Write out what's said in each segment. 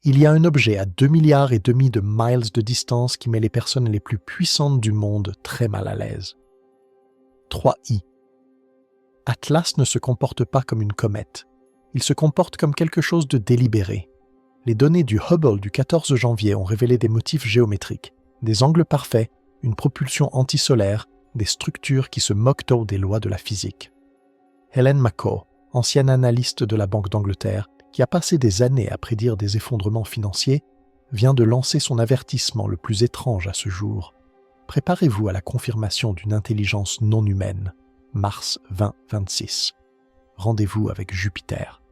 Il y a un objet à 2,5 milliards de miles de distance qui met les personnes les plus puissantes du monde très mal à l'aise. 3i. Atlas ne se comporte pas comme une comète. Il se comporte comme quelque chose de délibéré. Les données du Hubble du 14 janvier ont révélé des motifs géométriques, des angles parfaits, une propulsion antisolaire, des structures qui se moquent des lois de la physique. Helen McCaw, ancienne analyste de la Banque d'Angleterre, qui a passé des années à prédire des effondrements financiers, vient de lancer son avertissement le plus étrange à ce jour. Préparez-vous à la confirmation d'une intelligence non humaine. Mars 2026. Rendez-vous avec Jupiter.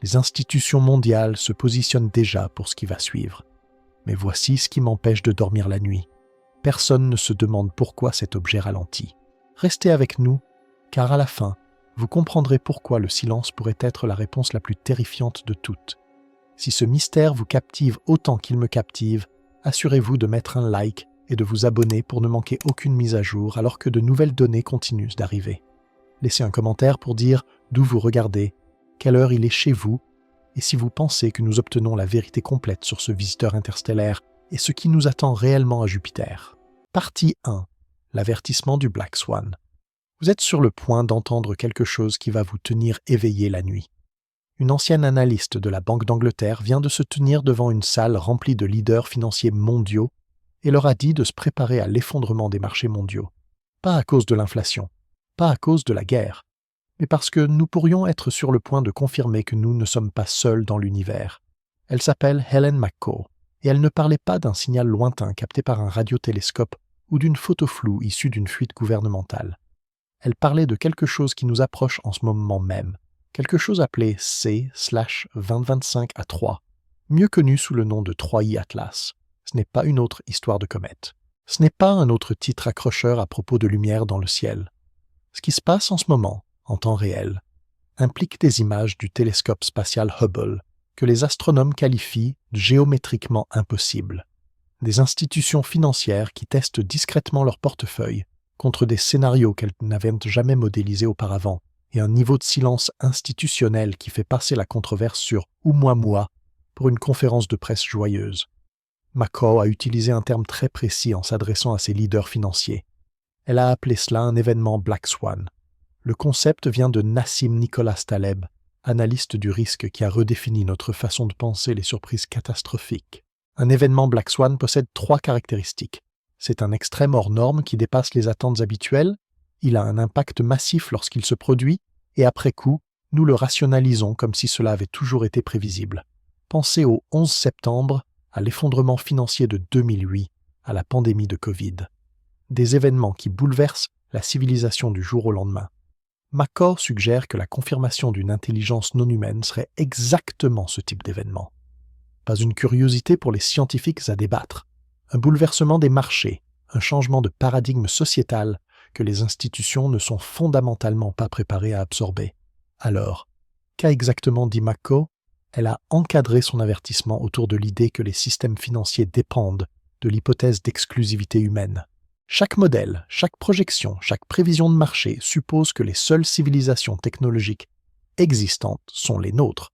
Les institutions mondiales se positionnent déjà pour ce qui va suivre. Mais voici ce qui m'empêche de dormir la nuit. Personne ne se demande pourquoi cet objet ralentit. Restez avec nous, car à la fin, vous comprendrez pourquoi le silence pourrait être la réponse la plus terrifiante de toutes. Si ce mystère vous captive autant qu'il me captive, assurez-vous de mettre un like et de vous abonner pour ne manquer aucune mise à jour alors que de nouvelles données continuent d'arriver. Laissez un commentaire pour dire d'où vous regardez, quelle heure il est chez vous, et si vous pensez que nous obtenons la vérité complète sur ce visiteur interstellaire et ce qui nous attend réellement à Jupiter. Partie 1. L'avertissement du Black Swan. Vous êtes sur le point d'entendre quelque chose qui va vous tenir éveillé la nuit. Une ancienne analyste de la Banque d'Angleterre vient de se tenir devant une salle remplie de leaders financiers mondiaux et leur a dit de se préparer à l'effondrement des marchés mondiaux. Pas à cause de l'inflation, pas à cause de la guerre, mais parce que nous pourrions être sur le point de confirmer que nous ne sommes pas seuls dans l'univers. Elle s'appelle Helen McCaw, et elle ne parlait pas d'un signal lointain capté par un radiotélescope ou d'une photo floue issue d'une fuite gouvernementale. Elle parlait de quelque chose qui nous approche en ce moment même, quelque chose appelé C/2025A3, mieux connu sous le nom de 3i Atlas. Ce n'est pas une autre histoire de comète. Ce n'est pas un autre titre accrocheur à propos de lumière dans le ciel. Ce qui se passe en ce moment, en temps réel, implique des images du télescope spatial Hubble que les astronomes qualifient de géométriquement impossibles. Des institutions financières qui testent discrètement leur portefeuille contre des scénarios qu'elles n'avaient jamais modélisés auparavant et un niveau de silence institutionnel qui fait passer la controverse sur Oumuamua pour une conférence de presse joyeuse. McCaw a utilisé un terme très précis en s'adressant à ses leaders financiers. Elle a appelé cela un événement Black Swan. Le concept vient de Nassim Nicholas Taleb, analyste du risque qui a redéfini notre façon de penser les surprises catastrophiques. Un événement Black Swan possède 3 caractéristiques. C'est un extrême hors norme qui dépasse les attentes habituelles, il a un impact massif lorsqu'il se produit, et après coup, nous le rationalisons comme si cela avait toujours été prévisible. Pensez au 11 septembre, à l'effondrement financier de 2008, à la pandémie de Covid. Des événements qui bouleversent la civilisation du jour au lendemain. McCaw suggère que la confirmation d'une intelligence non humaine serait exactement ce type d'événement. Pas une curiosité pour les scientifiques à débattre, un bouleversement des marchés, un changement de paradigme sociétal que les institutions ne sont fondamentalement pas préparées à absorber. Alors, qu'a exactement dit McCaw ? Elle a encadré son avertissement autour de l'idée que les systèmes financiers dépendent de l'hypothèse d'exclusivité humaine. Chaque modèle, chaque projection, chaque prévision de marché suppose que les seules civilisations technologiques existantes sont les nôtres.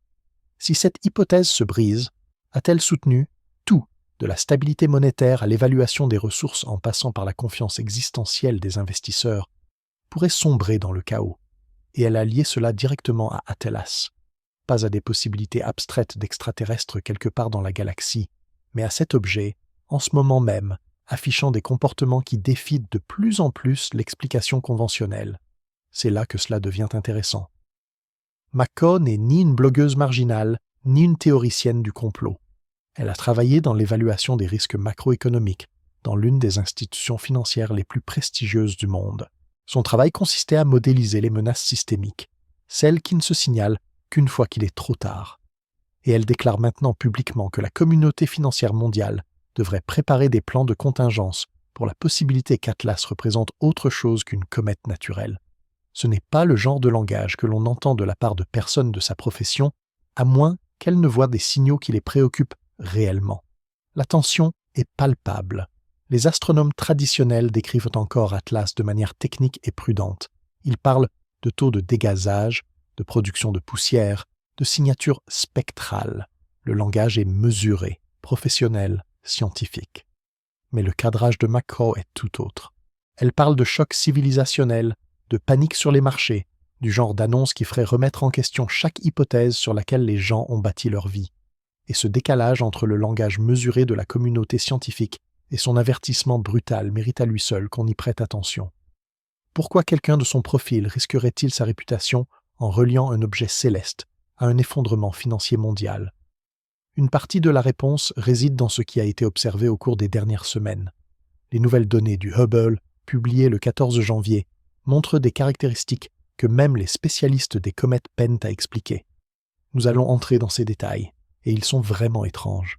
Si cette hypothèse se brise, a-t-elle soutenu tout, de la stabilité monétaire à l'évaluation des ressources en passant par la confiance existentielle des investisseurs, pourrait sombrer dans le chaos, et elle a lié cela directement à Atlas, pas à des possibilités abstraites d'extraterrestres quelque part dans la galaxie, mais à cet objet, en ce moment même, affichant des comportements qui défient de plus en plus l'explication conventionnelle. C'est là que cela devient intéressant. McCaw n'est ni une blogueuse marginale, ni une théoricienne du complot. Elle a travaillé dans l'évaluation des risques macroéconomiques, dans l'une des institutions financières les plus prestigieuses du monde. Son travail consistait à modéliser les menaces systémiques, celles qui ne se signalent qu'une fois qu'il est trop tard. Et elle déclare maintenant publiquement que la communauté financière mondiale devrait préparer des plans de contingence pour la possibilité qu'Atlas représente autre chose qu'une comète naturelle. Ce n'est pas le genre de langage que l'on entend de la part de personnes de sa profession, à moins qu'elles ne voient des signaux qui les préoccupent réellement. La tension est palpable. Les astronomes traditionnels décrivent encore Atlas de manière technique et prudente. Ils parlent de taux de dégazage, de production de poussière, de signature spectrale. Le langage est mesuré, professionnel, scientifique. Mais le cadrage de McCraw est tout autre. Elle parle de choc civilisationnel, de panique sur les marchés, du genre d'annonce qui ferait remettre en question chaque hypothèse sur laquelle les gens ont bâti leur vie. Et ce décalage entre le langage mesuré de la communauté scientifique et son avertissement brutal mérite à lui seul qu'on y prête attention. Pourquoi quelqu'un de son profil risquerait-il sa réputation en reliant un objet céleste à un effondrement financier mondial? Une partie de la réponse réside dans ce qui a été observé au cours des dernières semaines. Les nouvelles données du Hubble, publiées le 14 janvier, montrent des caractéristiques que même les spécialistes des comètes peinent à expliquer. Nous allons entrer dans ces détails, et ils sont vraiment étranges.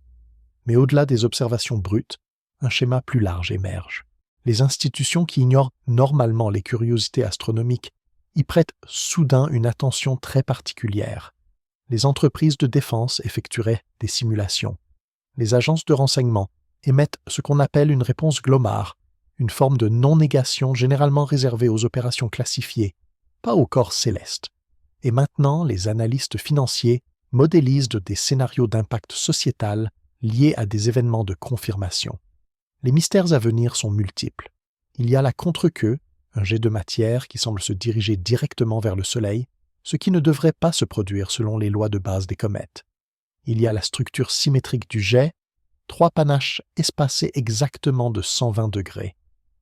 Mais au-delà des observations brutes, un schéma plus large émerge. Les institutions qui ignorent normalement les curiosités astronomiques y prêtent soudain une attention très particulière. Les entreprises de défense effectueraient des simulations. Les agences de renseignement émettent ce qu'on appelle une réponse glomar, une forme de non-négation généralement réservée aux opérations classifiées, pas au corps céleste. Et maintenant, les analystes financiers modélisent des scénarios d'impact sociétal liés à des événements de confirmation. Les mystères à venir sont multiples. Il y a la contre-queue, un jet de matière qui semble se diriger directement vers le Soleil, ce qui ne devrait pas se produire selon les lois de base des comètes. Il y a la structure symétrique du jet, 3 panaches espacés exactement de 120 degrés,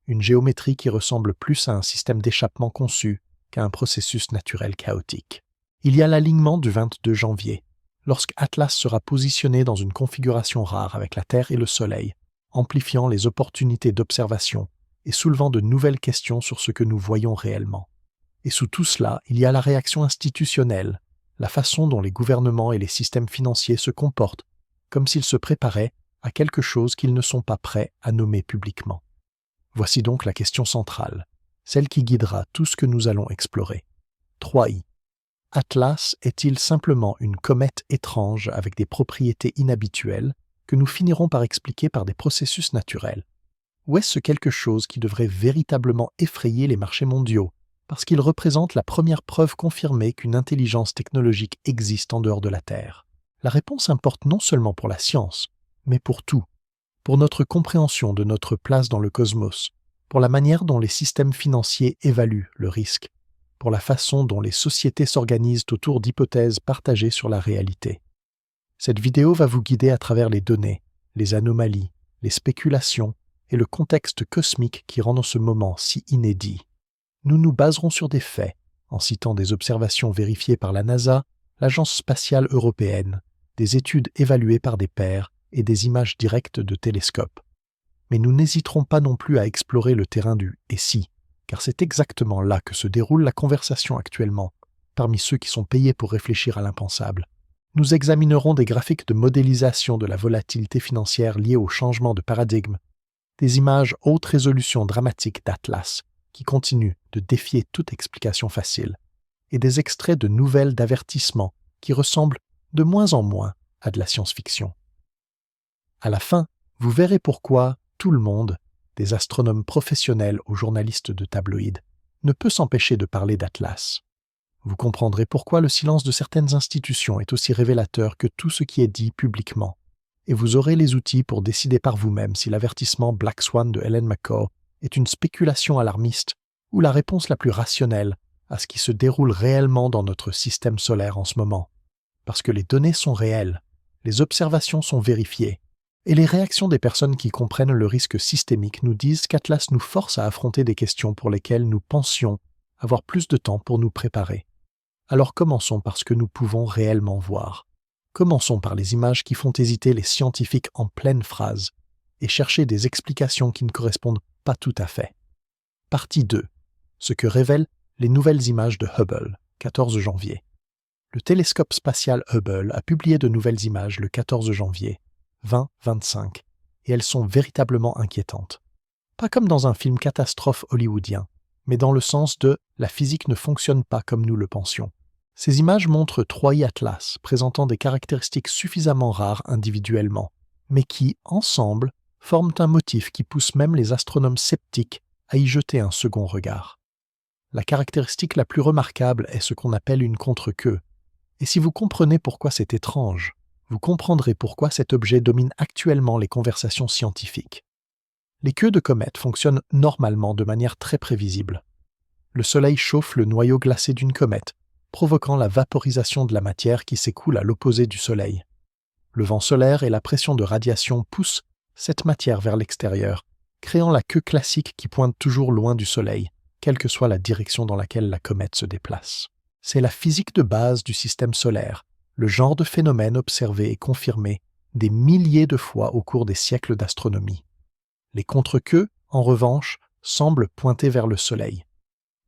une géométrie qui ressemble plus à un système d'échappement conçu qu'à un processus naturel chaotique. Il y a l'alignement du 22 janvier, lorsque Atlas sera positionné dans une configuration rare avec la Terre et le Soleil, amplifiant les opportunités d'observation et soulevant de nouvelles questions sur ce que nous voyons réellement. Et sous tout cela, il y a la réaction institutionnelle, la façon dont les gouvernements et les systèmes financiers se comportent, comme s'ils se préparaient à quelque chose qu'ils ne sont pas prêts à nommer publiquement. Voici donc la question centrale, celle qui guidera tout ce que nous allons explorer. 3i. Atlas est-il simplement une comète étrange avec des propriétés inhabituelles que nous finirons par expliquer par des processus naturels? Ou est-ce quelque chose qui devrait véritablement effrayer les marchés mondiaux, parce qu'il représente la première preuve confirmée qu'une intelligence technologique existe en dehors de la Terre? La réponse importe non seulement pour la science, mais pour tout, pour notre compréhension de notre place dans le cosmos, pour la manière dont les systèmes financiers évaluent le risque, pour la façon dont les sociétés s'organisent autour d'hypothèses partagées sur la réalité. Cette vidéo va vous guider à travers les données, les anomalies, les spéculations et le contexte cosmique qui rend ce moment si inédit. Nous nous baserons sur des faits, en citant des observations vérifiées par la NASA, l'Agence spatiale européenne, des études évaluées par des pairs et des images directes de télescopes. Mais nous n'hésiterons pas non plus à explorer le terrain du « et si », car c'est exactement là que se déroule la conversation actuellement, parmi ceux qui sont payés pour réfléchir à l'impensable. Nous examinerons des graphiques de modélisation de la volatilité financière liée au changement de paradigme, des images haute résolution dramatiques d'Atlas qui continuent de défier toute explication facile, et des extraits de nouvelles d'avertissement qui ressemblent de moins en moins à de la science-fiction. À la fin, vous verrez pourquoi tout le monde, des astronomes professionnels aux journalistes de tabloïds, ne peut s'empêcher de parler d'Atlas. Vous comprendrez pourquoi le silence de certaines institutions est aussi révélateur que tout ce qui est dit publiquement, et vous aurez les outils pour décider par vous-même si l'avertissement Black Swan de Helen McCaw est une spéculation alarmiste ou la réponse la plus rationnelle à ce qui se déroule réellement dans notre système solaire en ce moment. Parce que les données sont réelles, les observations sont vérifiées, et les réactions des personnes qui comprennent le risque systémique nous disent qu'Atlas nous force à affronter des questions pour lesquelles nous pensions avoir plus de temps pour nous préparer. Alors commençons par ce que nous pouvons réellement voir. Commençons par les images qui font hésiter les scientifiques en pleine phrase et chercher des explications qui ne correspondent pas tout à fait. Partie 2. Ce que révèlent les nouvelles images de Hubble, 14 janvier. Le télescope spatial Hubble a publié de nouvelles images le 14 janvier 2025, et elles sont véritablement inquiétantes. Pas comme dans un film catastrophe hollywoodien, mais dans le sens de « la physique ne fonctionne pas comme nous le pensions ». Ces images montrent 3i Atlas présentant des caractéristiques suffisamment rares individuellement, mais qui, ensemble, forment un motif qui pousse même les astronomes sceptiques à y jeter un second regard. La caractéristique la plus remarquable est ce qu'on appelle une contre-queue, et si vous comprenez pourquoi c'est étrange, vous comprendrez pourquoi cet objet domine actuellement les conversations scientifiques. Les queues de comètes fonctionnent normalement de manière très prévisible. Le Soleil chauffe le noyau glacé d'une comète, provoquant la vaporisation de la matière qui s'écoule à l'opposé du Soleil. Le vent solaire et la pression de radiation poussent cette matière vers l'extérieur, créant la queue classique qui pointe toujours loin du Soleil, quelle que soit la direction dans laquelle la comète se déplace. C'est la physique de base du système solaire, le genre de phénomène observé et confirmé des milliers de fois au cours des siècles d'astronomie. Les contre-queues, en revanche, semblent pointer vers le Soleil.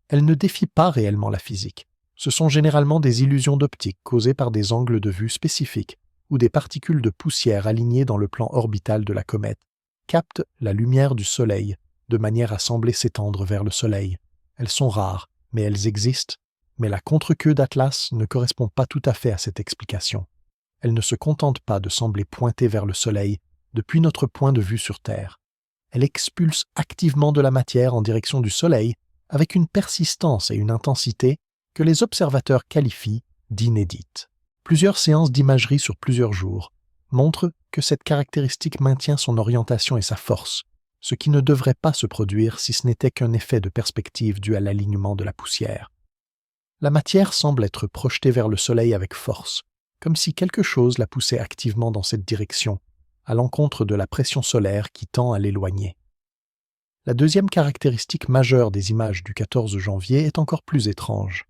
Elles ne défient pas réellement la physique. Ce sont généralement des illusions d'optique causées par des angles de vue spécifiques ou des particules de poussière alignées dans le plan orbital de la comète captent la lumière du Soleil de manière à sembler s'étendre vers le Soleil. Elles sont rares, mais elles existent. Mais la contre-queue d'Atlas ne correspond pas tout à fait à cette explication. Elle ne se contente pas de sembler pointer vers le Soleil depuis notre point de vue sur Terre. Elle expulse activement de la matière en direction du Soleil avec une persistance et une intensité que les observateurs qualifient d'inédites. Plusieurs séances d'imagerie sur plusieurs jours montrent que cette caractéristique maintient son orientation et sa force, ce qui ne devrait pas se produire si ce n'était qu'un effet de perspective dû à l'alignement de la poussière. La matière semble être projetée vers le Soleil avec force, comme si quelque chose la poussait activement dans cette direction, à l'encontre de la pression solaire qui tend à l'éloigner. La deuxième caractéristique majeure des images du 14 janvier est encore plus étrange.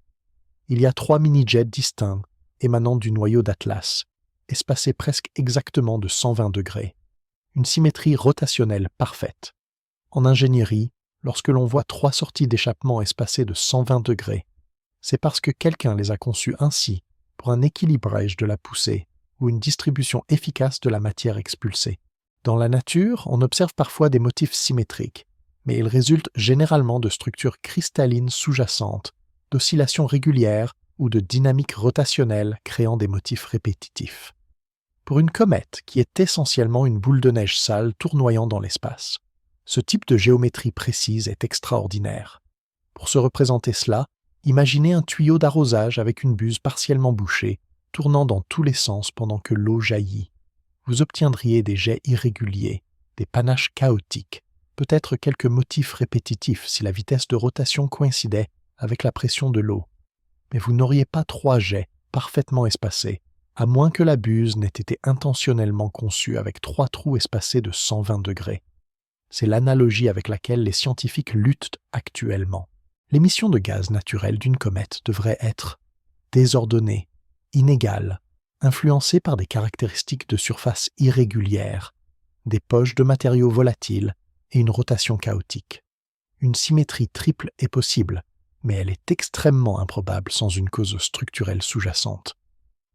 Il y a 3 mini-jets distincts émanant du noyau d'Atlas, espacés presque exactement de 120 degrés. Une symétrie rotationnelle parfaite. En ingénierie, lorsque l'on voit 3 sorties d'échappement espacées de 120 degrés, c'est parce que quelqu'un les a conçues ainsi pour un équilibrage de la poussée ou une distribution efficace de la matière expulsée. Dans la nature, on observe parfois des motifs symétriques, mais ils résultent généralement de structures cristallines sous-jacentes, d'oscillations régulières ou de dynamiques rotationnelles créant des motifs répétitifs. Pour une comète, qui est essentiellement une boule de neige sale tournoyant dans l'espace, ce type de géométrie précise est extraordinaire. Pour se représenter cela, imaginez un tuyau d'arrosage avec une buse partiellement bouchée, tournant dans tous les sens pendant que l'eau jaillit. Vous obtiendriez des jets irréguliers, des panaches chaotiques, peut-être quelques motifs répétitifs si la vitesse de rotation coïncidait avec la pression de l'eau. Mais vous n'auriez pas 3 jets parfaitement espacés, à moins que la buse n'ait été intentionnellement conçue avec 3 trous espacés de 120 degrés. C'est l'analogie avec laquelle les scientifiques luttent actuellement. L'émission de gaz naturel d'une comète devrait être désordonnée, inégale, influencée par des caractéristiques de surface irrégulières, des poches de matériaux volatiles et une rotation chaotique. Une symétrie triple est possible, mais elle est extrêmement improbable sans une cause structurelle sous-jacente.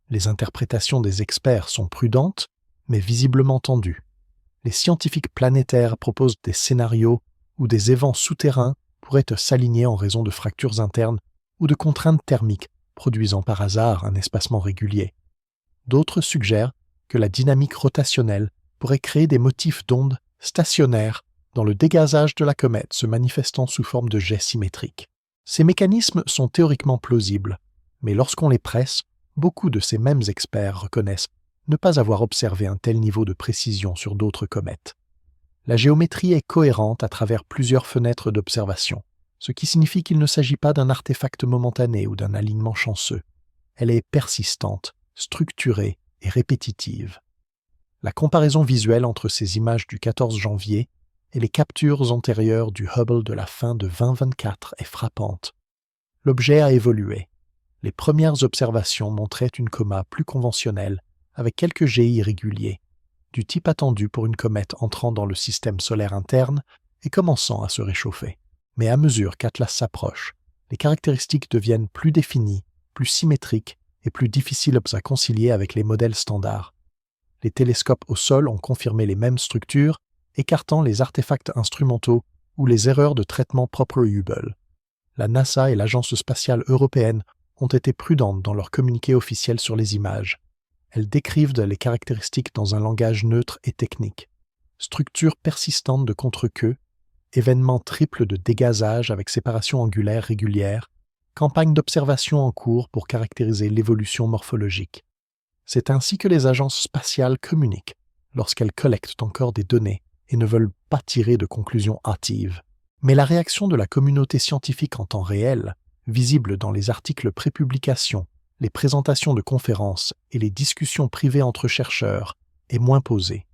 Les interprétations des experts sont prudentes, mais visiblement tendues. Les scientifiques planétaires proposent des scénarios où des évents souterrains pourraient s'aligner en raison de fractures internes ou de contraintes thermiques produisant par hasard un espacement régulier. D'autres suggèrent que la dynamique rotationnelle pourrait créer des motifs d'ondes stationnaires dans le dégazage de la comète se manifestant sous forme de jets symétriques. Ces mécanismes sont théoriquement plausibles, mais lorsqu'on les presse, beaucoup de ces mêmes experts reconnaissent ne pas avoir observé un tel niveau de précision sur d'autres comètes. La géométrie est cohérente à travers plusieurs fenêtres d'observation, ce qui signifie qu'il ne s'agit pas d'un artefact momentané ou d'un alignement chanceux. Elle est persistante, structurée et répétitive. La comparaison visuelle entre ces images du 14 janvier et les captures antérieures du Hubble de la fin de 2024 est frappante. L'objet a évolué. Les premières observations montraient une coma plus conventionnelle, avec quelques jets irréguliers, du type attendu pour une comète entrant dans le système solaire interne et commençant à se réchauffer. Mais à mesure qu'Atlas s'approche, les caractéristiques deviennent plus définies, plus symétriques et plus difficiles à concilier avec les modèles standards. Les télescopes au sol ont confirmé les mêmes structures, écartant les artefacts instrumentaux ou les erreurs de traitement propres au Hubble. La NASA et l'Agence spatiale européenne ont été prudentes dans leur communiqué officiel sur les images. Elles décrivent les caractéristiques dans un langage neutre et technique. Structure persistante de contre-queue, événements triples de dégazage avec séparation angulaire régulière, campagne d'observation en cours pour caractériser l'évolution morphologique. C'est ainsi que les agences spatiales communiquent lorsqu'elles collectent encore des données et ne veulent pas tirer de conclusions hâtives. Mais la réaction de la communauté scientifique en temps réel, visible dans les articles pré-publication, les présentations de conférences et les discussions privées entre chercheurs, est moins posée.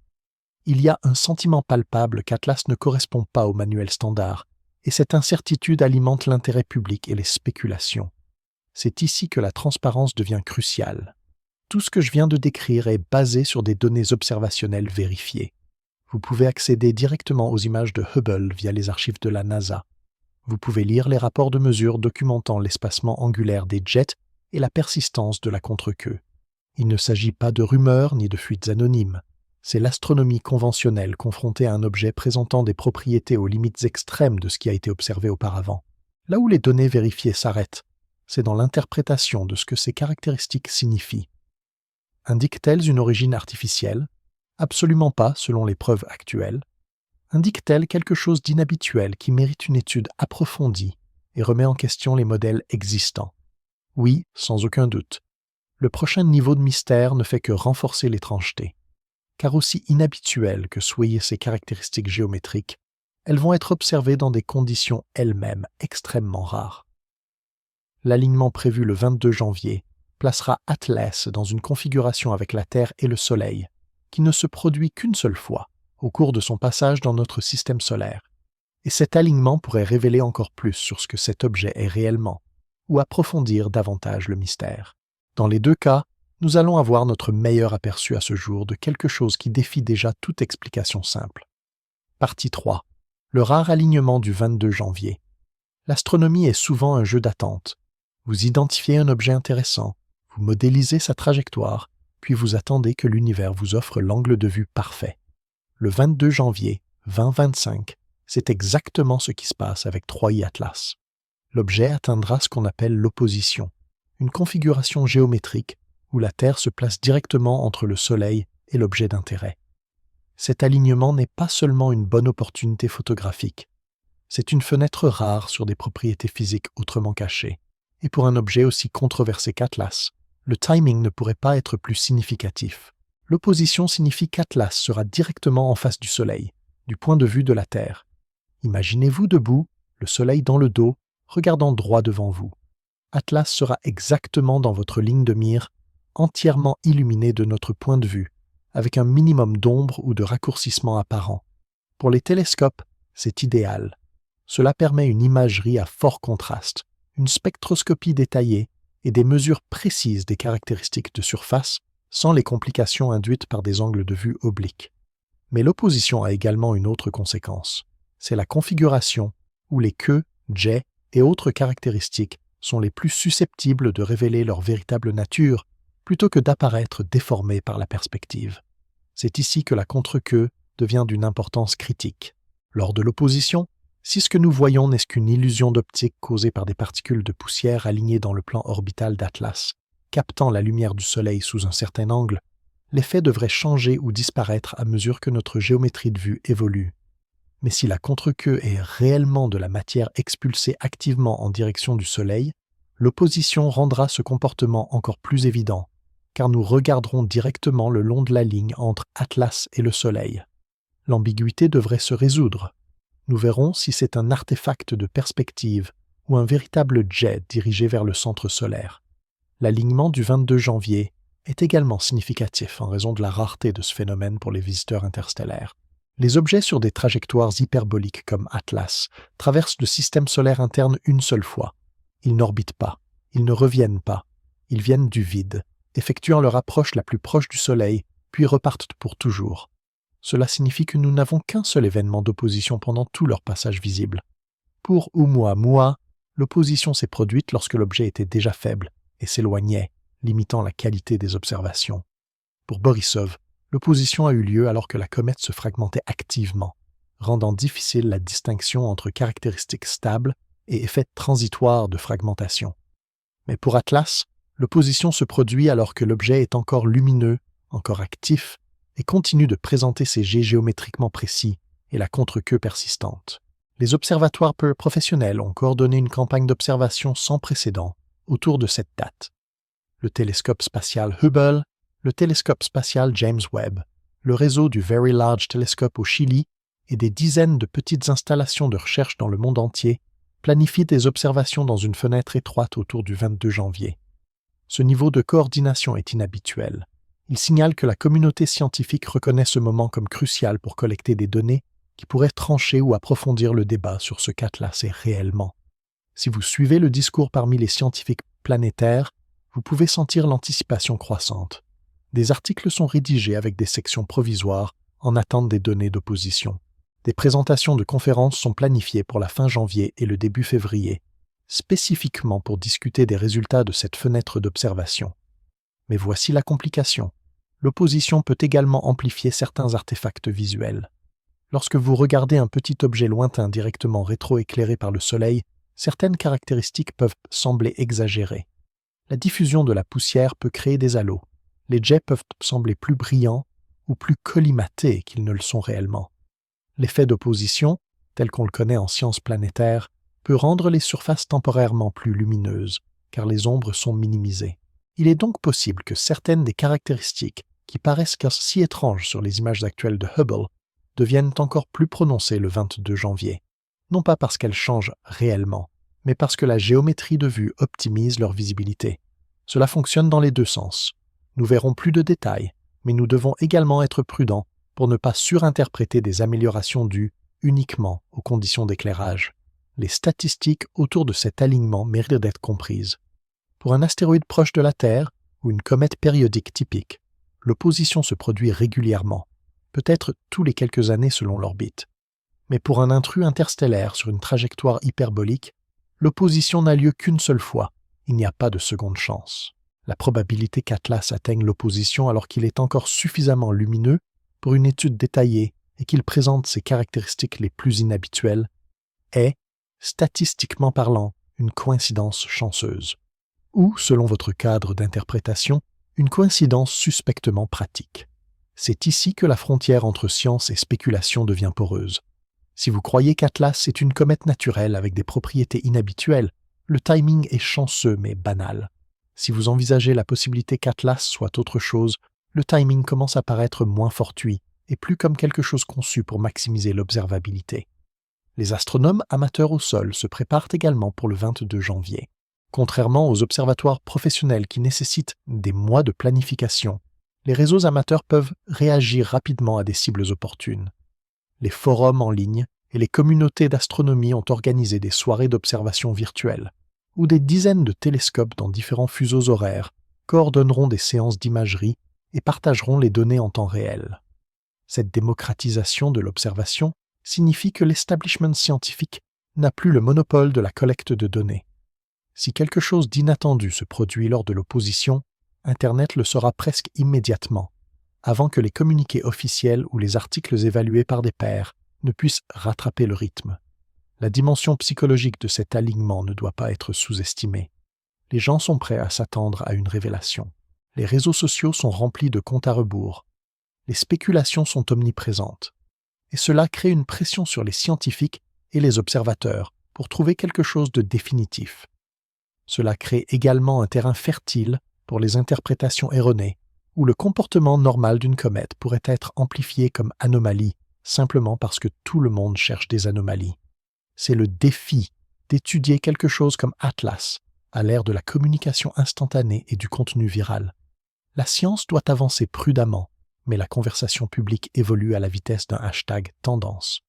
Il y a un sentiment palpable qu'Atlas ne correspond pas au manuel standard, et cette incertitude alimente l'intérêt public et les spéculations. C'est ici que la transparence devient cruciale. Tout ce que je viens de décrire est basé sur des données observationnelles vérifiées. Vous pouvez accéder directement aux images de Hubble via les archives de la NASA. Vous pouvez lire les rapports de mesure documentant l'espacement angulaire des jets et la persistance de la contre-queue. Il ne s'agit pas de rumeurs ni de fuites anonymes. C'est l'astronomie conventionnelle confrontée à un objet présentant des propriétés aux limites extrêmes de ce qui a été observé auparavant. Là où les données vérifiées s'arrêtent, c'est dans l'interprétation de ce que ces caractéristiques signifient. Indiquent-elles une origine artificielle? Absolument pas, selon les preuves actuelles. Indique-t-elle quelque chose d'inhabituel qui mérite une étude approfondie et remet en question les modèles existants? Oui, sans aucun doute. Le prochain niveau de mystère ne fait que renforcer l'étrangeté. Car aussi inhabituelles que soient ces caractéristiques géométriques, elles vont être observées dans des conditions elles-mêmes extrêmement rares. L'alignement prévu le 22 janvier placera Atlas dans une configuration avec la Terre et le Soleil, qui ne se produit qu'une seule fois, au cours de son passage dans notre système solaire. Et cet alignement pourrait révéler encore plus sur ce que cet objet est réellement, ou approfondir davantage le mystère. Dans les deux cas, nous allons avoir notre meilleur aperçu à ce jour de quelque chose qui défie déjà toute explication simple. Partie 3. Le rare alignement du 22 janvier. L'astronomie est souvent un jeu d'attente. Vous identifiez un objet intéressant, vous modélisez sa trajectoire, puis vous attendez que l'univers vous offre l'angle de vue parfait. Le 22 janvier 2025, c'est exactement ce qui se passe avec 3i Atlas. L'objet atteindra ce qu'on appelle l'opposition, une configuration géométrique où la Terre se place directement entre le Soleil et l'objet d'intérêt. Cet alignement n'est pas seulement une bonne opportunité photographique, c'est une fenêtre rare sur des propriétés physiques autrement cachées. Et pour un objet aussi controversé qu'Atlas, le timing ne pourrait pas être plus significatif. L'opposition signifie qu'Atlas sera directement en face du Soleil, du point de vue de la Terre. Imaginez-vous debout, le Soleil dans le dos, regardant droit devant vous. Atlas sera exactement dans votre ligne de mire, entièrement illuminé de notre point de vue, avec un minimum d'ombre ou de raccourcissement apparent. Pour les télescopes, c'est idéal. Cela permet une imagerie à fort contraste, une spectroscopie détaillée et des mesures précises des caractéristiques de surface sans les complications induites par des angles de vue obliques. Mais l'opposition a également une autre conséquence. C'est la configuration où les queues, jets et autres caractéristiques sont les plus susceptibles de révéler leur véritable nature plutôt que d'apparaître déformées par la perspective. C'est ici que la contre-queue devient d'une importance critique. Lors de l'opposition, si ce que nous voyons n'est qu'une illusion d'optique causée par des particules de poussière alignées dans le plan orbital d'Atlas, captant la lumière du Soleil sous un certain angle, l'effet devrait changer ou disparaître à mesure que notre géométrie de vue évolue. Mais si la contre-queue est réellement de la matière expulsée activement en direction du Soleil, l'opposition rendra ce comportement encore plus évident, car nous regarderons directement le long de la ligne entre Atlas et le Soleil. L'ambiguïté devrait se résoudre. Nous verrons si c'est un artefact de perspective ou un véritable jet dirigé vers le centre solaire. L'alignement du 22 janvier est également significatif en raison de la rareté de ce phénomène pour les visiteurs interstellaires. Les objets sur des trajectoires hyperboliques comme Atlas traversent le système solaire interne une seule fois. Ils n'orbitent pas, ils ne reviennent pas, ils viennent du vide, effectuant leur approche la plus proche du Soleil, puis repartent pour toujours. Cela signifie que nous n'avons qu'un seul événement d'opposition pendant tout leur passage visible. Pour Oumuamua, l'opposition s'est produite lorsque l'objet était déjà faible et s'éloignait, limitant la qualité des observations. Pour Borisov, l'opposition a eu lieu alors que la comète se fragmentait activement, rendant difficile la distinction entre caractéristiques stables et effets transitoires de fragmentation. Mais pour Atlas, l'opposition se produit alors que l'objet est encore lumineux, encore actif, et continue de présenter ses jets géométriquement précis et la contre-queue persistante. Les observatoires professionnels ont coordonné une campagne d'observation sans précédent autour de cette date. Le télescope spatial Hubble, le télescope spatial James Webb, le réseau du Very Large Telescope au Chili et des dizaines de petites installations de recherche dans le monde entier planifient des observations dans une fenêtre étroite autour du 22 janvier. Ce niveau de coordination est inhabituel. Il signale que la communauté scientifique reconnaît ce moment comme crucial pour collecter des données qui pourraient trancher ou approfondir le débat sur ce qu'Atlas est réellement. Si vous suivez le discours parmi les scientifiques planétaires, vous pouvez sentir l'anticipation croissante. Des articles sont rédigés avec des sections provisoires en attente des données d'opposition. Des présentations de conférences sont planifiées pour la fin janvier et le début février, spécifiquement pour discuter des résultats de cette fenêtre d'observation. Mais voici la complication. L'opposition peut également amplifier certains artefacts visuels. Lorsque vous regardez un petit objet lointain directement rétroéclairé par le Soleil, certaines caractéristiques peuvent sembler exagérées. La diffusion de la poussière peut créer des halos. Les jets peuvent sembler plus brillants ou plus collimatés qu'ils ne le sont réellement. L'effet d'opposition, tel qu'on le connaît en sciences planétaires, peut rendre les surfaces temporairement plus lumineuses, car les ombres sont minimisées. Il est donc possible que certaines des caractéristiques qui paraissent si étranges sur les images actuelles de Hubble deviennent encore plus prononcées le 22 janvier. Non pas parce qu'elles changent réellement, mais parce que la géométrie de vue optimise leur visibilité. Cela fonctionne dans les deux sens. Nous verrons plus de détails, mais nous devons également être prudents pour ne pas surinterpréter des améliorations dues uniquement aux conditions d'éclairage. Les statistiques autour de cet alignement méritent d'être comprises. Pour un astéroïde proche de la Terre ou une comète périodique typique, l'opposition se produit régulièrement, peut-être tous les quelques années selon l'orbite. Mais pour un intrus interstellaire sur une trajectoire hyperbolique, l'opposition n'a lieu qu'une seule fois, il n'y a pas de seconde chance. La probabilité qu'Atlas atteigne l'opposition alors qu'il est encore suffisamment lumineux pour une étude détaillée et qu'il présente ses caractéristiques les plus inhabituelles est, statistiquement parlant, une coïncidence chanceuse. Ou, selon votre cadre d'interprétation, une coïncidence suspectement pratique. C'est ici que la frontière entre science et spéculation devient poreuse. Si vous croyez qu'Atlas est une comète naturelle avec des propriétés inhabituelles, le timing est chanceux mais banal. Si vous envisagez la possibilité qu'Atlas soit autre chose, le timing commence à paraître moins fortuit et plus comme quelque chose conçu pour maximiser l'observabilité. Les astronomes amateurs au sol se préparent également pour le 22 janvier. Contrairement aux observatoires professionnels qui nécessitent des mois de planification, les réseaux amateurs peuvent réagir rapidement à des cibles opportunes. Les forums en ligne et les communautés d'astronomie ont organisé des soirées d'observation virtuelles, où des dizaines de télescopes dans différents fuseaux horaires coordonneront des séances d'imagerie et partageront les données en temps réel. Cette démocratisation de l'observation signifie que l'establishment scientifique n'a plus le monopole de la collecte de données. Si quelque chose d'inattendu se produit lors de l'opposition, Internet le saura presque immédiatement, avant que les communiqués officiels ou les articles évalués par des pairs ne puissent rattraper le rythme. La dimension psychologique de cet alignement ne doit pas être sous-estimée. Les gens sont prêts à s'attendre à une révélation. Les réseaux sociaux sont remplis de comptes à rebours. Les spéculations sont omniprésentes. Et cela crée une pression sur les scientifiques et les observateurs pour trouver quelque chose de définitif. Cela crée également un terrain fertile pour les interprétations erronées, où le comportement normal d'une comète pourrait être amplifié comme anomalie, simplement parce que tout le monde cherche des anomalies. C'est le défi d'étudier quelque chose comme Atlas, à l'ère de la communication instantanée et du contenu viral. La science doit avancer prudemment, mais la conversation publique évolue à la vitesse d'un hashtag tendance.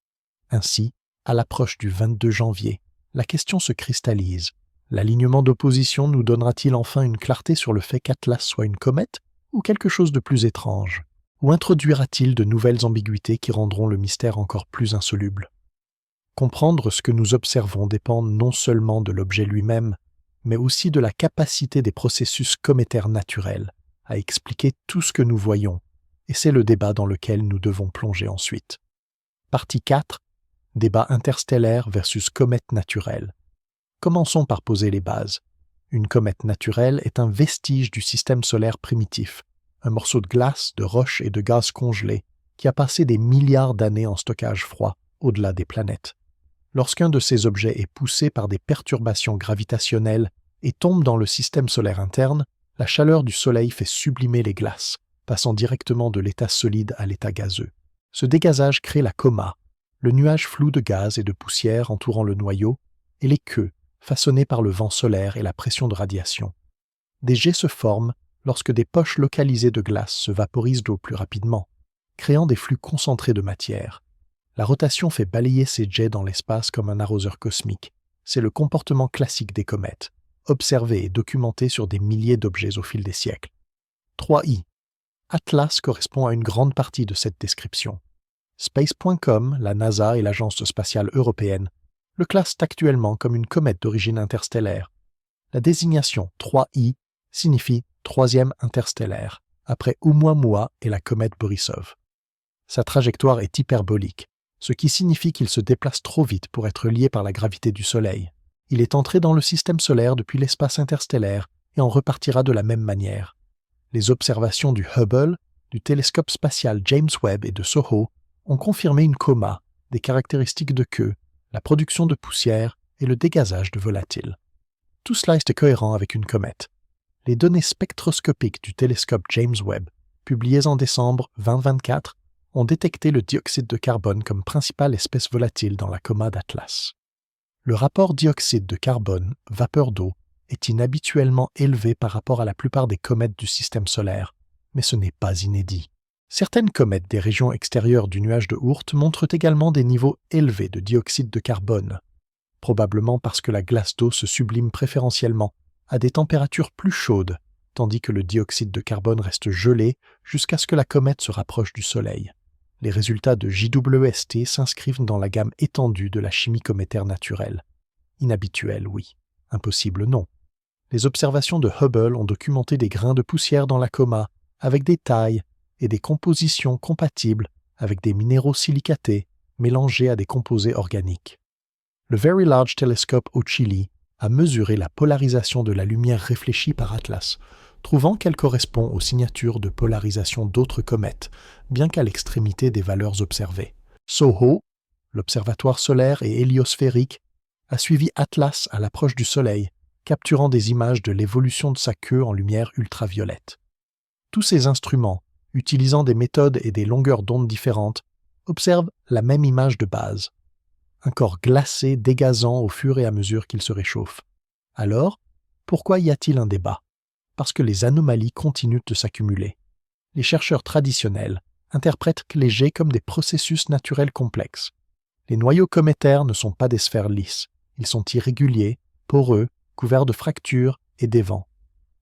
Ainsi, à l'approche du 22 janvier, la question se cristallise. L'alignement d'opposition nous donnera-t-il enfin une clarté sur le fait qu'Atlas soit une comète ou quelque chose de plus étrange? Ou introduira-t-il de nouvelles ambiguïtés qui rendront le mystère encore plus insoluble? Comprendre ce que nous observons dépend non seulement de l'objet lui-même, mais aussi de la capacité des processus cométaires naturels à expliquer tout ce que nous voyons, et c'est le débat dans lequel nous devons plonger ensuite. Partie 4. Débat interstellaire versus comète naturelle. Commençons par poser les bases. Une comète naturelle est un vestige du système solaire primitif, un morceau de glace, de roche et de gaz congelé qui a passé des milliards d'années en stockage froid au-delà des planètes. Lorsqu'un de ces objets est poussé par des perturbations gravitationnelles et tombe dans le système solaire interne, la chaleur du Soleil fait sublimer les glaces, passant directement de l'état solide à l'état gazeux. Ce dégazage crée la coma, le nuage flou de gaz et de poussière entourant le noyau, et les queues, façonnées par le vent solaire et la pression de radiation. Des jets se forment lorsque des poches localisées de glace se vaporisent d'eau plus rapidement, créant des flux concentrés de matière. La rotation fait balayer ces jets dans l'espace comme un arroseur cosmique. C'est le comportement classique des comètes, observé et documenté sur des milliers d'objets au fil des siècles. 3i. Atlas correspond à une grande partie de cette description. Space.com, la NASA et l'Agence spatiale européenne le classent actuellement comme une comète d'origine interstellaire. La désignation 3i signifie troisième interstellaire, après Oumuamua et la comète Borisov. Sa trajectoire est hyperbolique, ce qui signifie qu'il se déplace trop vite pour être lié par la gravité du Soleil. Il est entré dans le système solaire depuis l'espace interstellaire et en repartira de la même manière. Les observations du Hubble, du télescope spatial James Webb et de SOHO ont confirmé une coma, des caractéristiques de queue, la production de poussière et le dégazage de volatiles. Tout cela est cohérent avec une comète. Les données spectroscopiques du télescope James Webb, publiées en décembre 2024, ont détecté le dioxyde de carbone comme principale espèce volatile dans la coma d'Atlas. Le rapport dioxyde de carbone, vapeur d'eau, est inhabituellement élevé par rapport à la plupart des comètes du système solaire, mais ce n'est pas inédit. Certaines comètes des régions extérieures du nuage de Oort montrent également des niveaux élevés de dioxyde de carbone, probablement parce que la glace d'eau se sublime préférentiellement à des températures plus chaudes, tandis que le dioxyde de carbone reste gelé jusqu'à ce que la comète se rapproche du Soleil. Les résultats de JWST s'inscrivent dans la gamme étendue de la chimie cométaire naturelle. Inhabituelle, oui. Impossible, non. Les observations de Hubble ont documenté des grains de poussière dans la coma, avec des tailles et des compositions compatibles avec des minéraux silicatés mélangés à des composés organiques. Le Very Large Telescope au Chili a mesuré la polarisation de la lumière réfléchie par Atlas, trouvant qu'elle correspond aux signatures de polarisation d'autres comètes, bien qu'à l'extrémité des valeurs observées. SOHO, l'observatoire solaire et héliosphérique, a suivi Atlas à l'approche du Soleil, capturant des images de l'évolution de sa queue en lumière ultraviolette. Tous ces instruments, utilisant des méthodes et des longueurs d'onde différentes, observent la même image de base. Un corps glacé dégazant au fur et à mesure qu'il se réchauffe. Alors, pourquoi y a-t-il un débat? Parce que les anomalies continuent de s'accumuler. Les chercheurs traditionnels interprètent les jets comme des processus naturels complexes. Les noyaux cométaires ne sont pas des sphères lisses. Ils sont irréguliers, poreux, couverts de fractures et d'évents.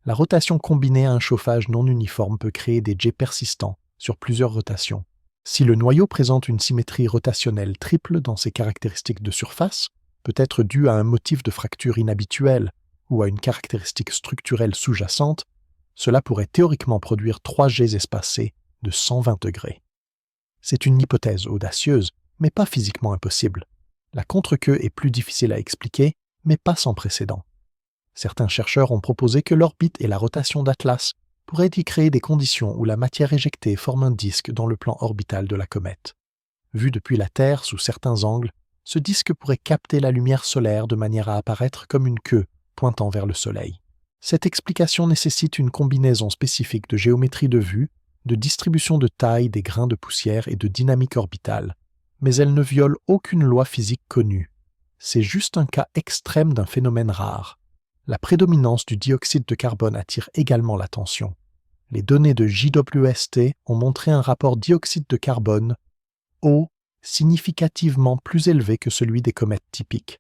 La rotation combinée à un chauffage non uniforme peut créer des jets persistants sur plusieurs rotations. Si le noyau présente une symétrie rotationnelle triple dans ses caractéristiques de surface, peut être due à un motif de fracture inhabituel ou à une caractéristique structurelle sous-jacente, cela pourrait théoriquement produire 3 jets espacés de 120 degrés. C'est une hypothèse audacieuse, mais pas physiquement impossible. La contre-queue est plus difficile à expliquer, mais pas sans précédent. Certains chercheurs ont proposé que l'orbite et la rotation d'Atlas pourraient y créer des conditions où la matière éjectée forme un disque dans le plan orbital de la comète. Vu depuis la Terre sous certains angles, ce disque pourrait capter la lumière solaire de manière à apparaître comme une queue pointant vers le Soleil. Cette explication nécessite une combinaison spécifique de géométrie de vue, de distribution de taille des grains de poussière et de dynamique orbitale, mais elle ne viole aucune loi physique connue. C'est juste un cas extrême d'un phénomène rare. La prédominance du dioxyde de carbone attire également l'attention. Les données de JWST ont montré un rapport dioxyde de carbone O significativement plus élevé que celui des comètes typiques.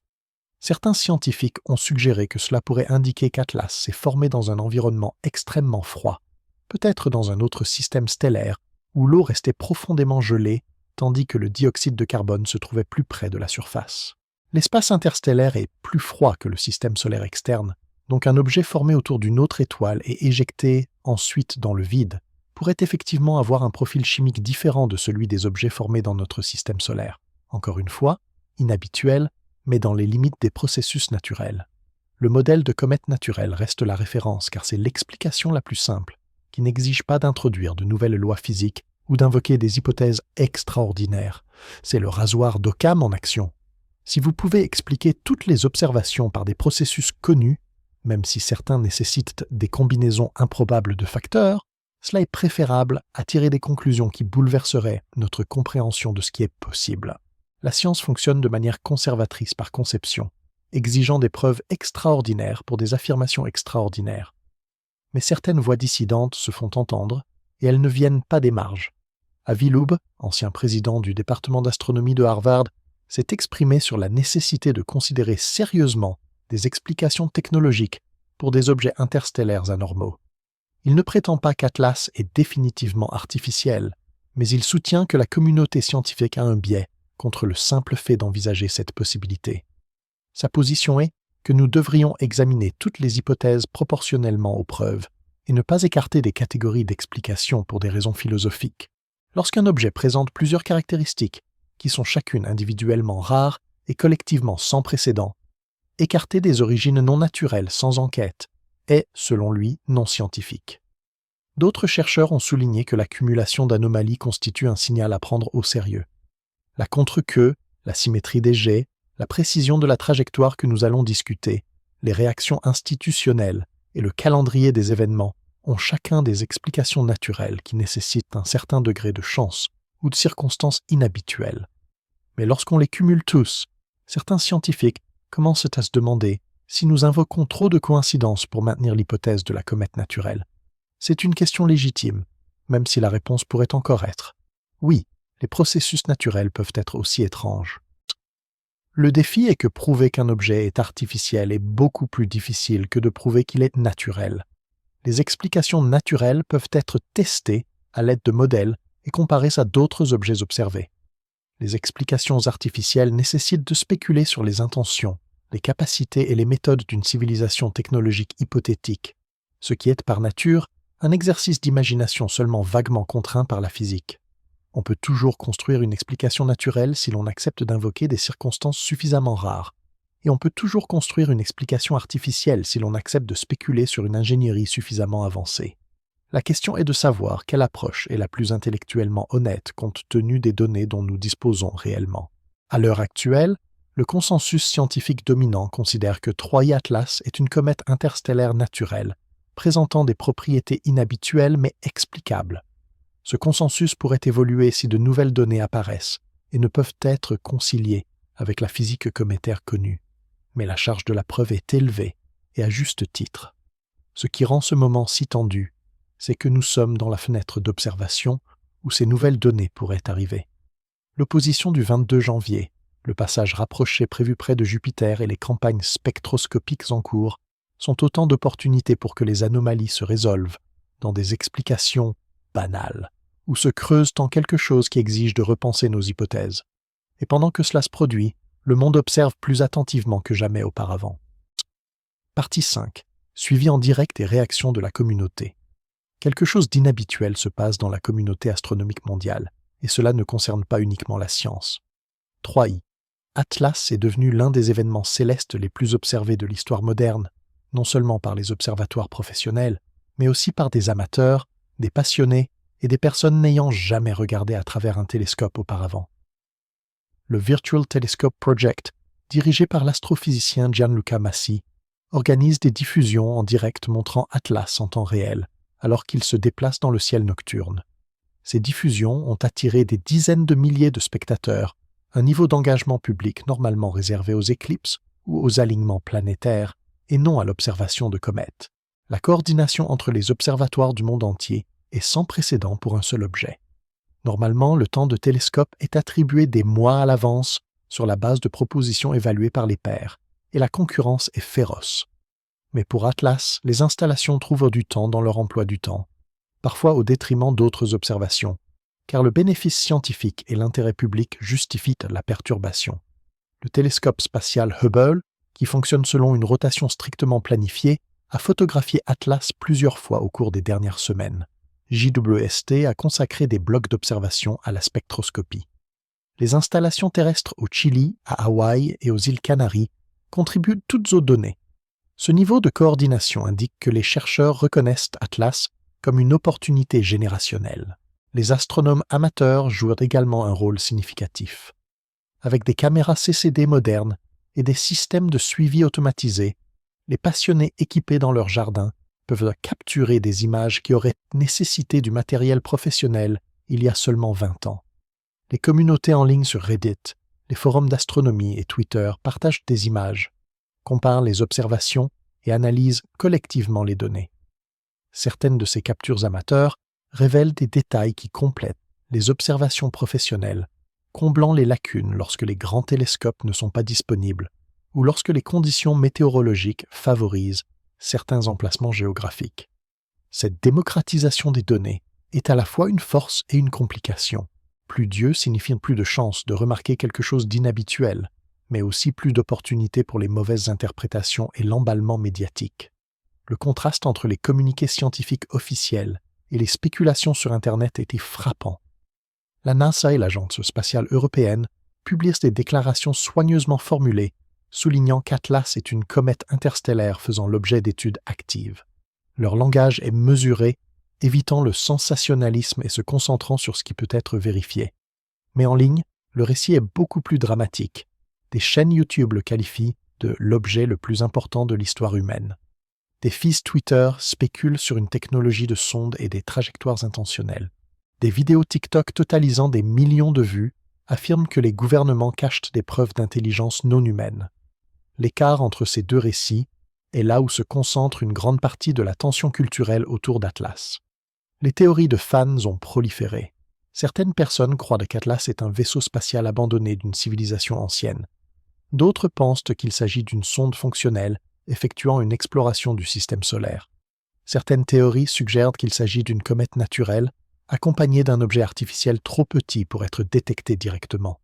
Certains scientifiques ont suggéré que cela pourrait indiquer qu'Atlas s'est formé dans un environnement extrêmement froid, peut-être dans un autre système stellaire où l'eau restait profondément gelée tandis que le dioxyde de carbone se trouvait plus près de la surface. L'espace interstellaire est plus froid que le système solaire externe, donc un objet formé autour d'une autre étoile et éjecté ensuite dans le vide pourrait effectivement avoir un profil chimique différent de celui des objets formés dans notre système solaire. Encore une fois, inhabituel, mais dans les limites des processus naturels. Le modèle de comète naturelle reste la référence car c'est l'explication la plus simple, qui n'exige pas d'introduire de nouvelles lois physiques ou d'invoquer des hypothèses extraordinaires. C'est le rasoir d'Occam en action. Si vous pouvez expliquer toutes les observations par des processus connus, même si certains nécessitent des combinaisons improbables de facteurs, cela est préférable à tirer des conclusions qui bouleverseraient notre compréhension de ce qui est possible. La science fonctionne de manière conservatrice par conception, exigeant des preuves extraordinaires pour des affirmations extraordinaires. Mais certaines voix dissidentes se font entendre, et elles ne viennent pas des marges. Avi Loeb, ancien président du département d'astronomie de Harvard, s'est exprimé sur la nécessité de considérer sérieusement des explications technologiques pour des objets interstellaires anormaux. Il ne prétend pas qu'Atlas est définitivement artificiel, mais il soutient que la communauté scientifique a un biais contre le simple fait d'envisager cette possibilité. Sa position est que nous devrions examiner toutes les hypothèses proportionnellement aux preuves et ne pas écarter des catégories d'explications pour des raisons philosophiques. Lorsqu'un objet présente plusieurs caractéristiques qui sont chacune individuellement rares et collectivement sans précédent, écarter des origines non naturelles sans enquête est, selon lui, non scientifique. D'autres chercheurs ont souligné que l'accumulation d'anomalies constitue un signal à prendre au sérieux. La contre-queue, la symétrie des jets, la précision de la trajectoire que nous allons discuter, les réactions institutionnelles et le calendrier des événements ont chacun des explications naturelles qui nécessitent un certain degré de chance ou de circonstances inhabituelles. Mais lorsqu'on les cumule tous, certains scientifiques commencent à se demander si nous invoquons trop de coïncidences pour maintenir l'hypothèse de la comète naturelle. C'est une question légitime, même si la réponse pourrait encore être « oui, les processus naturels peuvent être aussi étranges ». Le défi est que prouver qu'un objet est artificiel est beaucoup plus difficile que de prouver qu'il est naturel. Les explications naturelles peuvent être testées à l'aide de modèles et comparées à d'autres objets observés. Les explications artificielles nécessitent de spéculer sur les intentions, les capacités et les méthodes d'une civilisation technologique hypothétique, ce qui est par nature un exercice d'imagination seulement vaguement contraint par la physique. On peut toujours construire une explication naturelle si l'on accepte d'invoquer des circonstances suffisamment rares, et on peut toujours construire une explication artificielle si l'on accepte de spéculer sur une ingénierie suffisamment avancée. La question est de savoir quelle approche est la plus intellectuellement honnête compte tenu des données dont nous disposons réellement. À l'heure actuelle, le consensus scientifique dominant considère que 3I Atlas est une comète interstellaire naturelle, présentant des propriétés inhabituelles mais explicables. Ce consensus pourrait évoluer si de nouvelles données apparaissent et ne peuvent être conciliées avec la physique cométaire connue. Mais la charge de la preuve est élevée, et à juste titre. Ce qui rend ce moment si tendu, c'est que nous sommes dans la fenêtre d'observation où ces nouvelles données pourraient arriver. L'opposition du 22 janvier, le passage rapproché prévu près de Jupiter et les campagnes spectroscopiques en cours sont autant d'opportunités pour que les anomalies se résolvent dans des explications banales ou se creusent en quelque chose qui exige de repenser nos hypothèses. Et pendant que cela se produit, le monde observe plus attentivement que jamais auparavant. Partie 5. Suivi en direct des réactions de la communauté. Quelque chose d'inhabituel se passe dans la communauté astronomique mondiale, et cela ne concerne pas uniquement la science. 3I. Atlas est devenu l'un des événements célestes les plus observés de l'histoire moderne, non seulement par les observatoires professionnels, mais aussi par des amateurs, des passionnés et des personnes n'ayant jamais regardé à travers un télescope auparavant. Le Virtual Telescope Project, dirigé par l'astrophysicien Gianluca Massi, organise des diffusions en direct montrant Atlas en temps réel, alors qu'il se déplace dans le ciel nocturne. Ces diffusions ont attiré des dizaines de milliers de spectateurs, un niveau d'engagement public normalement réservé aux éclipses ou aux alignements planétaires, et non à l'observation de comètes. La coordination entre les observatoires du monde entier est sans précédent pour un seul objet. Normalement, le temps de télescope est attribué des mois à l'avance sur la base de propositions évaluées par les pairs, et la concurrence est féroce. Mais pour Atlas, les installations trouvent du temps dans leur emploi du temps, parfois au détriment d'autres observations, car le bénéfice scientifique et l'intérêt public justifient la perturbation. Le télescope spatial Hubble, qui fonctionne selon une rotation strictement planifiée, a photographié Atlas plusieurs fois au cours des dernières semaines. JWST a consacré des blocs d'observation à la spectroscopie. Les installations terrestres au Chili, à Hawaï et aux îles Canaries contribuent toutes aux données. Ce niveau de coordination indique que les chercheurs reconnaissent Atlas comme une opportunité générationnelle. Les astronomes amateurs jouent également un rôle significatif. Avec des caméras CCD modernes et des systèmes de suivi automatisés, les passionnés équipés dans leur jardin peuvent capturer des images qui auraient nécessité du matériel professionnel il y a seulement 20 ans. Les communautés en ligne sur Reddit, les forums d'astronomie et Twitter partagent des images, comparent les observations et analysent collectivement les données. Certaines de ces captures amateurs révèlent des détails qui complètent les observations professionnelles, comblant les lacunes lorsque les grands télescopes ne sont pas disponibles ou lorsque les conditions météorologiques favorisent certains emplacements géographiques. Cette démocratisation des données est à la fois une force et une complication. Plus d'yeux signifie plus de chances de remarquer quelque chose d'inhabituel, mais aussi plus d'opportunités pour les mauvaises interprétations et l'emballement médiatique. Le contraste entre les communiqués scientifiques officiels et les spéculations sur Internet était frappant. La NASA et l'Agence spatiale européenne publient des déclarations soigneusement formulées, soulignant qu'Atlas est une comète interstellaire faisant l'objet d'études actives. Leur langage est mesuré, évitant le sensationnalisme et se concentrant sur ce qui peut être vérifié. Mais en ligne, le récit est beaucoup plus dramatique. Des chaînes YouTube le qualifient de l'objet le plus important de l'histoire humaine. Des feeds Twitter spéculent sur une technologie de sonde et des trajectoires intentionnelles. Des vidéos TikTok totalisant des millions de vues affirment que les gouvernements cachent des preuves d'intelligence non humaine. L'écart entre ces deux récits est là où se concentre une grande partie de la tension culturelle autour d'Atlas. Les théories de fans ont proliféré. Certaines personnes croient qu'Atlas est un vaisseau spatial abandonné d'une civilisation ancienne. D'autres pensent qu'il s'agit d'une sonde fonctionnelle effectuant une exploration du système solaire. Certaines théories suggèrent qu'il s'agit d'une comète naturelle, accompagnée d'un objet artificiel trop petit pour être détecté directement.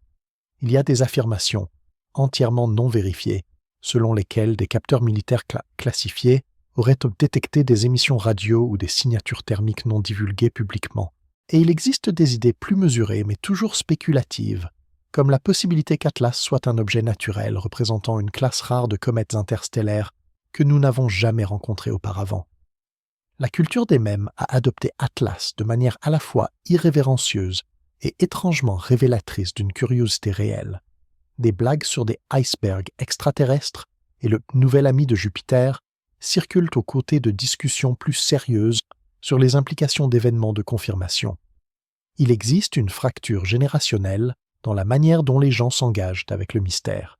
Il y a des affirmations, entièrement non vérifiées, selon lesquelles des capteurs militaires classifiés auraient détecté des émissions radio ou des signatures thermiques non divulguées publiquement. Et il existe des idées plus mesurées mais toujours spéculatives, comme la possibilité qu'Atlas soit un objet naturel représentant une classe rare de comètes interstellaires que nous n'avons jamais rencontrées auparavant. La culture des mèmes a adopté Atlas de manière à la fois irrévérencieuse et étrangement révélatrice d'une curiosité réelle. Des blagues sur des icebergs extraterrestres et le nouvel ami de Jupiter circulent aux côtés de discussions plus sérieuses sur les implications d'événements de confirmation. Il existe une fracture générationnelle dans la manière dont les gens s'engagent avec le mystère.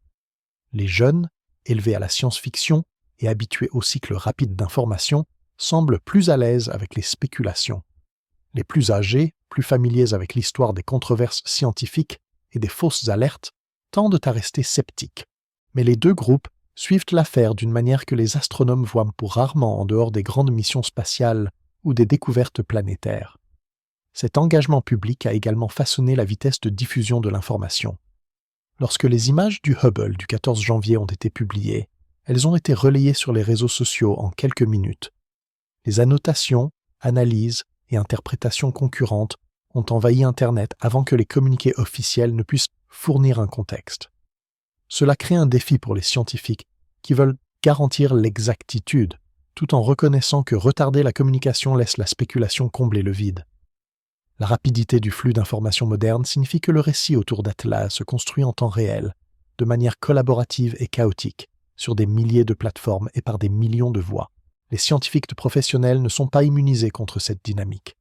Les jeunes, élevés à la science-fiction et habitués au cycle rapide d'information, semblent plus à l'aise avec les spéculations. Les plus âgés, plus familiers avec l'histoire des controverses scientifiques et des fausses alertes, tendent à rester sceptiques. Mais les deux groupes suivent l'affaire d'une manière que les astronomes voient pour rarement en dehors des grandes missions spatiales ou des découvertes planétaires. Cet engagement public a également façonné la vitesse de diffusion de l'information. Lorsque les images du Hubble du 14 janvier ont été publiées, elles ont été relayées sur les réseaux sociaux en quelques minutes. Les annotations, analyses et interprétations concurrentes ont envahi Internet avant que les communiqués officiels ne puissent fournir un contexte. Cela crée un défi pour les scientifiques qui veulent garantir l'exactitude, tout en reconnaissant que retarder la communication laisse la spéculation combler le vide. La rapidité du flux d'informations modernes signifie que le récit autour d'Atlas se construit en temps réel, de manière collaborative et chaotique, sur des milliers de plateformes et par des millions de voix. Les scientifiques professionnels ne sont pas immunisés contre cette dynamique.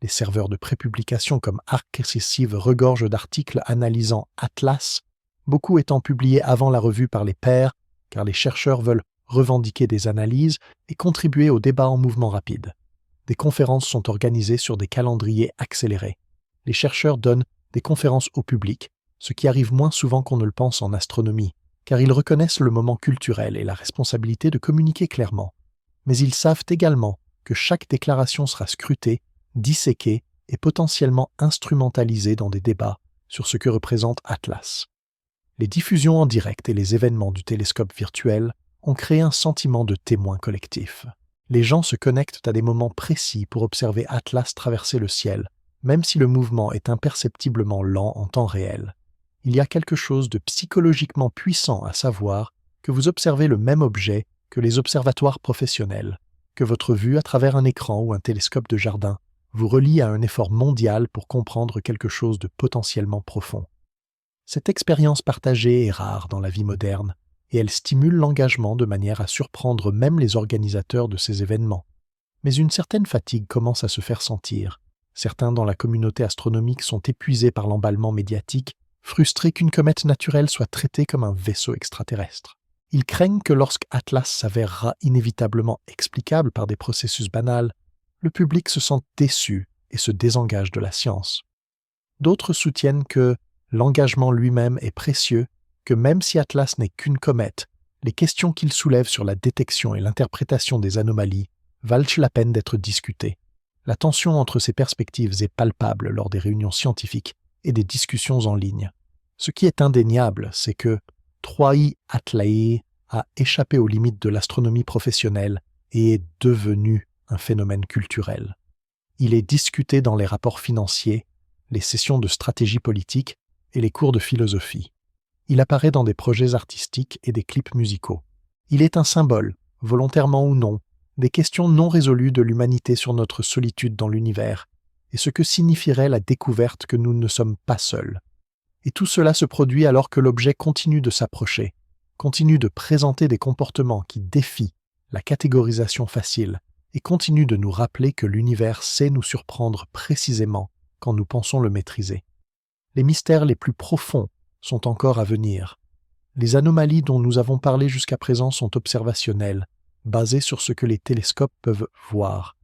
Les serveurs de prépublication comme Arc-Receive regorgent d'articles analysant Atlas, beaucoup étant publiés avant la revue par les pairs, car les chercheurs veulent revendiquer des analyses et contribuer au débat en mouvement rapide. Des conférences sont organisées sur des calendriers accélérés. Les chercheurs donnent des conférences au public, ce qui arrive moins souvent qu'on ne le pense en astronomie, car ils reconnaissent le moment culturel et la responsabilité de communiquer clairement. Mais ils savent également que chaque déclaration sera scrutée, disséquée et potentiellement instrumentalisée dans des débats sur ce que représente Atlas. Les diffusions en direct et les événements du télescope virtuel ont créé un sentiment de témoin collectif. Les gens se connectent à des moments précis pour observer Atlas traverser le ciel, même si le mouvement est imperceptiblement lent en temps réel. Il y a quelque chose de psychologiquement puissant à savoir que vous observez le même objet que les observatoires professionnels, que votre vue à travers un écran ou un télescope de jardin vous relie à un effort mondial pour comprendre quelque chose de potentiellement profond. Cette expérience partagée est rare dans la vie moderne, et elle stimule l'engagement de manière à surprendre même les organisateurs de ces événements. Mais une certaine fatigue commence à se faire sentir. Certains dans la communauté astronomique sont épuisés par l'emballement médiatique, frustrés qu'une comète naturelle soit traitée comme un vaisseau extraterrestre. Ils craignent que lorsque Atlas s'avérera inévitablement explicable par des processus banals, le public se sente déçu et se désengage de la science. D'autres soutiennent que l'engagement lui-même est précieux, que même si Atlas n'est qu'une comète, les questions qu'il soulève sur la détection et l'interprétation des anomalies valent la peine d'être discutées. La tension entre ces perspectives est palpable lors des réunions scientifiques et des discussions en ligne. Ce qui est indéniable, c'est que 3i Atlae a échappé aux limites de l'astronomie professionnelle et est devenu un phénomène culturel. Il est discuté dans les rapports financiers, les sessions de stratégie politique et les cours de philosophie. Il apparaît dans des projets artistiques et des clips musicaux. Il est un symbole, volontairement ou non, des questions non résolues de l'humanité sur notre solitude dans l'univers et ce que signifierait la découverte que nous ne sommes pas seuls. Et tout cela se produit alors que l'objet continue de s'approcher, continue de présenter des comportements qui défient la catégorisation facile et continue de nous rappeler que l'univers sait nous surprendre précisément quand nous pensons le maîtriser. Les mystères les plus profonds sont encore à venir. Les anomalies dont nous avons parlé jusqu'à présent sont observationnelles, basées sur ce que les télescopes peuvent voir.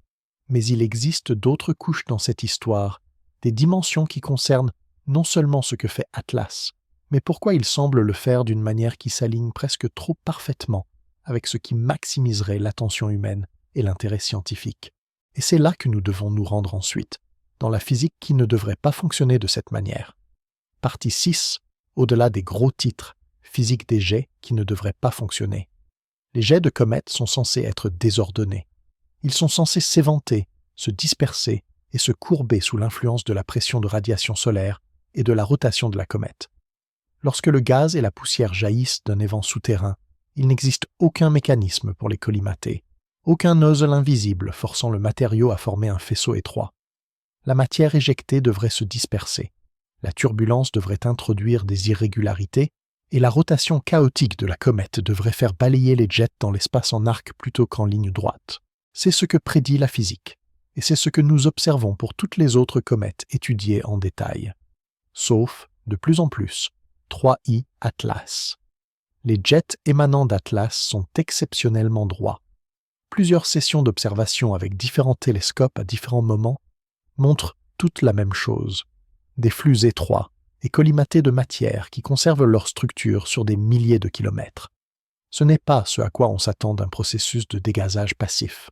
Mais il existe d'autres couches dans cette histoire, des dimensions qui concernent non seulement ce que fait Atlas, mais pourquoi il semble le faire d'une manière qui s'aligne presque trop parfaitement avec ce qui maximiserait l'attention humaine et l'intérêt scientifique. Et c'est là que nous devons nous rendre ensuite, dans la physique qui ne devrait pas fonctionner de cette manière. Partie 6, au-delà des gros titres, physique des jets qui ne devraient pas fonctionner. Les jets de comètes sont censés être désordonnés. Ils sont censés s'éventer, se disperser et se courber sous l'influence de la pression de radiation solaire et de la rotation de la comète. Lorsque le gaz et la poussière jaillissent d'un évent souterrain, il n'existe aucun mécanisme pour les collimater, aucun nozzle invisible forçant le matériau à former un faisceau étroit. La matière éjectée devrait se disperser, la turbulence devrait introduire des irrégularités et la rotation chaotique de la comète devrait faire balayer les jets dans l'espace en arc plutôt qu'en ligne droite. C'est ce que prédit la physique, et c'est ce que nous observons pour toutes les autres comètes étudiées en détail. Sauf, de plus en plus, 3i Atlas. Les jets émanant d'Atlas sont exceptionnellement droits. Plusieurs sessions d'observation avec différents télescopes à différents moments montrent toute la même chose. Des flux étroits et collimatés de matière qui conservent leur structure sur des milliers de kilomètres. Ce n'est pas ce à quoi on s'attend d'un processus de dégazage passif.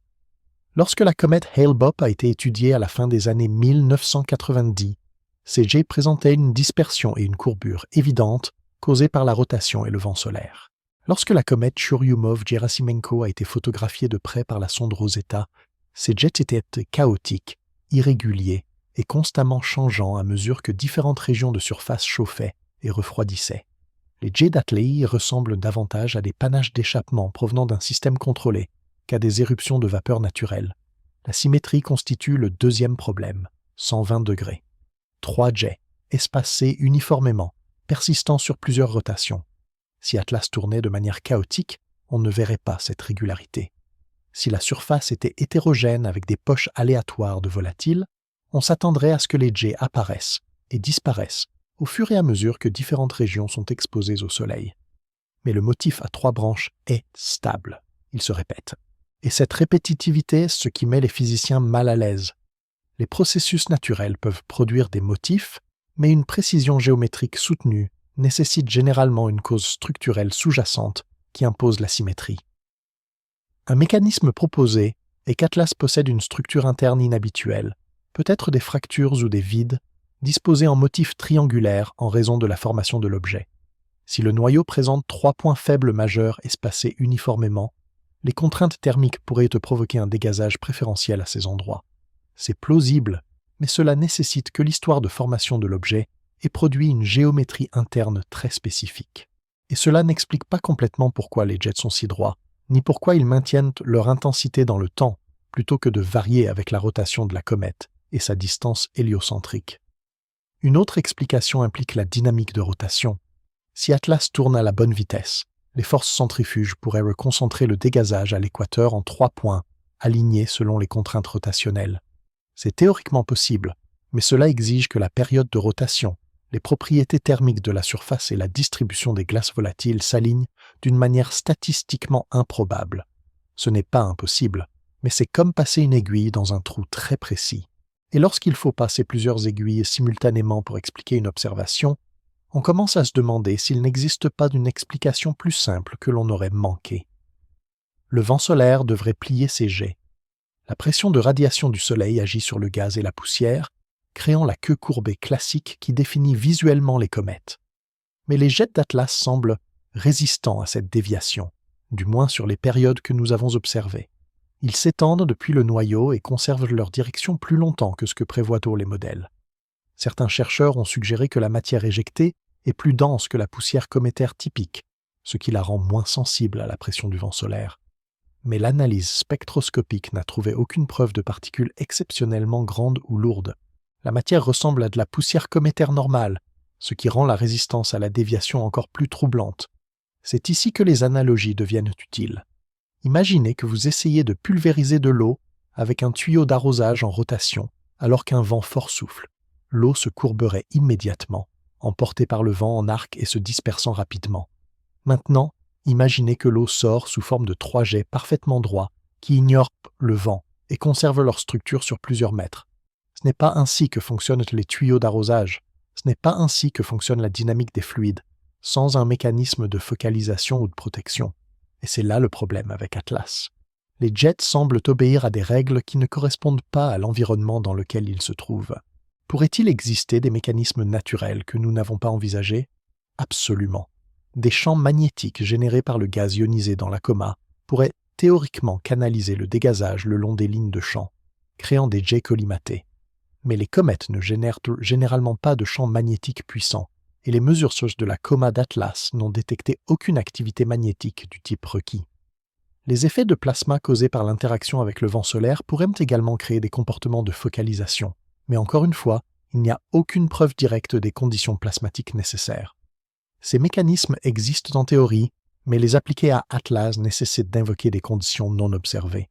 Lorsque la comète Hale-Bopp a été étudiée à la fin des années 1990, ces jets présentaient une dispersion et une courbure évidentes causées par la rotation et le vent solaire. Lorsque la comète Churyumov-Gerasimenko a été photographiée de près par la sonde Rosetta, ces jets étaient chaotiques, irréguliers et constamment changeants à mesure que différentes régions de surface chauffaient et refroidissaient. Les jets d'Atlae ressemblent davantage à des panaches d'échappement provenant d'un système contrôlé qu'à des éruptions de vapeur naturelle. La symétrie constitue le deuxième problème, 120 degrés. 3 jets, espacés uniformément, persistant sur plusieurs rotations. Si Atlas tournait de manière chaotique, on ne verrait pas cette régularité. Si la surface était hétérogène avec des poches aléatoires de volatiles, on s'attendrait à ce que les jets apparaissent et disparaissent au fur et à mesure que différentes régions sont exposées au Soleil. Mais le motif à 3 branches est stable, il se répète. Et cette répétitivité est ce qui met les physiciens mal à l'aise. Les processus naturels peuvent produire des motifs, mais une précision géométrique soutenue nécessite généralement une cause structurelle sous-jacente qui impose la symétrie. Un mécanisme proposé est qu'Atlas possède une structure interne inhabituelle, peut-être des fractures ou des vides, disposés en motifs triangulaires en raison de la formation de l'objet. Si le noyau présente 3 points faibles majeurs espacés uniformément, les contraintes thermiques pourraient provoquer un dégazage préférentiel à ces endroits. C'est plausible, mais cela nécessite que l'histoire de formation de l'objet ait produit une géométrie interne très spécifique. Et cela n'explique pas complètement pourquoi les jets sont si droits, ni pourquoi ils maintiennent leur intensité dans le temps, plutôt que de varier avec la rotation de la comète et sa distance héliocentrique. Une autre explication implique la dynamique de rotation. Si Atlas tourne à la bonne vitesse, les forces centrifuges pourraient reconcentrer le dégazage à l'équateur en 3 points alignés selon les contraintes rotationnelles. C'est théoriquement possible, mais cela exige que la période de rotation, les propriétés thermiques de la surface et la distribution des glaces volatiles s'alignent d'une manière statistiquement improbable. Ce n'est pas impossible, mais c'est comme passer une aiguille dans un trou très précis. Et lorsqu'il faut passer plusieurs aiguilles simultanément pour expliquer une observation, on commence à se demander s'il n'existe pas d'une explication plus simple que l'on aurait manqué. Le vent solaire devrait plier ses jets. La pression de radiation du Soleil agit sur le gaz et la poussière, créant la queue courbée classique qui définit visuellement les comètes. Mais les jets d'Atlas semblent résistants à cette déviation, du moins sur les périodes que nous avons observées. Ils s'étendent depuis le noyau et conservent leur direction plus longtemps que ce que prévoient tôt les modèles. Certains chercheurs ont suggéré que la matière éjectée est plus dense que la poussière cométaire typique, ce qui la rend moins sensible à la pression du vent solaire. Mais l'analyse spectroscopique n'a trouvé aucune preuve de particules exceptionnellement grandes ou lourdes. La matière ressemble à de la poussière cométaire normale, ce qui rend la résistance à la déviation encore plus troublante. C'est ici que les analogies deviennent utiles. Imaginez que vous essayez de pulvériser de l'eau avec un tuyau d'arrosage en rotation alors qu'un vent fort souffle. L'eau se courberait immédiatement, emportée par le vent en arc et se dispersant rapidement. Maintenant, imaginez que l'eau sort sous forme de 3 jets parfaitement droits qui ignorent le vent et conservent leur structure sur plusieurs mètres. Ce n'est pas ainsi que fonctionnent les tuyaux d'arrosage. Ce n'est pas ainsi que fonctionne la dynamique des fluides, sans un mécanisme de focalisation ou de protection. Et c'est là le problème avec Atlas. Les jets semblent obéir à des règles qui ne correspondent pas à l'environnement dans lequel ils se trouvent. Pourrait-il exister des mécanismes naturels que nous n'avons pas envisagés? Absolument. Des champs magnétiques générés par le gaz ionisé dans la coma pourraient théoriquement canaliser le dégazage le long des lignes de champ, créant des jets collimatés. Mais les comètes ne génèrent généralement pas de champs magnétiques puissants, et les mesures de la coma d'Atlas n'ont détecté aucune activité magnétique du type requis. Les effets de plasma causés par l'interaction avec le vent solaire pourraient également créer des comportements de focalisation, mais encore une fois, il n'y a aucune preuve directe des conditions plasmatiques nécessaires. Ces mécanismes existent en théorie, mais les appliquer à Atlas nécessitent d'invoquer des conditions non observées.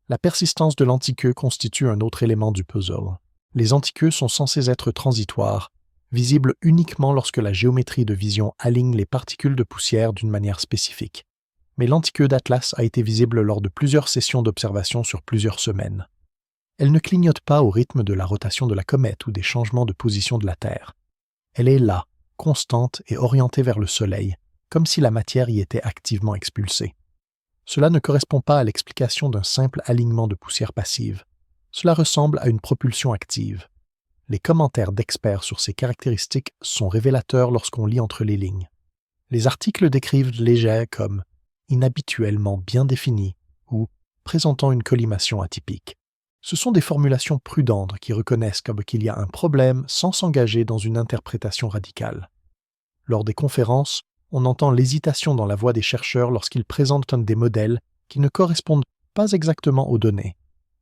La persistance de l'antiqueux constitue un autre élément du puzzle. Les antiqueux sont censés être transitoires, visibles uniquement lorsque la géométrie de vision aligne les particules de poussière d'une manière spécifique. Mais l'antiqueux d'Atlas a été visible lors de plusieurs sessions d'observation sur plusieurs semaines. Elle ne clignote pas au rythme de la rotation de la comète ou des changements de position de la Terre. Elle est là, constante et orientée vers le Soleil, comme si la matière y était activement expulsée. Cela ne correspond pas à l'explication d'un simple alignement de poussière passive. Cela ressemble à une propulsion active. Les commentaires d'experts sur ces caractéristiques sont révélateurs lorsqu'on lit entre les lignes. Les articles décrivent les jets comme inhabituellement bien définis ou présentant une collimation atypique. Ce sont des formulations prudentes qui reconnaissent qu'il y a un problème sans s'engager dans une interprétation radicale. Lors des conférences, on entend l'hésitation dans la voix des chercheurs lorsqu'ils présentent des modèles qui ne correspondent pas exactement aux données.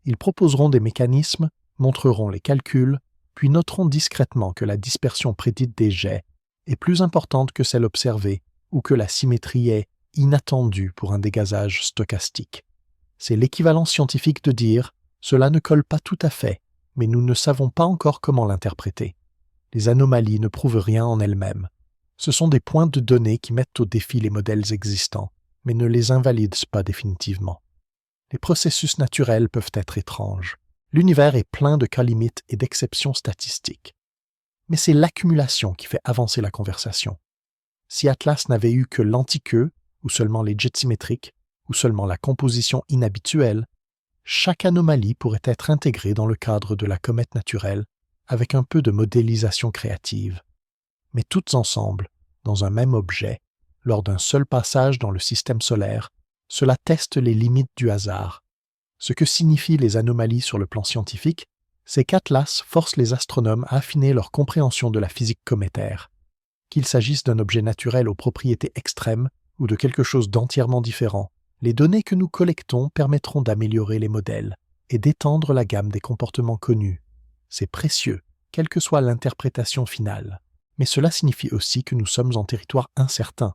Ils proposeront des mécanismes, montreront les calculs, puis noteront discrètement que la dispersion prédite des jets est plus importante que celle observée ou que la symétrie est inattendue pour un dégazage stochastique. C'est l'équivalent scientifique de dire « cela ne colle pas tout à fait, mais nous ne savons pas encore comment l'interpréter ». Les anomalies ne prouvent rien en elles-mêmes. Ce sont des points de données qui mettent au défi les modèles existants, mais ne les invalident pas définitivement. Les processus naturels peuvent être étranges. L'univers est plein de cas limites et d'exceptions statistiques. Mais c'est l'accumulation qui fait avancer la conversation. Si Atlas n'avait eu que l'antiqueux, ou seulement les jets symétriques, ou seulement la composition inhabituelle, chaque anomalie pourrait être intégrée dans le cadre de la comète naturelle avec un peu de modélisation créative. Mais toutes ensemble, dans un même objet, lors d'un seul passage dans le système solaire, cela teste les limites du hasard. Ce que signifient les anomalies sur le plan scientifique, c'est qu'Atlas force les astronomes à affiner leur compréhension de la physique cométaire. Qu'il s'agisse d'un objet naturel aux propriétés extrêmes ou de quelque chose d'entièrement différent, les données que nous collectons permettront d'améliorer les modèles et d'étendre la gamme des comportements connus. C'est précieux, quelle que soit l'interprétation finale. Mais cela signifie aussi que nous sommes en territoire incertain,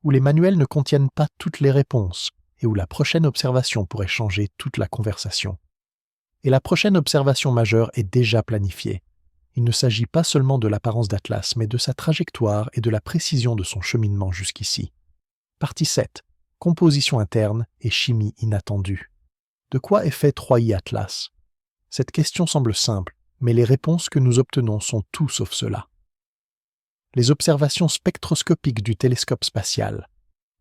où les manuels ne contiennent pas toutes les réponses et où la prochaine observation pourrait changer toute la conversation. Et la prochaine observation majeure est déjà planifiée. Il ne s'agit pas seulement de l'apparence d'Atlas, mais de sa trajectoire et de la précision de son cheminement jusqu'ici. Partie 7. Composition interne et chimie inattendue. De quoi est fait 3i Atlas? Cette question semble simple, mais les réponses que nous obtenons sont tout sauf cela. Les observations spectroscopiques du télescope spatial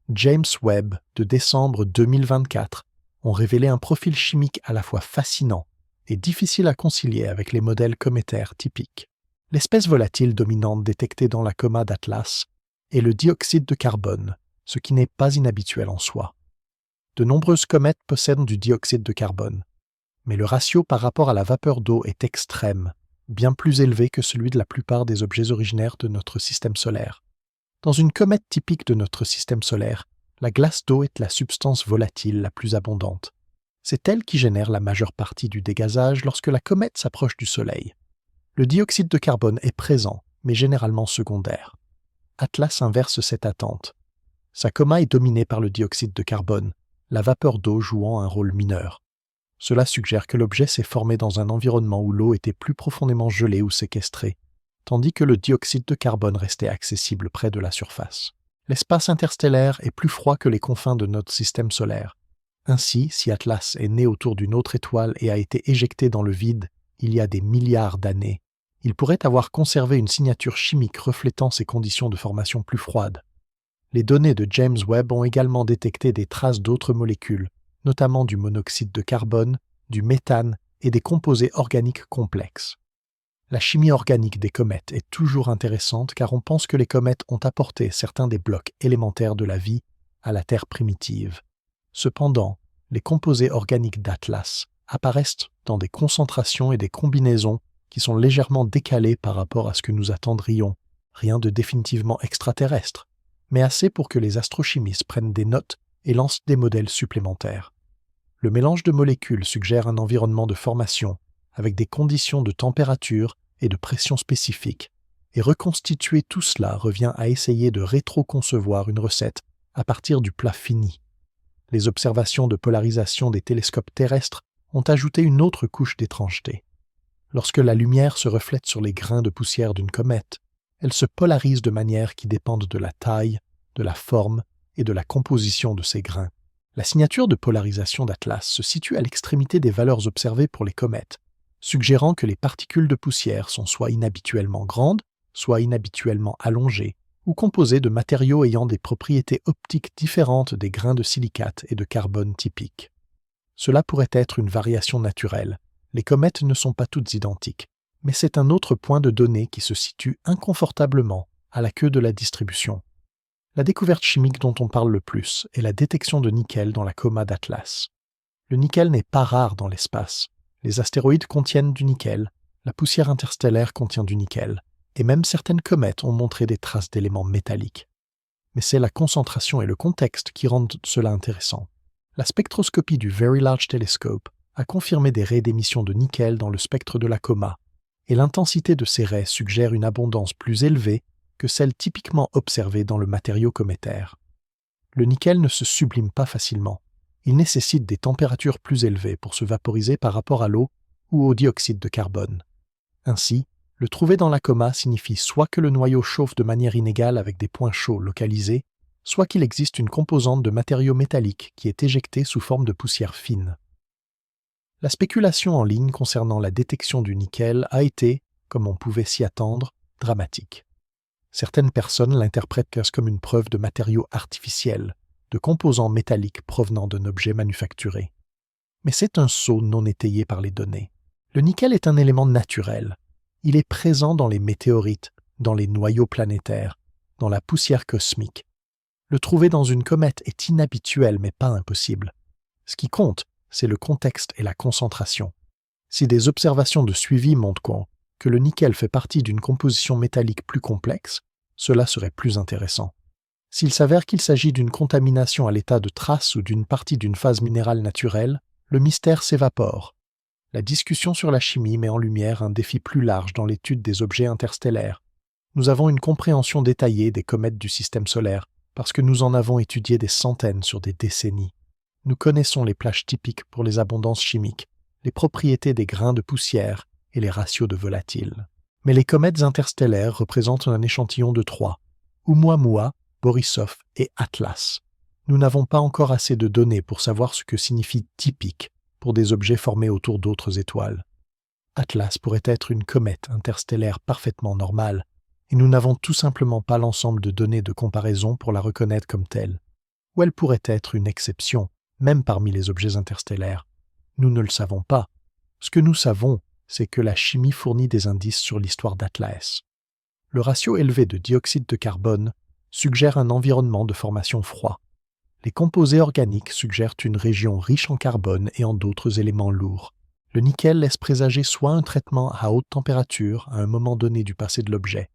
James Webb de décembre 2024 ont révélé un profil chimique à la fois fascinant et difficile à concilier avec les modèles cométaires typiques. L'espèce volatile dominante détectée dans la coma d'Atlas est le dioxyde de carbone, ce qui n'est pas inhabituel en soi. De nombreuses comètes possèdent du dioxyde de carbone, mais le ratio par rapport à la vapeur d'eau est extrême, bien plus élevé que celui de la plupart des objets originaires de notre système solaire. Dans une comète typique de notre système solaire, la glace d'eau est la substance volatile la plus abondante. C'est elle qui génère la majeure partie du dégazage lorsque la comète s'approche du Soleil. Le dioxyde de carbone est présent, mais généralement secondaire. Atlas inverse cette attente. Sa coma est dominée par le dioxyde de carbone, la vapeur d'eau jouant un rôle mineur. Cela suggère que l'objet s'est formé dans un environnement où l'eau était plus profondément gelée ou séquestrée, tandis que le dioxyde de carbone restait accessible près de la surface. L'espace interstellaire est plus froid que les confins de notre système solaire. Ainsi, si Atlas est né autour d'une autre étoile et a été éjecté dans le vide il y a des milliards d'années, il pourrait avoir conservé une signature chimique reflétant ces conditions de formation plus froides. Les données de James Webb ont également détecté des traces d'autres molécules, notamment du monoxyde de carbone, du méthane et des composés organiques complexes. La chimie organique des comètes est toujours intéressante car on pense que les comètes ont apporté certains des blocs élémentaires de la vie à la Terre primitive. Cependant, les composés organiques d'Atlas apparaissent dans des concentrations et des combinaisons qui sont légèrement décalées par rapport à ce que nous attendrions, rien de définitivement extraterrestre, mais assez pour que les astrochimistes prennent des notes et lancent des modèles supplémentaires. Le mélange de molécules suggère un environnement de formation avec des conditions de température et de pression spécifiques, et reconstituer tout cela revient à essayer de rétro-concevoir une recette à partir du plat fini. Les observations de polarisation des télescopes terrestres ont ajouté une autre couche d'étrangeté. Lorsque la lumière se reflète sur les grains de poussière d'une comète, elle se polarise de manière qui dépendent de la taille, de la forme et de la composition de ces grains. La signature de polarisation d'Atlas se situe à l'extrémité des valeurs observées pour les comètes, suggérant que les particules de poussière sont soit inhabituellement grandes, soit inhabituellement allongées, ou composées de matériaux ayant des propriétés optiques différentes des grains de silicate et de carbone typiques. Cela pourrait être une variation naturelle. Les comètes ne sont pas toutes identiques, mais c'est un autre point de données qui se situe inconfortablement à la queue de la distribution. La découverte chimique dont on parle le plus est la détection de nickel dans la coma d'Atlas. Le nickel n'est pas rare dans l'espace. Les astéroïdes contiennent du nickel, la poussière interstellaire contient du nickel, et même certaines comètes ont montré des traces d'éléments métalliques. Mais c'est la concentration et le contexte qui rendent cela intéressant. La spectroscopie du Very Large Telescope a confirmé des raies d'émission de nickel dans le spectre de la coma, et l'intensité de ces raies suggère une abondance plus élevée que celle typiquement observée dans le matériau cométaire. Le nickel ne se sublime pas facilement. Il nécessite des températures plus élevées pour se vaporiser par rapport à l'eau ou au dioxyde de carbone. Ainsi, le trouver dans la coma signifie soit que le noyau chauffe de manière inégale avec des points chauds localisés, soit qu'il existe une composante de matériau métallique qui est éjectée sous forme de poussière fine. La spéculation en ligne concernant la détection du nickel a été, comme on pouvait s'y attendre, dramatique. Certaines personnes l'interprètent comme une preuve de matériaux artificiels, de composants métalliques provenant d'un objet manufacturé. Mais c'est un sceau non étayé par les données. Le nickel est un élément naturel. Il est présent dans les météorites, dans les noyaux planétaires, dans la poussière cosmique. Le trouver dans une comète est inhabituel mais pas impossible. Ce qui compte, c'est le contexte et la concentration. Si des observations de suivi montrent que le nickel fait partie d'une composition métallique plus complexe, cela serait plus intéressant. S'il s'avère qu'il s'agit d'une contamination à l'état de trace ou d'une partie d'une phase minérale naturelle, le mystère s'évapore. La discussion sur la chimie met en lumière un défi plus large dans l'étude des objets interstellaires. Nous avons une compréhension détaillée des comètes du système solaire parce que nous en avons étudié des centaines sur des décennies. Nous connaissons les plages typiques pour les abondances chimiques, les propriétés des grains de poussière et les ratios de volatiles. Mais les comètes interstellaires représentent un échantillon de 3, Oumuamua, Borisov et Atlas. Nous n'avons pas encore assez de données pour savoir ce que signifie « typique » pour des objets formés autour d'autres étoiles. Atlas pourrait être une comète interstellaire parfaitement normale, et nous n'avons tout simplement pas l'ensemble de données de comparaison pour la reconnaître comme telle. Ou elle pourrait être une exception, même parmi les objets interstellaires. Nous ne le savons pas. Ce que nous savons, c'est que la chimie fournit des indices sur l'histoire d'Atlas. Le ratio élevé de dioxyde de carbone suggère un environnement de formation froid. Les composés organiques suggèrent une région riche en carbone et en d'autres éléments lourds. Le nickel laisse présager soit un traitement à haute température à un moment donné du passé de l'objet,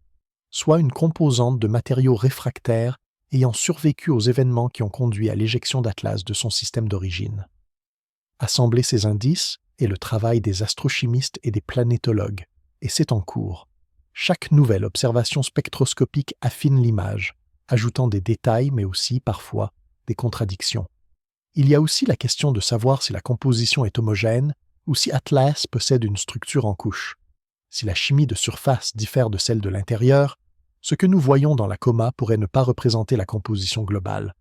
soit une composante de matériaux réfractaires ayant survécu aux événements qui ont conduit à l'éjection d'Atlas de son système d'origine. Assembler ces indices est le travail des astrochimistes et des planétologues, et c'est en cours. Chaque nouvelle observation spectroscopique affine l'image, ajoutant des détails mais aussi, parfois, des contradictions. Il y a aussi la question de savoir si la composition est homogène ou si Atlas possède une structure en couches. Si la chimie de surface diffère de celle de l'intérieur, ce que nous voyons dans la coma pourrait ne pas représenter la composition globale.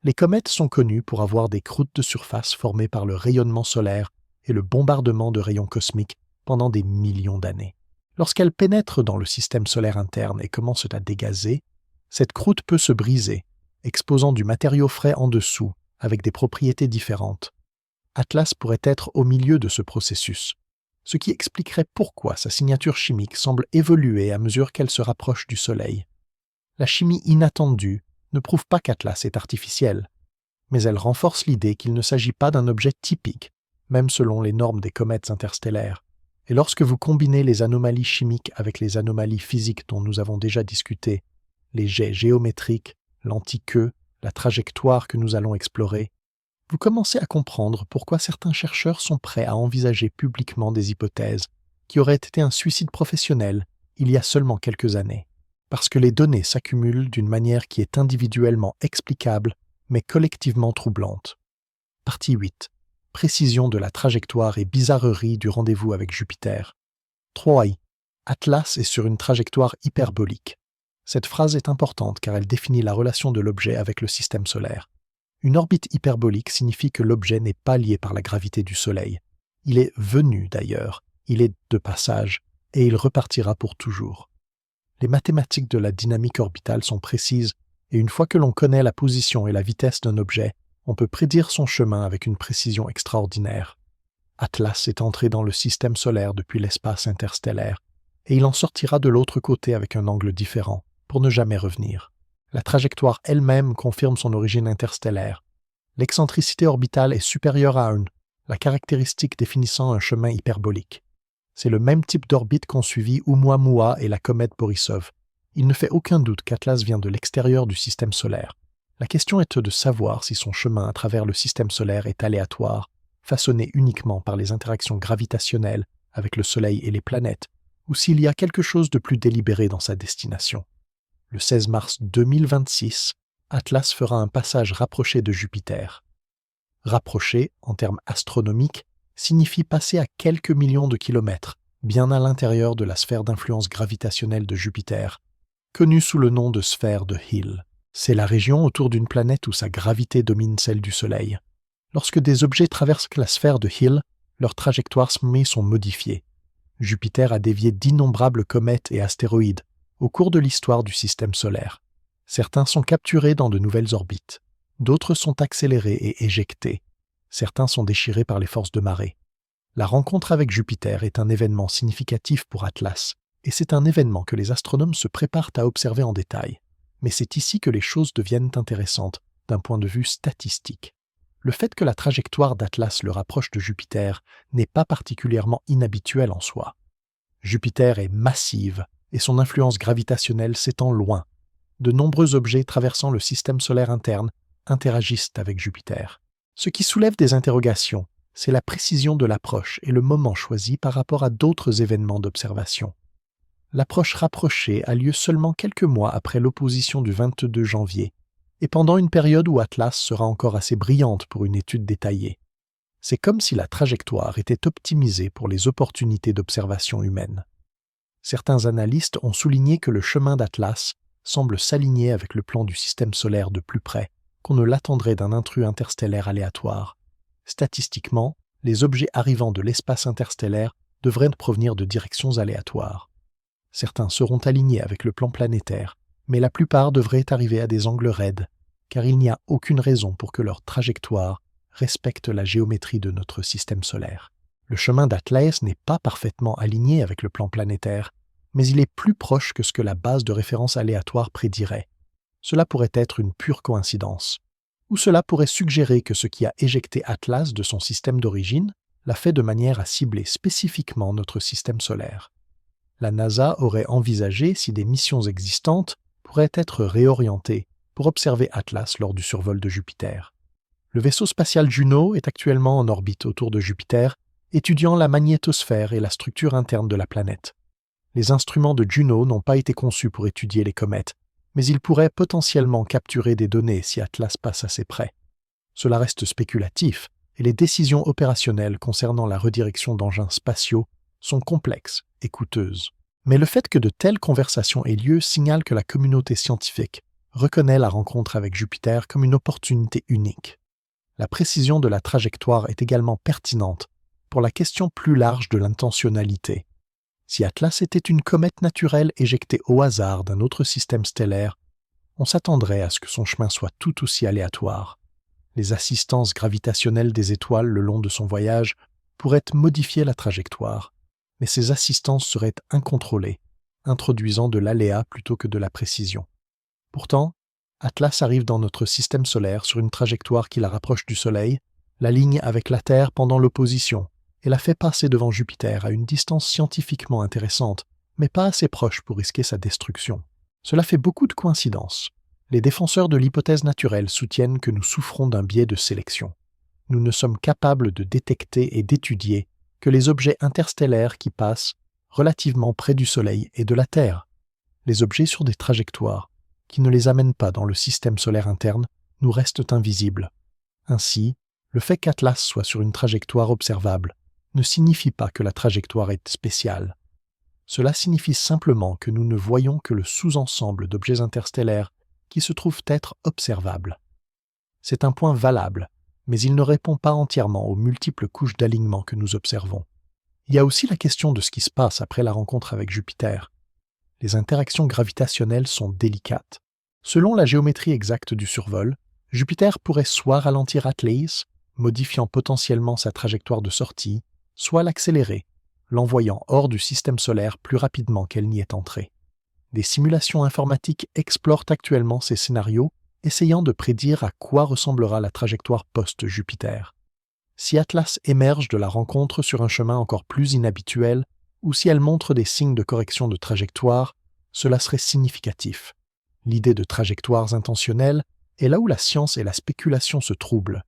Les comètes sont connues pour avoir des croûtes de surface formées par le rayonnement solaire et le bombardement de rayons cosmiques pendant des millions d'années. Lorsqu'elles pénètrent dans le système solaire interne et commencent à dégazer, cette croûte peut se briser, exposant du matériau frais en dessous, avec des propriétés différentes. Atlas pourrait être au milieu de ce processus, ce qui expliquerait pourquoi sa signature chimique semble évoluer à mesure qu'elle se rapproche du Soleil. La chimie inattendue ne prouve pas qu'Atlas est artificiel, mais elle renforce l'idée qu'il ne s'agit pas d'un objet typique, même selon les normes des comètes interstellaires. Et lorsque vous combinez les anomalies chimiques avec les anomalies physiques dont nous avons déjà discuté, les jets géométriques, l'anti-queue, la trajectoire que nous allons explorer, vous commencez à comprendre pourquoi certains chercheurs sont prêts à envisager publiquement des hypothèses qui auraient été un suicide professionnel il y a seulement quelques années. Parce que les données s'accumulent d'une manière qui est individuellement explicable, mais collectivement troublante. Partie 8. Précision de la trajectoire et bizarrerie du rendez-vous avec Jupiter. 3i. Atlas est sur une trajectoire hyperbolique. Cette phrase est importante car elle définit la relation de l'objet avec le système solaire. Une orbite hyperbolique signifie que l'objet n'est pas lié par la gravité du Soleil. Il est venu d'ailleurs, il est de passage, et il repartira pour toujours. Les mathématiques de la dynamique orbitale sont précises, et une fois que l'on connaît la position et la vitesse d'un objet, on peut prédire son chemin avec une précision extraordinaire. Atlas est entré dans le système solaire depuis l'espace interstellaire, et il en sortira de l'autre côté avec un angle différent, pour ne jamais revenir. La trajectoire elle-même confirme son origine interstellaire. L'excentricité orbitale est supérieure à 1, la caractéristique définissant un chemin hyperbolique. C'est le même type d'orbite qu'ont suivi Oumuamua et la comète Borisov. Il ne fait aucun doute qu'Atlas vient de l'extérieur du système solaire. La question est de savoir si son chemin à travers le système solaire est aléatoire, façonné uniquement par les interactions gravitationnelles avec le Soleil et les planètes, ou s'il y a quelque chose de plus délibéré dans sa destination. Le 16 mars 2026, Atlas fera un passage rapproché de Jupiter. Rapproché, en termes astronomiques, signifie passer à quelques millions de kilomètres, bien à l'intérieur de la sphère d'influence gravitationnelle de Jupiter, connue sous le nom de sphère de Hill. C'est la région autour d'une planète où sa gravité domine celle du Soleil. Lorsque des objets traversent la sphère de Hill, leurs trajectoires sont modifiées. Jupiter a dévié d'innombrables comètes et astéroïdes au cours de l'histoire du système solaire. Certains sont capturés dans de nouvelles orbites, d'autres sont accélérés et éjectés, certains sont déchirés par les forces de marée. La rencontre avec Jupiter est un événement significatif pour Atlas, et c'est un événement que les astronomes se préparent à observer en détail. Mais c'est ici que les choses deviennent intéressantes d'un point de vue statistique. Le fait que la trajectoire d'Atlas le rapproche de Jupiter n'est pas particulièrement inhabituel en soi. Jupiter est massive et son influence gravitationnelle s'étend loin. De nombreux objets traversant le système solaire interne interagissent avec Jupiter. Ce qui soulève des interrogations, c'est la précision de l'approche et le moment choisi par rapport à d'autres événements d'observation. L'approche rapprochée a lieu seulement quelques mois après l'opposition du 22 janvier, et pendant une période où Atlas sera encore assez brillante pour une étude détaillée. C'est comme si la trajectoire était optimisée pour les opportunités d'observation humaine. Certains analystes ont souligné que le chemin d'Atlas semble s'aligner avec le plan du système solaire de plus près qu'on ne l'attendrait d'un intrus interstellaire aléatoire. Statistiquement, les objets arrivant de l'espace interstellaire devraient provenir de directions aléatoires. Certains seront alignés avec le plan planétaire, mais la plupart devraient arriver à des angles raides, car il n'y a aucune raison pour que leur trajectoire respecte la géométrie de notre système solaire. Le chemin d'Atlas n'est pas parfaitement aligné avec le plan planétaire, mais il est plus proche que ce que la base de référence aléatoire prédirait. Cela pourrait être une pure coïncidence. Ou cela pourrait suggérer que ce qui a éjecté Atlas de son système d'origine l'a fait de manière à cibler spécifiquement notre système solaire. La NASA aurait envisagé si des missions existantes pourraient être réorientées pour observer Atlas lors du survol de Jupiter. Le vaisseau spatial Juno est actuellement en orbite autour de Jupiter, étudiant la magnétosphère et la structure interne de la planète. Les instruments de Juno n'ont pas été conçus pour étudier les comètes, mais ils pourraient potentiellement capturer des données si Atlas passe assez près. Cela reste spéculatif, et les décisions opérationnelles concernant la redirection d'engins spatiaux sont complexes et coûteuses. Mais le fait que de telles conversations aient lieu signale que la communauté scientifique reconnaît la rencontre avec Jupiter comme une opportunité unique. La précision de la trajectoire est également pertinente pour la question plus large de l'intentionnalité. Si Atlas était une comète naturelle éjectée au hasard d'un autre système stellaire, on s'attendrait à ce que son chemin soit tout aussi aléatoire. Les assistances gravitationnelles des étoiles le long de son voyage pourraient modifier la trajectoire, mais ces assistances seraient incontrôlées, introduisant de l'aléa plutôt que de la précision. Pourtant, Atlas arrive dans notre système solaire sur une trajectoire qui la rapproche du Soleil, l'aligne avec la Terre pendant l'opposition, et la fait passer devant Jupiter à une distance scientifiquement intéressante, mais pas assez proche pour risquer sa destruction. Cela fait beaucoup de coïncidences. Les défenseurs de l'hypothèse naturelle soutiennent que nous souffrons d'un biais de sélection. Nous ne sommes capables de détecter et d'étudier que les objets interstellaires qui passent relativement près du Soleil et de la Terre. Les objets sur des trajectoires qui ne les amènent pas dans le système solaire interne nous restent invisibles. Ainsi, le fait qu'Atlas soit sur une trajectoire observable ne signifie pas que la trajectoire est spéciale. Cela signifie simplement que nous ne voyons que le sous-ensemble d'objets interstellaires qui se trouvent être observables. C'est un point valable, mais il ne répond pas entièrement aux multiples couches d'alignement que nous observons. Il y a aussi la question de ce qui se passe après la rencontre avec Jupiter. Les interactions gravitationnelles sont délicates. Selon la géométrie exacte du survol, Jupiter pourrait soit ralentir Atlas, modifiant potentiellement sa trajectoire de sortie, soit l'accélérer, l'envoyant hors du système solaire plus rapidement qu'elle n'y est entrée. Des simulations informatiques explorent actuellement ces scénarios, essayant de prédire à quoi ressemblera la trajectoire post-Jupiter. Si Atlas émerge de la rencontre sur un chemin encore plus inhabituel, ou si elle montre des signes de correction de trajectoire, cela serait significatif. L'idée de trajectoires intentionnelles est là où la science et la spéculation se troublent.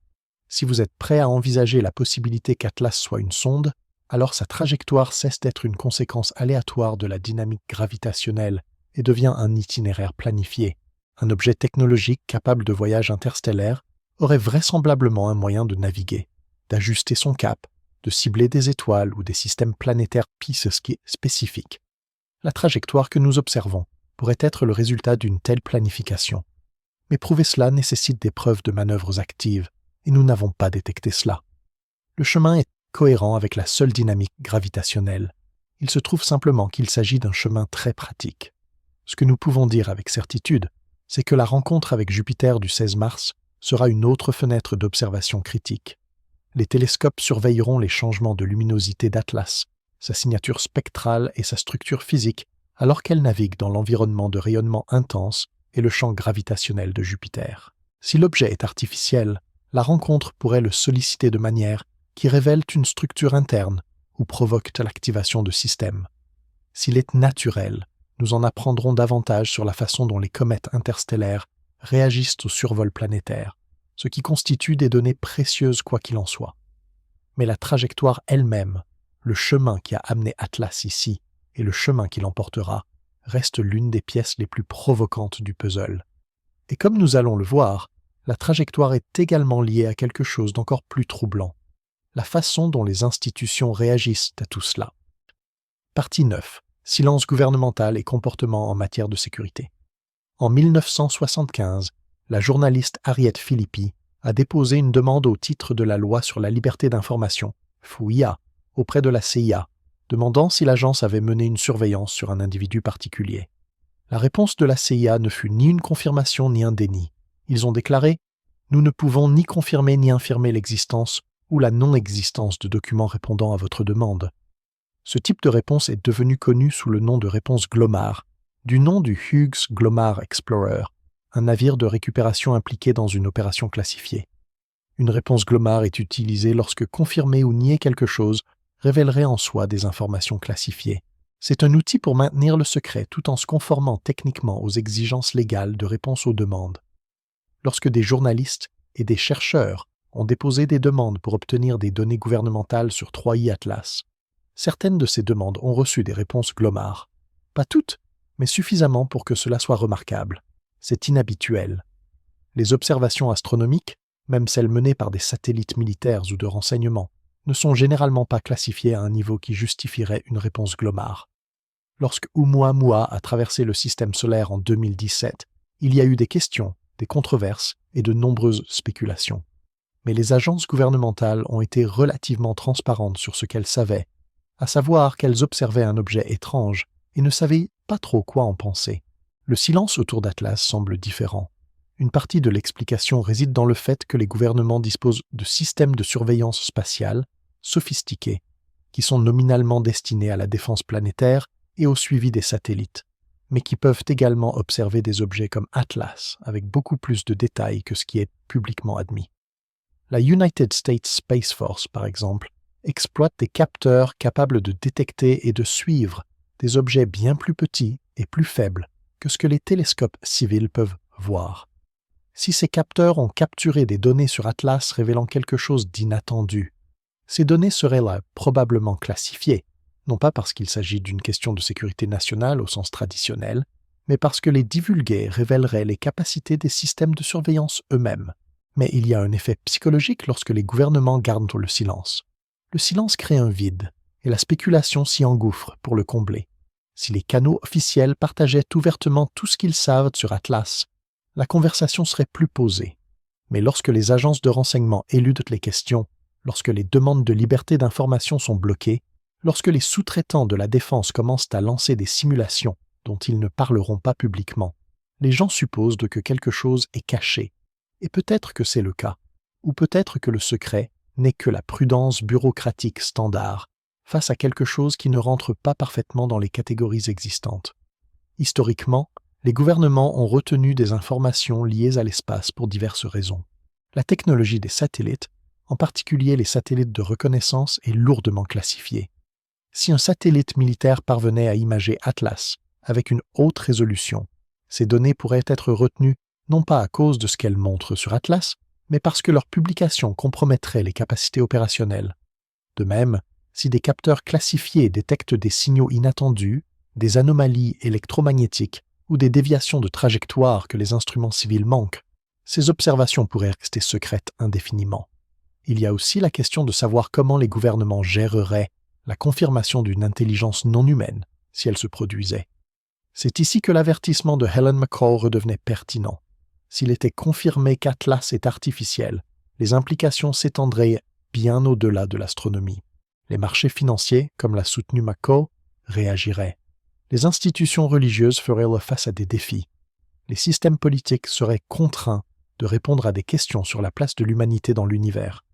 Si vous êtes prêt à envisager la possibilité qu'Atlas soit une sonde, alors sa trajectoire cesse d'être une conséquence aléatoire de la dynamique gravitationnelle et devient un itinéraire planifié. Un objet technologique capable de voyage interstellaire aurait vraisemblablement un moyen de naviguer, d'ajuster son cap, de cibler des étoiles ou des systèmes planétaires spécifiques. La trajectoire que nous observons pourrait être le résultat d'une telle planification. Mais prouver cela nécessite des preuves de manœuvres actives, et nous n'avons pas détecté cela. Le chemin est cohérent avec la seule dynamique gravitationnelle. Il se trouve simplement qu'il s'agit d'un chemin très pratique. Ce que nous pouvons dire avec certitude, c'est que la rencontre avec Jupiter du 16 mars sera une autre fenêtre d'observation critique. Les télescopes surveilleront les changements de luminosité d'Atlas, sa signature spectrale et sa structure physique, alors qu'elle navigue dans l'environnement de rayonnement intense et le champ gravitationnel de Jupiter. Si l'objet est artificiel, la rencontre pourrait le solliciter de manière qui révèle une structure interne ou provoque l'activation de systèmes. S'il est naturel, nous en apprendrons davantage sur la façon dont les comètes interstellaires réagissent au survol planétaire, ce qui constitue des données précieuses quoi qu'il en soit. Mais la trajectoire elle-même, le chemin qui a amené Atlas ici et le chemin qui l'emportera, reste l'une des pièces les plus provocantes du puzzle. Et comme nous allons le voir, la trajectoire est également liée à quelque chose d'encore plus troublant, la façon dont les institutions réagissent à tout cela. Partie 9. Silence gouvernemental et comportement en matière de sécurité. En 1975, la journaliste Harriet Philippi a déposé une demande au titre de la loi sur la liberté d'information, FOIA, auprès de la CIA, demandant si l'agence avait mené une surveillance sur un individu particulier. La réponse de la CIA ne fut ni une confirmation ni un déni. Ils ont déclaré « Nous ne pouvons ni confirmer ni infirmer l'existence ou la non-existence de documents répondant à votre demande. » Ce type de réponse est devenu connu sous le nom de réponse Glomar, du nom du Hughes Glomar Explorer, un navire de récupération impliqué dans une opération classifiée. Une réponse Glomar est utilisée lorsque confirmer ou nier quelque chose révélerait en soi des informations classifiées. C'est un outil pour maintenir le secret tout en se conformant techniquement aux exigences légales de réponse aux demandes. Lorsque des journalistes et des chercheurs ont déposé des demandes pour obtenir des données gouvernementales sur 3i Atlas, certaines de ces demandes ont reçu des réponses Glomar. Pas toutes, mais suffisamment pour que cela soit remarquable. C'est inhabituel. Les observations astronomiques, même celles menées par des satellites militaires ou de renseignement, ne sont généralement pas classifiées à un niveau qui justifierait une réponse Glomar. Lorsque Oumuamua a traversé le système solaire en 2017, il y a eu des questions, des controverses et de nombreuses spéculations. Mais les agences gouvernementales ont été relativement transparentes sur ce qu'elles savaient, à savoir qu'elles observaient un objet étrange et ne savaient pas trop quoi en penser. Le silence autour d'Atlas semble différent. Une partie de l'explication réside dans le fait que les gouvernements disposent de systèmes de surveillance spatiale sophistiqués, qui sont nominalement destinés à la défense planétaire et au suivi des satellites, mais qui peuvent également observer des objets comme Atlas avec beaucoup plus de détails que ce qui est publiquement admis. La United States Space Force, par exemple, exploite des capteurs capables de détecter et de suivre des objets bien plus petits et plus faibles que ce que les télescopes civils peuvent voir. Si ces capteurs ont capturé des données sur Atlas révélant quelque chose d'inattendu, ces données seraient là probablement classifiées, non pas parce qu'il s'agit d'une question de sécurité nationale au sens traditionnel, mais parce que les divulguer révéleraient les capacités des systèmes de surveillance eux-mêmes. Mais il y a un effet psychologique lorsque les gouvernements gardent le silence. Le silence crée un vide, et la spéculation s'y engouffre pour le combler. Si les canaux officiels partageaient ouvertement tout ce qu'ils savent sur Atlas, la conversation serait plus posée. Mais lorsque les agences de renseignement éludent les questions, lorsque les demandes de liberté d'information sont bloquées, lorsque les sous-traitants de la défense commencent à lancer des simulations dont ils ne parleront pas publiquement, les gens supposent que quelque chose est caché. Et peut-être que c'est le cas, ou peut-être que le secret n'est que la prudence bureaucratique standard face à quelque chose qui ne rentre pas parfaitement dans les catégories existantes. Historiquement, les gouvernements ont retenu des informations liées à l'espace pour diverses raisons. La technologie des satellites, en particulier les satellites de reconnaissance, est lourdement classifiée. Si un satellite militaire parvenait à imager Atlas avec une haute résolution, ces données pourraient être retenues non pas à cause de ce qu'elles montrent sur Atlas, mais parce que leur publication compromettrait les capacités opérationnelles. De même, si des capteurs classifiés détectent des signaux inattendus, des anomalies électromagnétiques ou des déviations de trajectoire que les instruments civils manquent, ces observations pourraient rester secrètes indéfiniment. Il y a aussi la question de savoir comment les gouvernements géreraient la confirmation d'une intelligence non humaine si elle se produisait. C'est ici que l'avertissement de Helen McCall redevenait pertinent. S'il était confirmé qu'Atlas est artificiel, les implications s'étendraient bien au-delà de l'astronomie. Les marchés financiers, comme l'a soutenu McCall, réagiraient. Les institutions religieuses feraient face à des défis. Les systèmes politiques seraient contraints de répondre à des questions sur la place de l'humanité dans l'univers.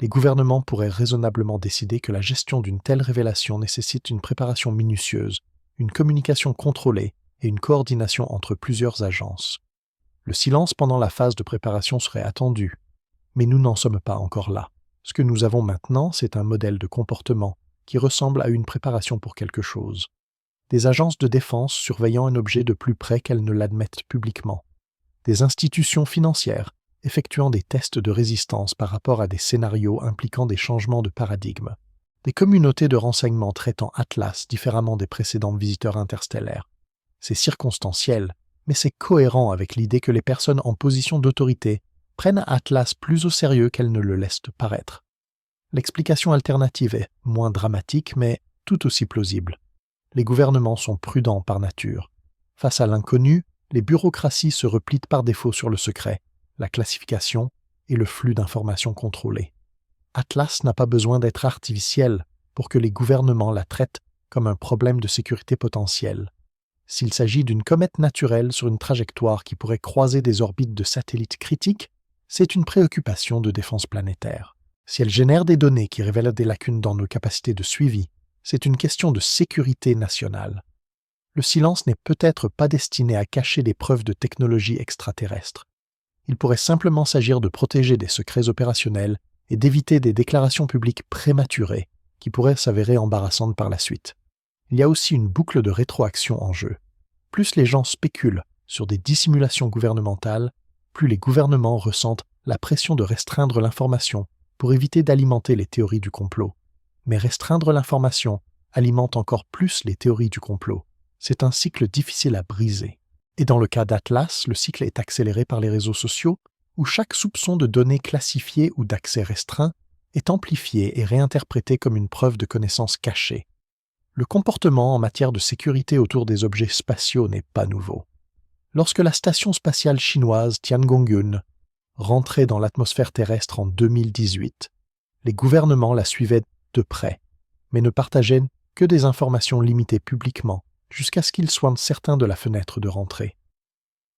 Les gouvernements pourraient raisonnablement décider que la gestion d'une telle révélation nécessite une préparation minutieuse, une communication contrôlée et une coordination entre plusieurs agences. Le silence pendant la phase de préparation serait attendu, mais nous n'en sommes pas encore là. Ce que nous avons maintenant, c'est un modèle de comportement qui ressemble à une préparation pour quelque chose. Des agences de défense surveillant un objet de plus près qu'elles ne l'admettent publiquement. Des institutions financières effectuant des tests de résistance par rapport à des scénarios impliquant des changements de paradigme. Des communautés de renseignement traitant Atlas différemment des précédents visiteurs interstellaires. C'est circonstanciel, mais c'est cohérent avec l'idée que les personnes en position d'autorité prennent Atlas plus au sérieux qu'elles ne le laissent paraître. L'explication alternative est moins dramatique, mais tout aussi plausible. Les gouvernements sont prudents par nature. Face à l'inconnu, les bureaucraties se replient par défaut sur le secret, la classification et le flux d'informations contrôlées. Atlas n'a pas besoin d'être artificiel pour que les gouvernements la traitent comme un problème de sécurité potentiel. S'il s'agit d'une comète naturelle sur une trajectoire qui pourrait croiser des orbites de satellites critiques, c'est une préoccupation de défense planétaire. Si elle génère des données qui révèlent des lacunes dans nos capacités de suivi, c'est une question de sécurité nationale. Le silence n'est peut-être pas destiné à cacher des preuves de technologie extraterrestre. Il pourrait simplement s'agir de protéger des secrets opérationnels et d'éviter des déclarations publiques prématurées qui pourraient s'avérer embarrassantes par la suite. Il y a aussi une boucle de rétroaction en jeu. Plus les gens spéculent sur des dissimulations gouvernementales, plus les gouvernements ressentent la pression de restreindre l'information pour éviter d'alimenter les théories du complot. Mais restreindre l'information alimente encore plus les théories du complot. C'est un cycle difficile à briser. Et dans le cas d'Atlas, le cycle est accéléré par les réseaux sociaux, où chaque soupçon de données classifiées ou d'accès restreint est amplifié et réinterprété comme une preuve de connaissance cachée. Le comportement en matière de sécurité autour des objets spatiaux n'est pas nouveau. Lorsque la station spatiale chinoise Tiangong-1 rentrait dans l'atmosphère terrestre en 2018, les gouvernements la suivaient de près, mais ne partageaient que des informations limitées publiquement, jusqu'à ce qu'ils soient certains de la fenêtre de rentrée.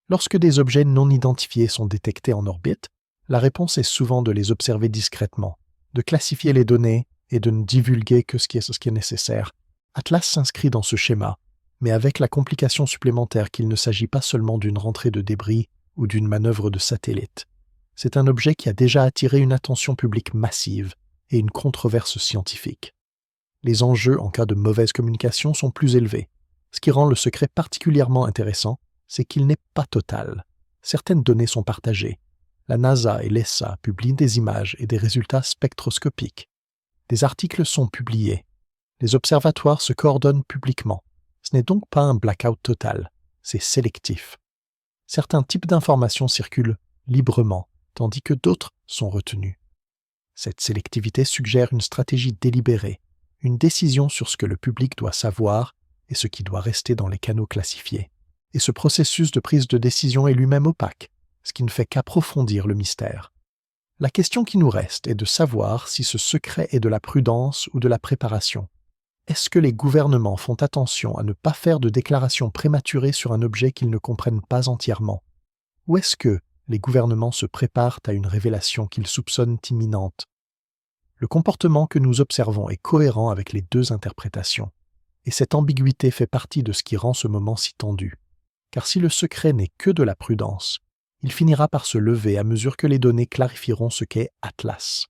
Lorsque des objets non identifiés sont détectés en orbite, la réponse est souvent de les observer discrètement, de classifier les données et de ne divulguer que ce qui est nécessaire. Atlas s'inscrit dans ce schéma, mais avec la complication supplémentaire qu'il ne s'agit pas seulement d'une rentrée de débris ou d'une manœuvre de satellite. C'est un objet qui a déjà attiré une attention publique massive et une controverse scientifique. Les enjeux en cas de mauvaise communication sont plus élevés. Ce qui rend le secret particulièrement intéressant, c'est qu'il n'est pas total. Certaines données sont partagées. La NASA et l'ESA publient des images et des résultats spectroscopiques. Des articles sont publiés. Les observatoires se coordonnent publiquement. Ce n'est donc pas un blackout total, c'est sélectif. Certains types d'informations circulent librement, tandis que d'autres sont retenues. Cette sélectivité suggère une stratégie délibérée, une décision sur ce que le public doit savoir et ce qui doit rester dans les canaux classifiés. Et ce processus de prise de décision est lui-même opaque, ce qui ne fait qu'approfondir le mystère. La question qui nous reste est de savoir si ce secret est de la prudence ou de la préparation. Est-ce que les gouvernements font attention à ne pas faire de déclarations prématurées sur un objet qu'ils ne comprennent pas entièrement? Ou est-ce que les gouvernements se préparent à une révélation qu'ils soupçonnent imminente? Le comportement que nous observons est cohérent avec les deux interprétations. Et cette ambiguïté fait partie de ce qui rend ce moment si tendu. Car si le secret n'est que de la prudence, il finira par se lever à mesure que les données clarifieront ce qu'est Atlas.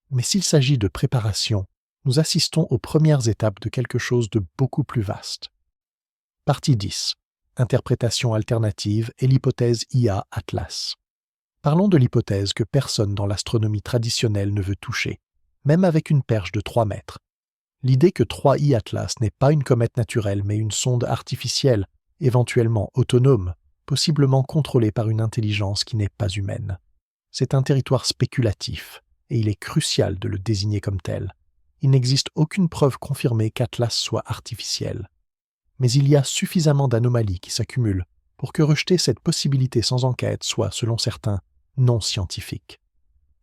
Mais s'il s'agit de préparation, nous assistons aux premières étapes de quelque chose de beaucoup plus vaste. Partie 10. Interprétation alternative et l'hypothèse IA Atlas. Parlons de l'hypothèse que personne dans l'astronomie traditionnelle ne veut toucher, même avec une perche de 3 mètres. L'idée que 3i Atlas n'est pas une comète naturelle mais une sonde artificielle, éventuellement autonome, possiblement contrôlée par une intelligence qui n'est pas humaine. C'est un territoire spéculatif, et il est crucial de le désigner comme tel. Il n'existe aucune preuve confirmée qu'Atlas soit artificiel. Mais il y a suffisamment d'anomalies qui s'accumulent pour que rejeter cette possibilité sans enquête soit, selon certains, non scientifique.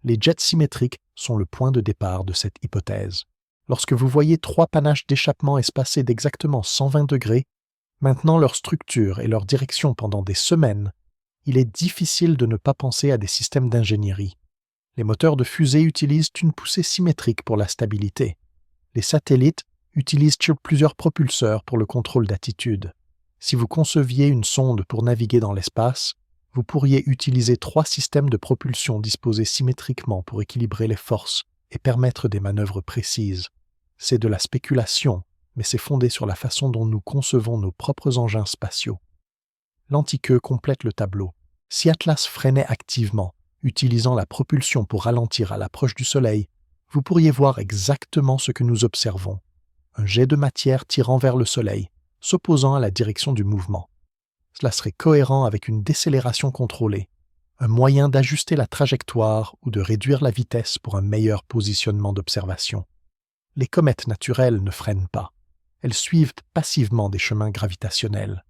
Les jets symétriques sont le point de départ de cette hypothèse. Lorsque vous voyez 3 panaches d'échappement espacés d'exactement 120 degrés, maintenant leur structure et leur direction pendant des semaines, il est difficile de ne pas penser à des systèmes d'ingénierie. Les moteurs de fusée utilisent une poussée symétrique pour la stabilité. Les satellites utilisent plusieurs propulseurs pour le contrôle d'attitude. Si vous conceviez une sonde pour naviguer dans l'espace, vous pourriez utiliser 3 systèmes de propulsion disposés symétriquement pour équilibrer les forces et permettre des manœuvres précises. C'est de la spéculation, mais c'est fondé sur la façon dont nous concevons nos propres engins spatiaux. L'antiqueux complète le tableau. Si Atlas freinait activement, utilisant la propulsion pour ralentir à l'approche du Soleil, vous pourriez voir exactement ce que nous observons. Un jet de matière tirant vers le Soleil, s'opposant à la direction du mouvement. Cela serait cohérent avec une décélération contrôlée, un moyen d'ajuster la trajectoire ou de réduire la vitesse pour un meilleur positionnement d'observation. Les comètes naturelles ne freinent pas. Elles suivent passivement des chemins gravitationnels.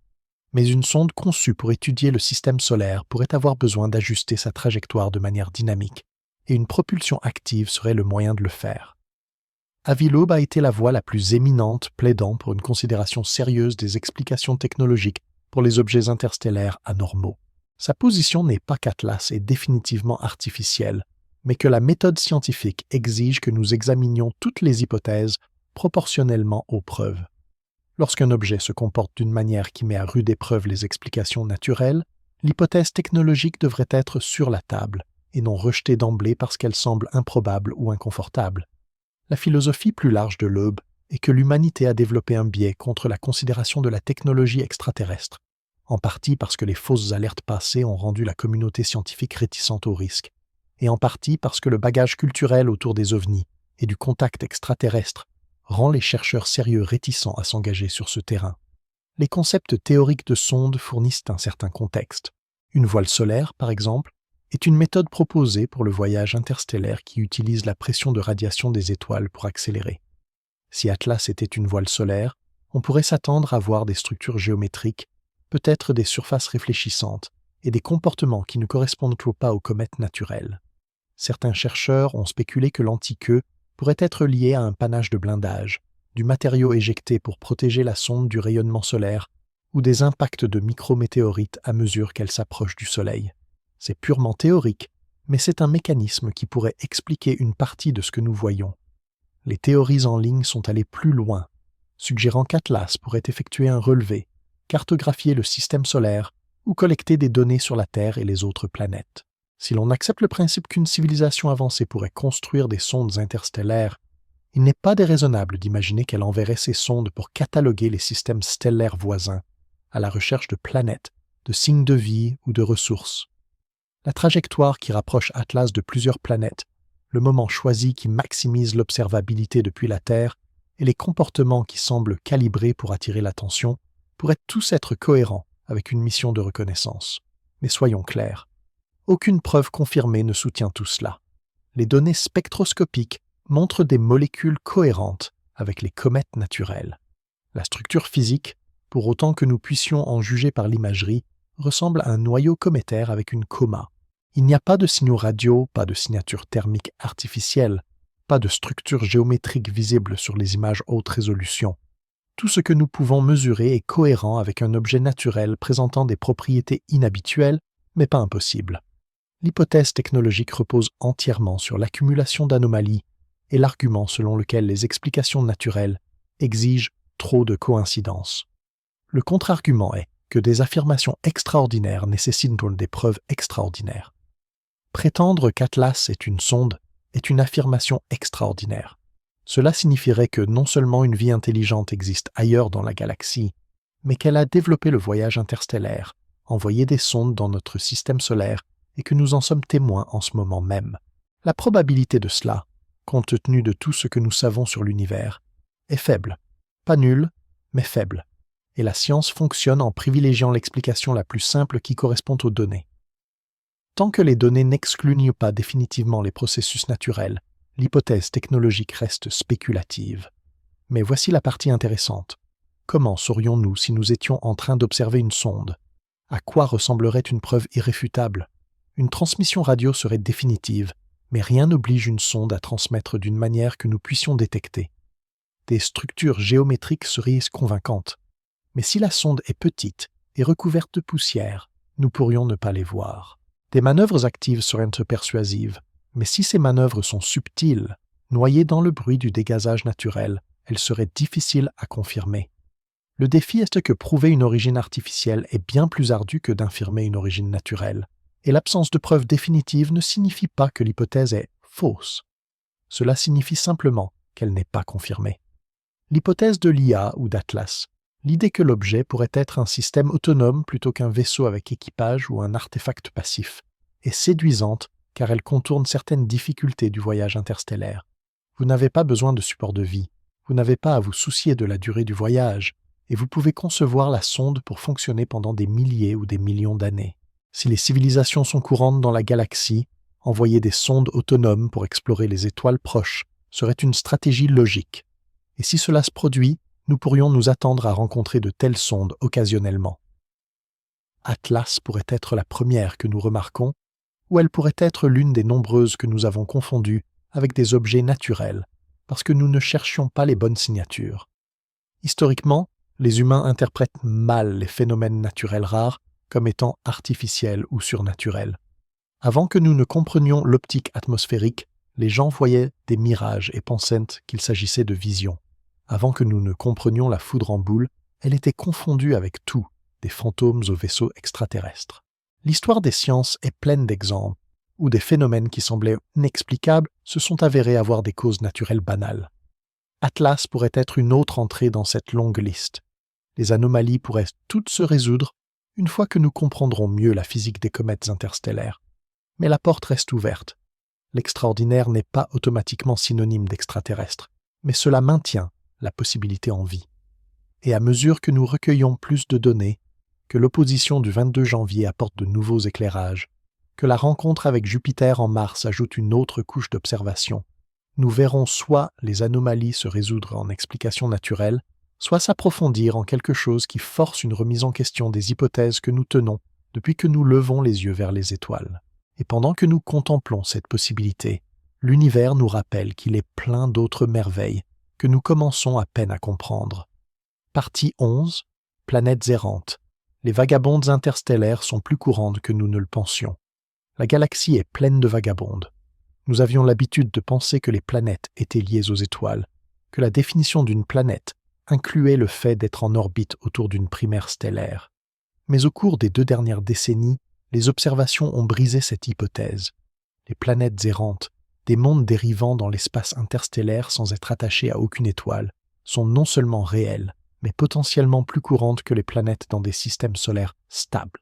Mais une sonde conçue pour étudier le système solaire pourrait avoir besoin d'ajuster sa trajectoire de manière dynamique, et une propulsion active serait le moyen de le faire. Avi Loeb a été la voix la plus éminente plaidant pour une considération sérieuse des explications technologiques pour les objets interstellaires anormaux. Sa position n'est pas qu'Atlas est définitivement artificielle, mais que la méthode scientifique exige que nous examinions toutes les hypothèses proportionnellement aux preuves. Lorsqu'un objet se comporte d'une manière qui met à rude épreuve les explications naturelles, l'hypothèse technologique devrait être sur la table et non rejetée d'emblée parce qu'elle semble improbable ou inconfortable. La philosophie plus large de Loeb est que l'humanité a développé un biais contre la considération de la technologie extraterrestre, en partie parce que les fausses alertes passées ont rendu la communauté scientifique réticente au risque, et en partie parce que le bagage culturel autour des ovnis et du contact extraterrestre rend les chercheurs sérieux réticents à s'engager sur ce terrain. Les concepts théoriques de sondes fournissent un certain contexte. Une voile solaire, par exemple, est une méthode proposée pour le voyage interstellaire qui utilise la pression de radiation des étoiles pour accélérer. Si Atlas était une voile solaire, on pourrait s'attendre à voir des structures géométriques, peut-être des surfaces réfléchissantes, et des comportements qui ne correspondent pas aux comètes naturelles. Certains chercheurs ont spéculé que l'anti-queue pourrait être lié à un panache de blindage, du matériau éjecté pour protéger la sonde du rayonnement solaire ou des impacts de micrométéorites à mesure qu'elle s'approche du Soleil. C'est purement théorique, mais c'est un mécanisme qui pourrait expliquer une partie de ce que nous voyons. Les théories en ligne sont allées plus loin, suggérant qu'Atlas pourrait effectuer un relevé, cartographier le système solaire ou collecter des données sur la Terre et les autres planètes. Si l'on accepte le principe qu'une civilisation avancée pourrait construire des sondes interstellaires, il n'est pas déraisonnable d'imaginer qu'elle enverrait ces sondes pour cataloguer les systèmes stellaires voisins, à la recherche de planètes, de signes de vie ou de ressources. La trajectoire qui rapproche Atlas de plusieurs planètes, le moment choisi qui maximise l'observabilité depuis la Terre et les comportements qui semblent calibrés pour attirer l'attention pourraient tous être cohérents avec une mission de reconnaissance. Mais soyons clairs, aucune preuve confirmée ne soutient tout cela. Les données spectroscopiques montrent des molécules cohérentes avec les comètes naturelles. La structure physique, pour autant que nous puissions en juger par l'imagerie, ressemble à un noyau cométaire avec une coma. Il n'y a pas de signaux radio, pas de signature thermique artificielle, pas de structure géométrique visible sur les images haute résolution. Tout ce que nous pouvons mesurer est cohérent avec un objet naturel présentant des propriétés inhabituelles, mais pas impossibles. L'hypothèse technologique repose entièrement sur l'accumulation d'anomalies et l'argument selon lequel les explications naturelles exigent trop de coïncidences. Le contre-argument est que des affirmations extraordinaires nécessitent donc des preuves extraordinaires. Prétendre qu'Atlas est une sonde est une affirmation extraordinaire. Cela signifierait que non seulement une vie intelligente existe ailleurs dans la galaxie, mais qu'elle a développé le voyage interstellaire, envoyé des sondes dans notre système solaire et que nous en sommes témoins en ce moment même. La probabilité de cela, compte tenu de tout ce que nous savons sur l'univers, est faible. Pas nulle, mais faible. Et la science fonctionne en privilégiant l'explication la plus simple qui correspond aux données. Tant que les données n'excluent pas définitivement les processus naturels, l'hypothèse technologique reste spéculative. Mais voici la partie intéressante. Comment saurions-nous si nous étions en train d'observer une sonde? À quoi ressemblerait une preuve irréfutable? Une transmission radio serait définitive, mais rien n'oblige une sonde à transmettre d'une manière que nous puissions détecter. Des structures géométriques seraient convaincantes. Mais si la sonde est petite et recouverte de poussière, nous pourrions ne pas les voir. Des manœuvres actives seraient persuasives, mais si ces manœuvres sont subtiles, noyées dans le bruit du dégazage naturel, elles seraient difficiles à confirmer. Le défi est que prouver une origine artificielle est bien plus ardu que d'infirmer une origine naturelle, et l'absence de preuves définitives ne signifie pas que l'hypothèse est fausse. Cela signifie simplement qu'elle n'est pas confirmée. L'hypothèse de l'IA ou d'Atlas, l'idée que l'objet pourrait être un système autonome plutôt qu'un vaisseau avec équipage ou un artefact passif, est séduisante car elle contourne certaines difficultés du voyage interstellaire. Vous n'avez pas besoin de support de vie, vous n'avez pas à vous soucier de la durée du voyage, et vous pouvez concevoir la sonde pour fonctionner pendant des milliers ou des millions d'années. Si les civilisations sont courantes dans la galaxie, envoyer des sondes autonomes pour explorer les étoiles proches serait une stratégie logique. Et si cela se produit, nous pourrions nous attendre à rencontrer de telles sondes occasionnellement. Atlas pourrait être la première que nous remarquons, ou elle pourrait être l'une des nombreuses que nous avons confondues avec des objets naturels, parce que nous ne cherchions pas les bonnes signatures. Historiquement, les humains interprètent mal les phénomènes naturels rares comme étant artificiels ou surnaturels. Avant que nous ne comprenions l'optique atmosphérique, les gens voyaient des mirages et pensaient qu'il s'agissait de visions. Avant que nous ne comprenions la foudre en boule, elle était confondue avec tout, des fantômes aux vaisseaux extraterrestres. L'histoire des sciences est pleine d'exemples où des phénomènes qui semblaient inexplicables se sont avérés avoir des causes naturelles banales. Atlas pourrait être une autre entrée dans cette longue liste. Les anomalies pourraient toutes se résoudre une fois que nous comprendrons mieux la physique des comètes interstellaires. Mais la porte reste ouverte. L'extraordinaire n'est pas automatiquement synonyme d'extraterrestre, mais cela maintient la possibilité en vie. Et à mesure que nous recueillons plus de données, que l'opposition du 22 janvier apporte de nouveaux éclairages, que la rencontre avec Jupiter en Mars ajoute une autre couche d'observation, nous verrons soit les anomalies se résoudre en explications naturelles, soit s'approfondir en quelque chose qui force une remise en question des hypothèses que nous tenons depuis que nous levons les yeux vers les étoiles. Et pendant que nous contemplons cette possibilité, l'univers nous rappelle qu'il est plein d'autres merveilles que nous commençons à peine à comprendre. Partie 11. Planètes errantes. Les vagabondes interstellaires sont plus courantes que nous ne le pensions. La galaxie est pleine de vagabondes. Nous avions l'habitude de penser que les planètes étaient liées aux étoiles, que la définition d'une planète incluait le fait d'être en orbite autour d'une primaire stellaire. Mais au cours des 2 dernières décennies, les observations ont brisé cette hypothèse. Les planètes errantes, des mondes dérivant dans l'espace interstellaire sans être attachés à aucune étoile, sont non seulement réelles, mais potentiellement plus courantes que les planètes dans des systèmes solaires stables.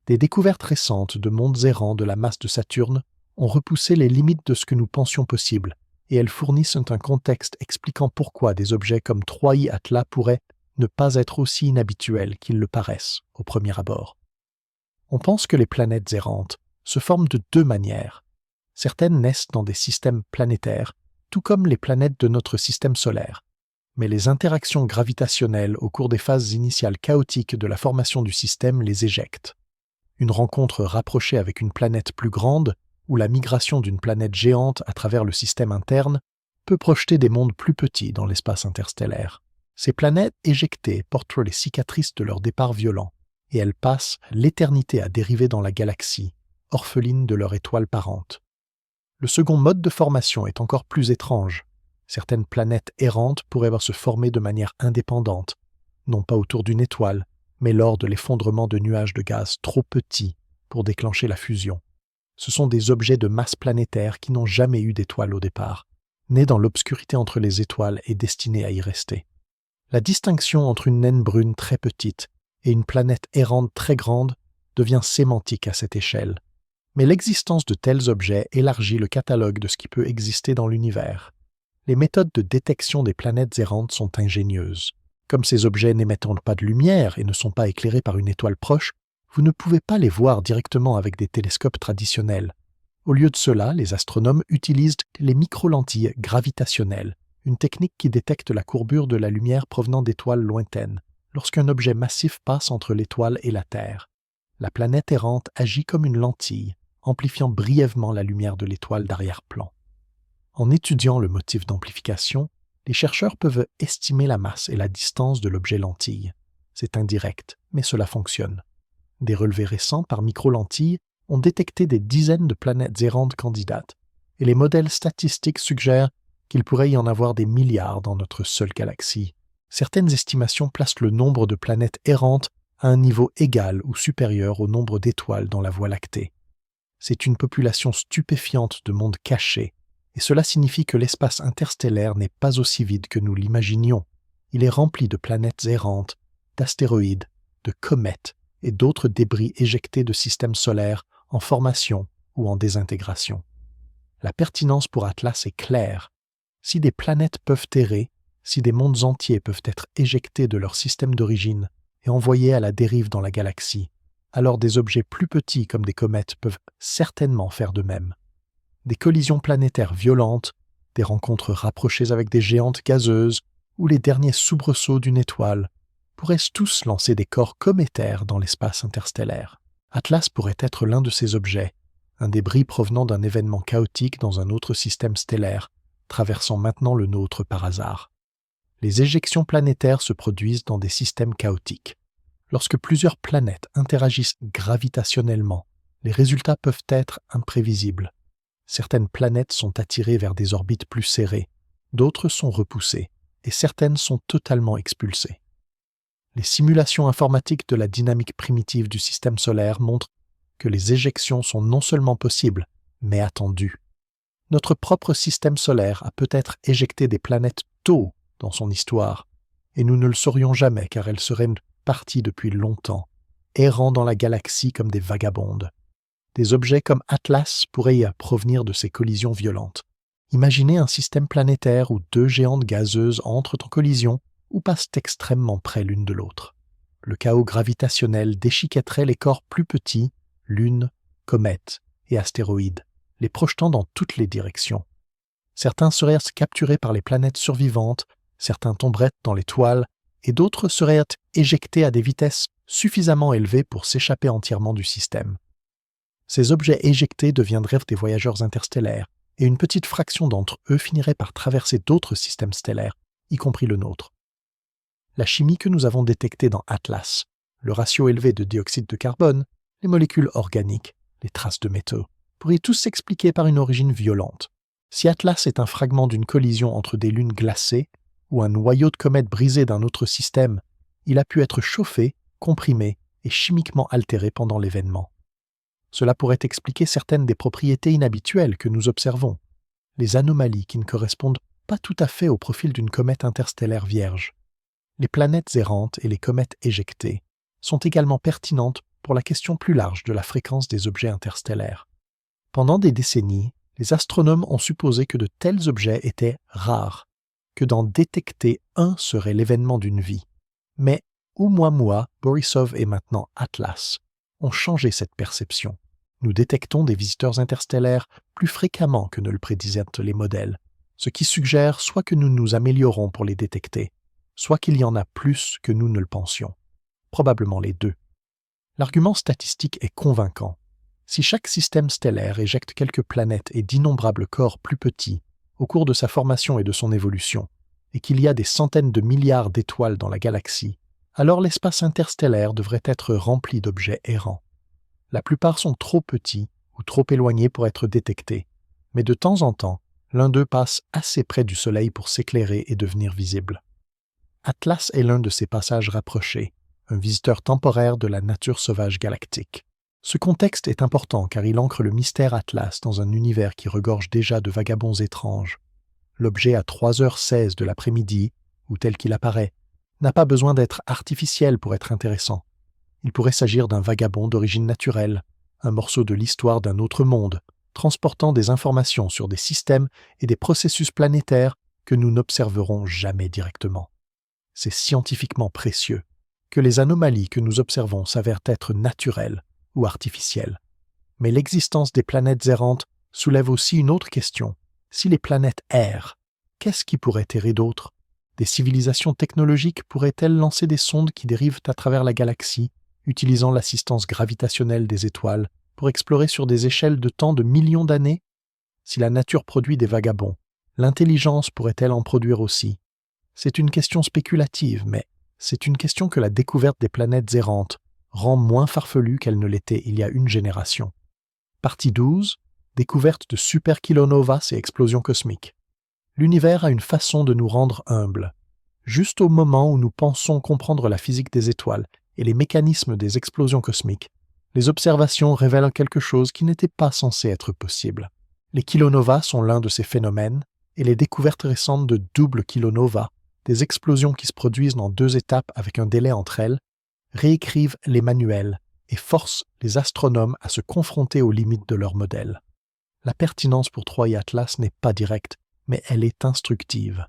Des découvertes récentes de mondes errants de la masse de Saturne ont repoussé les limites de ce que nous pensions possible, et elles fournissent un contexte expliquant pourquoi des objets comme 3i Atlas pourraient ne pas être aussi inhabituels qu'ils le paraissent au premier abord. On pense que les planètes errantes se forment de 2 manières. Certaines naissent dans des systèmes planétaires, tout comme les planètes de notre système solaire. Mais les interactions gravitationnelles au cours des phases initiales chaotiques de la formation du système les éjectent. Une rencontre rapprochée avec une planète plus grande, ou la migration d'une planète géante à travers le système interne, peut projeter des mondes plus petits dans l'espace interstellaire. Ces planètes éjectées portent les cicatrices de leur départ violent, et elles passent l'éternité à dériver dans la galaxie, orphelines de leur étoile parente. Le second mode de formation est encore plus étrange. Certaines planètes errantes pourraient se former de manière indépendante, non pas autour d'une étoile, mais lors de l'effondrement de nuages de gaz trop petits pour déclencher la fusion. Ce sont des objets de masse planétaire qui n'ont jamais eu d'étoile au départ, nés dans l'obscurité entre les étoiles et destinés à y rester. La distinction entre une naine brune très petite et une planète errante très grande devient sémantique à cette échelle. Mais l'existence de tels objets élargit le catalogue de ce qui peut exister dans l'univers. Les méthodes de détection des planètes errantes sont ingénieuses. Comme ces objets n'émettent pas de lumière et ne sont pas éclairés par une étoile proche, vous ne pouvez pas les voir directement avec des télescopes traditionnels. Au lieu de cela, les astronomes utilisent les microlentilles gravitationnelles, une technique qui détecte la courbure de la lumière provenant d'étoiles lointaines, lorsqu'un objet massif passe entre l'étoile et la Terre. La planète errante agit comme une lentille, amplifiant brièvement la lumière de l'étoile d'arrière-plan. En étudiant le motif d'amplification, les chercheurs peuvent estimer la masse et la distance de l'objet lentille. C'est indirect, mais cela fonctionne. Des relevés récents par micro-lentilles ont détecté des dizaines de planètes errantes candidates, et les modèles statistiques suggèrent qu'il pourrait y en avoir des milliards dans notre seule galaxie. Certaines estimations placent le nombre de planètes errantes à un niveau égal ou supérieur au nombre d'étoiles dans la Voie lactée. C'est une population stupéfiante de mondes cachés, et cela signifie que l'espace interstellaire n'est pas aussi vide que nous l'imaginions. Il est rempli de planètes errantes, d'astéroïdes, de comètes et d'autres débris éjectés de systèmes solaires en formation ou en désintégration. La pertinence pour Atlas est claire. Si des planètes peuvent errer, Si des mondes entiers peuvent être éjectés de leur système d'origine et envoyés à la dérive dans la galaxie, alors des objets plus petits comme des comètes peuvent certainement faire de même. Des collisions planétaires violentes, des rencontres rapprochées avec des géantes gazeuses ou les derniers soubresauts d'une étoile pourraient tous lancer des corps cométaires dans l'espace interstellaire. Atlas pourrait être l'un de ces objets, un débris provenant d'un événement chaotique dans un autre système stellaire, traversant maintenant le nôtre par hasard. Les éjections planétaires se produisent dans des systèmes chaotiques. Lorsque plusieurs planètes interagissent gravitationnellement, les résultats peuvent être imprévisibles. Certaines planètes sont attirées vers des orbites plus serrées, d'autres sont repoussées, et certaines sont totalement expulsées. Les simulations informatiques de la dynamique primitive du système solaire montrent que les éjections sont non seulement possibles, mais attendues. Notre propre système solaire a peut-être éjecté des planètes tôt dans son histoire, et nous ne le saurions jamais car elles seraient parties depuis longtemps, errant dans la galaxie comme des vagabondes. Des objets comme Atlas pourraient y provenir de ces collisions violentes. Imaginez un système planétaire où deux géantes gazeuses entrent en collision ou passent extrêmement près l'une de l'autre. Le chaos gravitationnel déchiquetterait les corps plus petits, lunes, comètes et astéroïdes, les projetant dans toutes les directions. Certains seraient capturés par les planètes survivantes, certains tomberaient dans l'étoile, et d'autres seraient éjectés à des vitesses suffisamment élevées pour s'échapper entièrement du système. Ces objets éjectés deviendraient des voyageurs interstellaires, et une petite fraction d'entre eux finirait par traverser d'autres systèmes stellaires, y compris le nôtre. La chimie que nous avons détectée dans Atlas, le ratio élevé de dioxyde de carbone, les molécules organiques, les traces de métaux, pourraient tous s'expliquer par une origine violente. Si Atlas est un fragment d'une collision entre des lunes glacées ou un noyau de comète brisé d'un autre système, il a pu être chauffé, comprimé et chimiquement altéré pendant l'événement. Cela pourrait expliquer certaines des propriétés inhabituelles que nous observons, les anomalies qui ne correspondent pas tout à fait au profil d'une comète interstellaire vierge. Les planètes errantes et les comètes éjectées sont également pertinentes pour la question plus large de la fréquence des objets interstellaires. Pendant des décennies, les astronomes ont supposé que de tels objets étaient rares, que d'en détecter un serait l'événement d'une vie. Mais Oumuamua, Borisov et maintenant Atlas ont changé cette perception. Nous détectons des visiteurs interstellaires plus fréquemment que ne le prédisaient les modèles, ce qui suggère soit que nous nous améliorons pour les détecter, soit qu'il y en a plus que nous ne le pensions. Probablement les deux. L'argument statistique est convaincant. Si chaque système stellaire éjecte quelques planètes et d'innombrables corps plus petits au cours de sa formation et de son évolution, et qu'il y a des centaines de milliards d'étoiles dans la galaxie, alors l'espace interstellaire devrait être rempli d'objets errants. La plupart sont trop petits ou trop éloignés pour être détectés, mais de temps en temps, l'un d'eux passe assez près du Soleil pour s'éclairer et devenir visible. Atlas est l'un de ces passages rapprochés, un visiteur temporaire de la nature sauvage galactique. Ce contexte est important car il ancre le mystère Atlas dans un univers qui regorge déjà de vagabonds étranges. L'objet à 3h16 de l'après-midi, ou tel qu'il apparaît, n'a pas besoin d'être artificiel pour être intéressant. Il pourrait s'agir d'un vagabond d'origine naturelle, un morceau de l'histoire d'un autre monde, transportant des informations sur des systèmes et des processus planétaires que nous n'observerons jamais directement. C'est scientifiquement précieux que les anomalies que nous observons s'avèrent être naturelles ou artificielles. Mais l'existence des planètes errantes soulève aussi une autre question. Si les planètes errent, qu'est-ce qui pourrait errer d'autres? Des civilisations technologiques pourraient-elles lancer des sondes qui dérivent à travers la galaxie, utilisant l'assistance gravitationnelle des étoiles pour explorer sur des échelles de temps de millions d'années? Si la nature produit des vagabonds, l'intelligence pourrait-elle en produire aussi? C'est une question spéculative, mais c'est une question que la découverte des planètes errantes rend moins farfelue qu'elle ne l'était il y a une génération. Partie 12. Découverte de superkilonovas et explosions cosmiques. L'univers a une façon de nous rendre humbles. Juste au moment où nous pensons comprendre la physique des étoiles et les mécanismes des explosions cosmiques, les observations révèlent quelque chose qui n'était pas censé être possible. Les kilonovas sont l'un de ces phénomènes, et les découvertes récentes de doubles kilonovas, des explosions qui se produisent dans 2 étapes avec un délai entre elles, réécrivent les manuels et forcent les astronomes à se confronter aux limites de leurs modèles. La pertinence pour Troy et Atlas n'est pas directe, mais elle est instructive.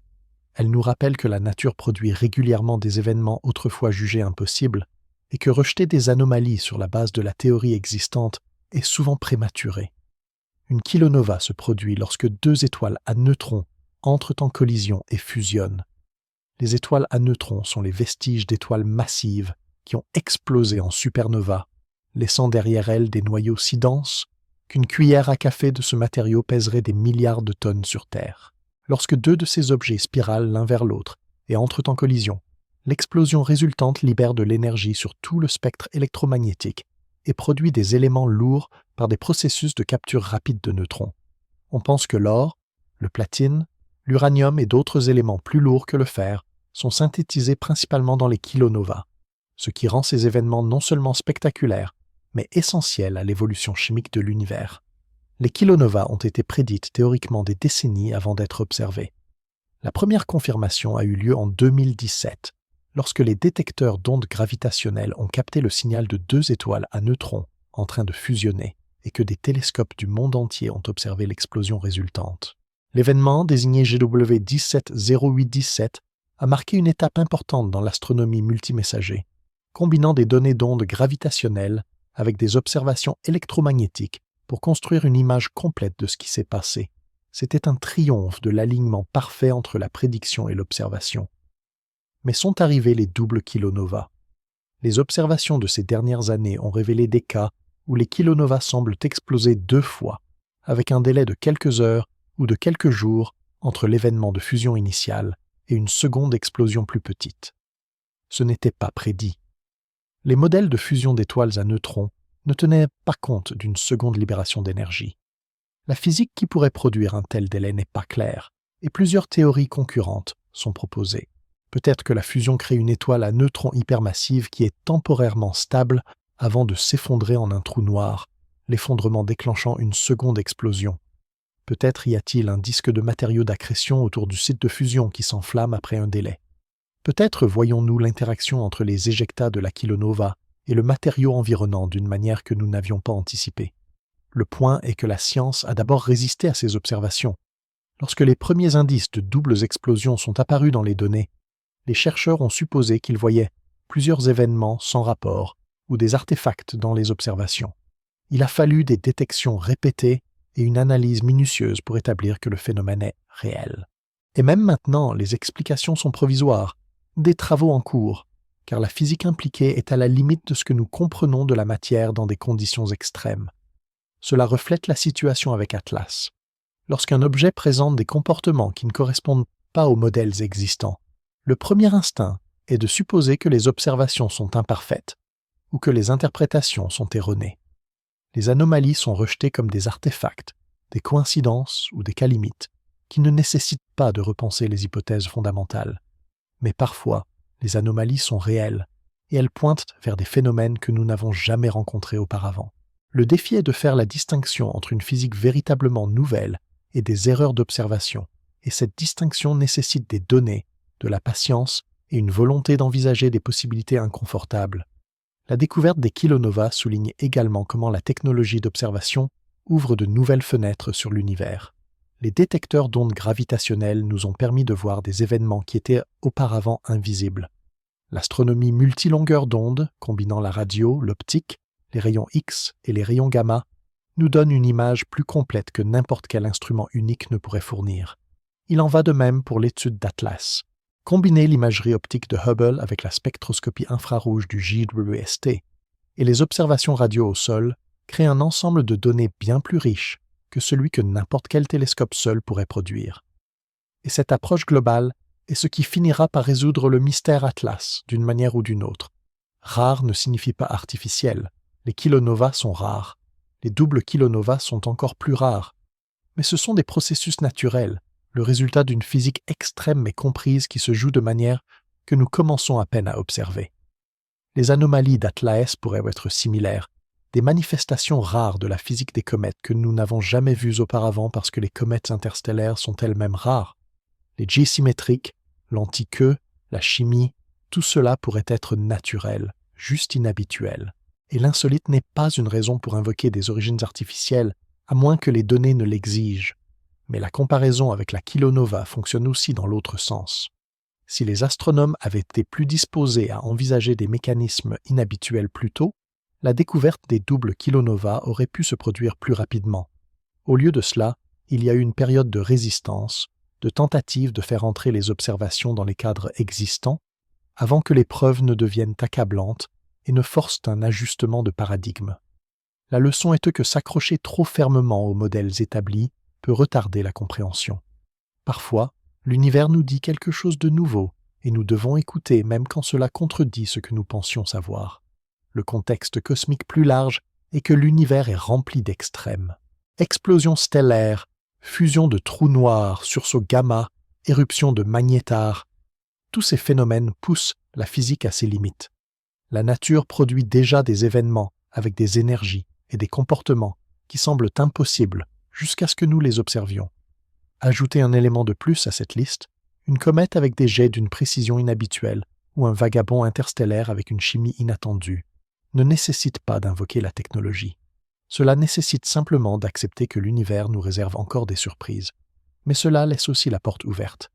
Elle nous rappelle que la nature produit régulièrement des événements autrefois jugés impossibles et que rejeter des anomalies sur la base de la théorie existante est souvent prématuré. Une kilonova se produit lorsque deux étoiles à neutrons entrent en collision et fusionnent. Les étoiles à neutrons sont les vestiges d'étoiles massives qui ont explosé en supernova, laissant derrière elles des noyaux si denses qu'une cuillère à café de ce matériau pèserait des milliards de tonnes sur Terre. Lorsque deux de ces objets spiralent l'un vers l'autre et entrent en collision, l'explosion résultante libère de l'énergie sur tout le spectre électromagnétique et produit des éléments lourds par des processus de capture rapide de neutrons. On pense que l'or, le platine, l'uranium et d'autres éléments plus lourds que le fer sont synthétisés principalement dans les kilonovas, ce qui rend ces événements non seulement spectaculaires, mais essentiels à l'évolution chimique de l'univers. Les kilonovas ont été prédites théoriquement des décennies avant d'être observées. La première confirmation a eu lieu en 2017, lorsque les détecteurs d'ondes gravitationnelles ont capté le signal de deux étoiles à neutrons en train de fusionner et que des télescopes du monde entier ont observé l'explosion résultante. L'événement, désigné GW 170817, a marqué une étape importante dans l'astronomie multimessager, combinant des données d'ondes gravitationnelles avec des observations électromagnétiques pour construire une image complète de ce qui s'est passé. C'était un triomphe de l'alignement parfait entre la prédiction et l'observation. Mais sont arrivés les doubles kilonovas. Les observations de ces dernières années ont révélé des cas où les kilonovas semblent exploser deux fois, avec un délai de quelques heures ou de quelques jours entre l'événement de fusion initiale et une seconde explosion plus petite. Ce n'était pas prédit. Les modèles de fusion d'étoiles à neutrons ne tenaient pas compte d'une seconde libération d'énergie. La physique qui pourrait produire un tel délai n'est pas claire, et plusieurs théories concurrentes sont proposées. Peut-être que la fusion crée une étoile à neutrons hypermassive qui est temporairement stable avant de s'effondrer en un trou noir, l'effondrement déclenchant une seconde explosion. Peut-être y a-t-il un disque de matériaux d'accrétion autour du site de fusion qui s'enflamme après un délai. Peut-être voyons-nous l'interaction entre les éjectats de la kilonova et le matériau environnant d'une manière que nous n'avions pas anticipée. Le point est que la science a d'abord résisté à ces observations. Lorsque les premiers indices de doubles explosions sont apparus dans les données, les chercheurs ont supposé qu'ils voyaient plusieurs événements sans rapport ou des artefacts dans les observations. Il a fallu des détections répétées et une analyse minutieuse pour établir que le phénomène est réel. Et même maintenant, les explications sont provisoires, des travaux en cours, car la physique impliquée est à la limite de ce que nous comprenons de la matière dans des conditions extrêmes. Cela reflète la situation avec Atlas. Lorsqu'un objet présente des comportements qui ne correspondent pas aux modèles existants, le premier instinct est de supposer que les observations sont imparfaites ou que les interprétations sont erronées. Les anomalies sont rejetées comme des artefacts, des coïncidences ou des cas limites qui ne nécessitent pas de repenser les hypothèses fondamentales. Mais parfois, les anomalies sont réelles et elles pointent vers des phénomènes que nous n'avons jamais rencontrés auparavant. Le défi est de faire la distinction entre une physique véritablement nouvelle et des erreurs d'observation, et cette distinction nécessite des données, de la patience et une volonté d'envisager des possibilités inconfortables. La découverte des kilonovas souligne également comment la technologie d'observation ouvre de nouvelles fenêtres sur l'univers. Les détecteurs d'ondes gravitationnelles nous ont permis de voir des événements qui étaient auparavant invisibles. L'astronomie multilongueur d'onde, combinant la radio, l'optique, les rayons X et les rayons gamma, nous donne une image plus complète que n'importe quel instrument unique ne pourrait fournir. Il en va de même pour l'étude d'Atlas. Combiner l'imagerie optique de Hubble avec la spectroscopie infrarouge du JWST et les observations radio au sol crée un ensemble de données bien plus riche que celui que n'importe quel télescope seul pourrait produire. Et cette approche globale est ce qui finira par résoudre le mystère Atlas d'une manière ou d'une autre. Rare ne signifie pas artificiel. Les kilonovas sont rares. Les doubles kilonovas sont encore plus rares. Mais ce sont des processus naturels, le résultat d'une physique extrême mais comprise qui se joue de manière que nous commençons à peine à observer. Les anomalies d'Atlas pourraient être similaires, des manifestations rares de la physique des comètes que nous n'avons jamais vues auparavant parce que les comètes interstellaires sont elles-mêmes rares. Les jets symétriques, l'anti-queue, la chimie, tout cela pourrait être naturel, juste inhabituel. Et l'insolite n'est pas une raison pour invoquer des origines artificielles, à moins que les données ne l'exigent. Mais la comparaison avec la kilonova fonctionne aussi dans l'autre sens. Si les astronomes avaient été plus disposés à envisager des mécanismes inhabituels plus tôt, la découverte des doubles kilonovas aurait pu se produire plus rapidement. Au lieu de cela, il y a eu une période de résistance, de tentative de faire entrer les observations dans les cadres existants, avant que les preuves ne deviennent accablantes et ne forcent un ajustement de paradigme. La leçon est que s'accrocher trop fermement aux modèles établis peut retarder la compréhension. Parfois, l'univers nous dit quelque chose de nouveau, et nous devons écouter même quand cela contredit ce que nous pensions savoir. Le contexte cosmique plus large est que l'univers est rempli d'extrêmes. Explosions stellaires, fusion de trous noirs, sursauts gamma, éruptions de magnétars, tous ces phénomènes poussent la physique à ses limites. La nature produit déjà des événements avec des énergies et des comportements qui semblent impossibles jusqu'à ce que nous les observions. Ajoutez un élément de plus à cette liste, une comète avec des jets d'une précision inhabituelle ou un vagabond interstellaire avec une chimie inattendue ne nécessite pas d'invoquer la technologie. Cela nécessite simplement d'accepter que l'univers nous réserve encore des surprises. Mais cela laisse aussi la porte ouverte.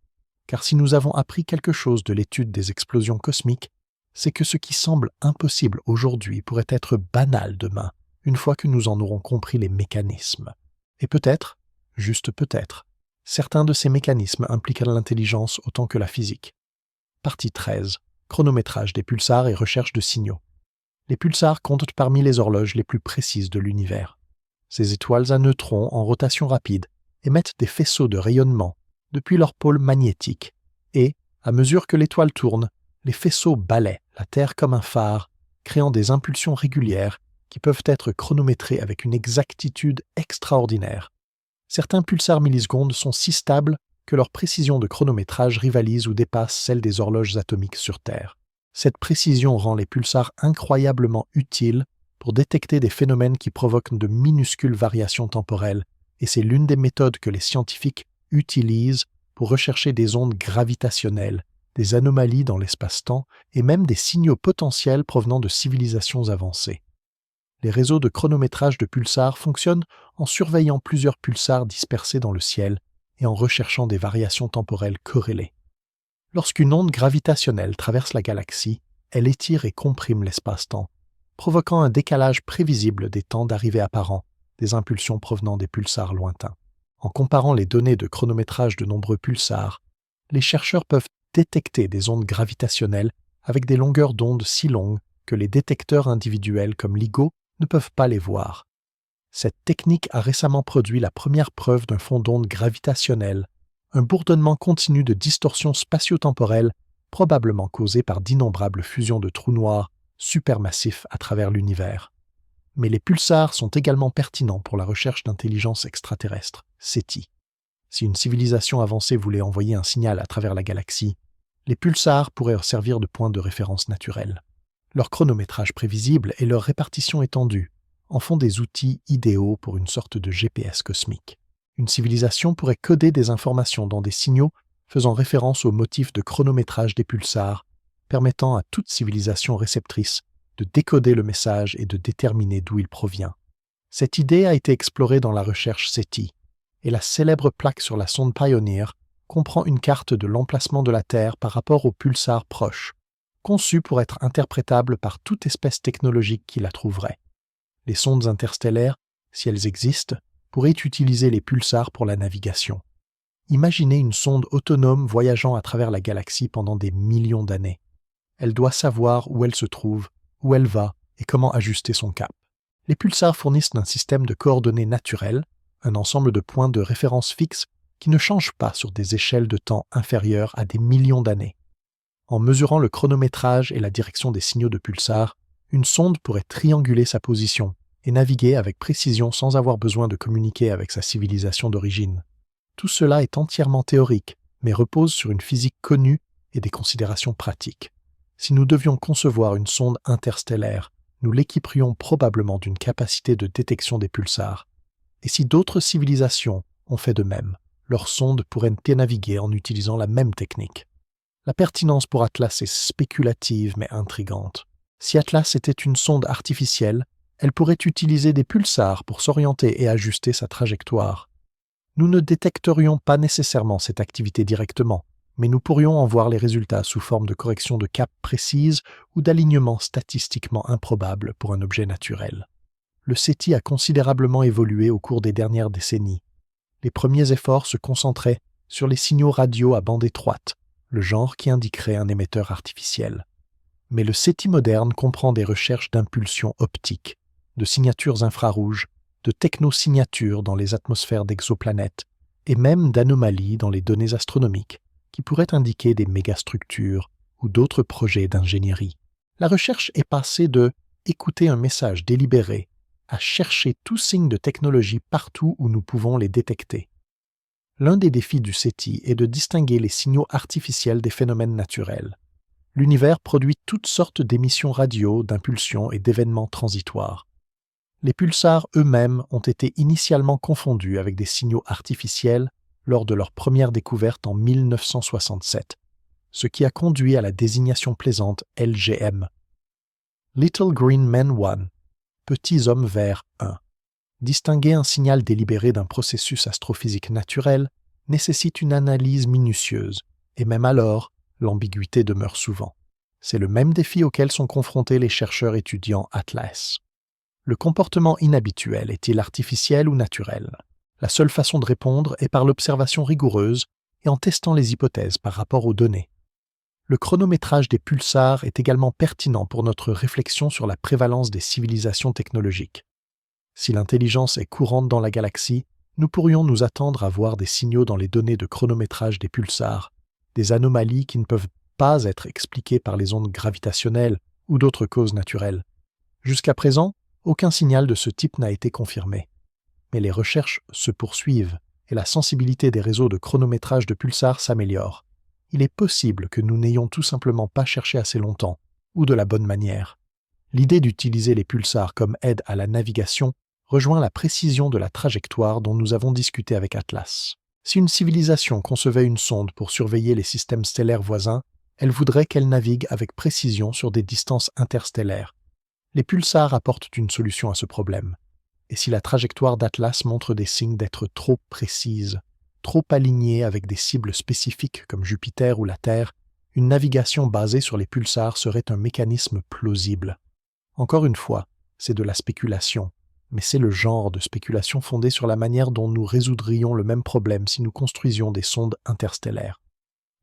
Car si nous avons appris quelque chose de l'étude des explosions cosmiques, c'est que ce qui semble impossible aujourd'hui pourrait être banal demain, une fois que nous en aurons compris les mécanismes. Et peut-être, juste peut-être, certains de ces mécanismes impliquent l'intelligence autant que la physique. Partie 13. Chronométrage des pulsars et recherche de signaux. Les pulsars comptent parmi les horloges les plus précises de l'univers. Ces étoiles à neutrons en rotation rapide émettent des faisceaux de rayonnement depuis leur pôle magnétique et, à mesure que l'étoile tourne, les faisceaux balaient la Terre comme un phare, créant des impulsions régulières qui peuvent être chronométrées avec une exactitude extraordinaire. Certains pulsars millisecondes sont si stables que leur précision de chronométrage rivalise ou dépasse celle des horloges atomiques sur Terre. Cette précision rend les pulsars incroyablement utiles pour détecter des phénomènes qui provoquent de minuscules variations temporelles, et c'est l'une des méthodes que les scientifiques utilisent pour rechercher des ondes gravitationnelles, des anomalies dans l'espace-temps et même des signaux potentiels provenant de civilisations avancées. Les réseaux de chronométrage de pulsars fonctionnent en surveillant plusieurs pulsars dispersés dans le ciel et en recherchant des variations temporelles corrélées. Lorsqu'une onde gravitationnelle traverse la galaxie, elle étire et comprime l'espace-temps, provoquant un décalage prévisible des temps d'arrivée apparents des impulsions provenant des pulsars lointains. En comparant les données de chronométrage de nombreux pulsars, les chercheurs peuvent détecter des ondes gravitationnelles avec des longueurs d'onde si longues que les détecteurs individuels comme LIGO ne peuvent pas les voir. Cette technique a récemment produit la première preuve d'un fond d'onde gravitationnel, un bourdonnement continu de distorsions spatio-temporelles probablement causées par d'innombrables fusions de trous noirs supermassifs à travers l'univers. Mais les pulsars sont également pertinents pour la recherche d'intelligence extraterrestre, SETI. Si une civilisation avancée voulait envoyer un signal à travers la galaxie, les pulsars pourraient servir de point de référence naturel. Leur chronométrage prévisible et leur répartition étendue en font des outils idéaux pour une sorte de GPS cosmique. Une civilisation pourrait coder des informations dans des signaux faisant référence au motif de chronométrage des pulsars, permettant à toute civilisation réceptrice de décoder le message et de déterminer d'où il provient. Cette idée a été explorée dans la recherche SETI, et la célèbre plaque sur la sonde Pioneer comprend une carte de l'emplacement de la Terre par rapport aux pulsars proches, conçue pour être interprétable par toute espèce technologique qui la trouverait. Les sondes interstellaires, si elles existent, pourraient utiliser les pulsars pour la navigation. Imaginez une sonde autonome voyageant à travers la galaxie pendant des millions d'années. Elle doit savoir où elle se trouve, où elle va et comment ajuster son cap. Les pulsars fournissent un système de coordonnées naturelles, un ensemble de points de référence fixes qui ne changent pas sur des échelles de temps inférieures à des millions d'années. En mesurant le chronométrage et la direction des signaux de pulsars, une sonde pourrait trianguler sa position et naviguer avec précision sans avoir besoin de communiquer avec sa civilisation d'origine. Tout cela est entièrement théorique, mais repose sur une physique connue et des considérations pratiques. Si nous devions concevoir une sonde interstellaire, nous l'équiperions probablement d'une capacité de détection des pulsars. Et si d'autres civilisations ont fait de même, leurs sondes pourraient naviguer en utilisant la même technique. La pertinence pour Atlas est spéculative mais intrigante. Si Atlas était une sonde artificielle, elle pourrait utiliser des pulsars pour s'orienter et ajuster sa trajectoire. Nous ne détecterions pas nécessairement cette activité directement, mais nous pourrions en voir les résultats sous forme de correction de cap précise ou d'alignement statistiquement improbable pour un objet naturel. Le SETI a considérablement évolué au cours des dernières décennies. Les premiers efforts se concentraient sur les signaux radio à bande étroite, le genre qui indiquerait un émetteur artificiel. Mais le SETI moderne comprend des recherches d'impulsions optiques, de signatures infrarouges, de technosignatures dans les atmosphères d'exoplanètes et même d'anomalies dans les données astronomiques qui pourraient indiquer des mégastructures ou d'autres projets d'ingénierie. La recherche est passée de « écouter un message délibéré » à chercher tout signe de technologie partout où nous pouvons les détecter. L'un des défis du SETI est de distinguer les signaux artificiels des phénomènes naturels. L'univers produit toutes sortes d'émissions radio, d'impulsions et d'événements transitoires. Les pulsars eux-mêmes ont été initialement confondus avec des signaux artificiels lors de leur première découverte en 1967, ce qui a conduit à la désignation plaisante LGM. Little Green Men 1, Petits Hommes Verts 1. Distinguer un signal délibéré d'un processus astrophysique naturel nécessite une analyse minutieuse, et même alors, l'ambiguïté demeure souvent. C'est le même défi auquel sont confrontés les chercheurs étudiant Atlas. Le comportement inhabituel est-il artificiel ou naturel? La seule façon de répondre est par l'observation rigoureuse et en testant les hypothèses par rapport aux données. Le chronométrage des pulsars est également pertinent pour notre réflexion sur la prévalence des civilisations technologiques. Si l'intelligence est courante dans la galaxie, nous pourrions nous attendre à voir des signaux dans les données de chronométrage des pulsars, des anomalies qui ne peuvent pas être expliquées par les ondes gravitationnelles ou d'autres causes naturelles. Jusqu'à présent, aucun signal de ce type n'a été confirmé. Mais les recherches se poursuivent et la sensibilité des réseaux de chronométrage de pulsars s'améliore. Il est possible que nous n'ayons tout simplement pas cherché assez longtemps, ou de la bonne manière. L'idée d'utiliser les pulsars comme aide à la navigation rejoint la précision de la trajectoire dont nous avons discuté avec Atlas. Si une civilisation concevait une sonde pour surveiller les systèmes stellaires voisins, elle voudrait qu'elle navigue avec précision sur des distances interstellaires. Les pulsars apportent une solution à ce problème. Et si la trajectoire d'Atlas montre des signes d'être trop précise, trop alignée avec des cibles spécifiques comme Jupiter ou la Terre, une navigation basée sur les pulsars serait un mécanisme plausible. Encore une fois, c'est de la spéculation, mais c'est le genre de spéculation fondée sur la manière dont nous résoudrions le même problème si nous construisions des sondes interstellaires.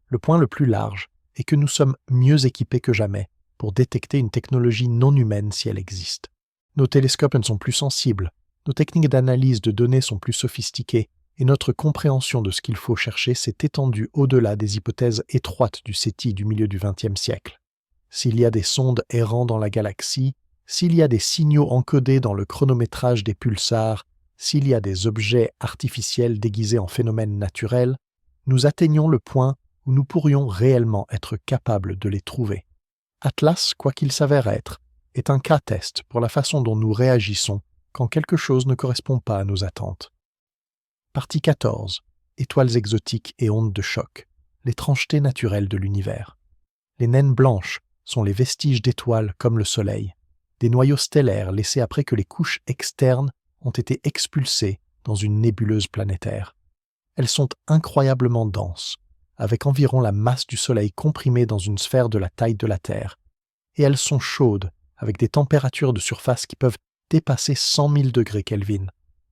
Le point le plus large est que nous sommes mieux équipés que jamais pour détecter une technologie non humaine si elle existe. Nos télescopes sont plus sensibles, nos techniques d'analyse de données sont plus sophistiquées, et notre compréhension de ce qu'il faut chercher s'est étendue au-delà des hypothèses étroites du SETI du milieu du XXe siècle. S'il y a des sondes errant dans la galaxie, s'il y a des signaux encodés dans le chronométrage des pulsars, s'il y a des objets artificiels déguisés en phénomènes naturels, nous atteignons le point où nous pourrions réellement être capables de les trouver. Atlas, quoi qu'il s'avère être, est un cas test pour la façon dont nous réagissons quand quelque chose ne correspond pas à nos attentes. Partie 14. Étoiles exotiques et ondes de choc. L'étrangeté naturelle de l'univers. Les naines blanches sont les vestiges d'étoiles comme le Soleil, des noyaux stellaires laissés après que les couches externes ont été expulsées dans une nébuleuse planétaire. Elles sont incroyablement denses, avec environ la masse du Soleil comprimée dans une sphère de la taille de la Terre, et elles sont chaudes, avec des températures de surface qui peuvent dépasser 100 000 degrés Kelvin,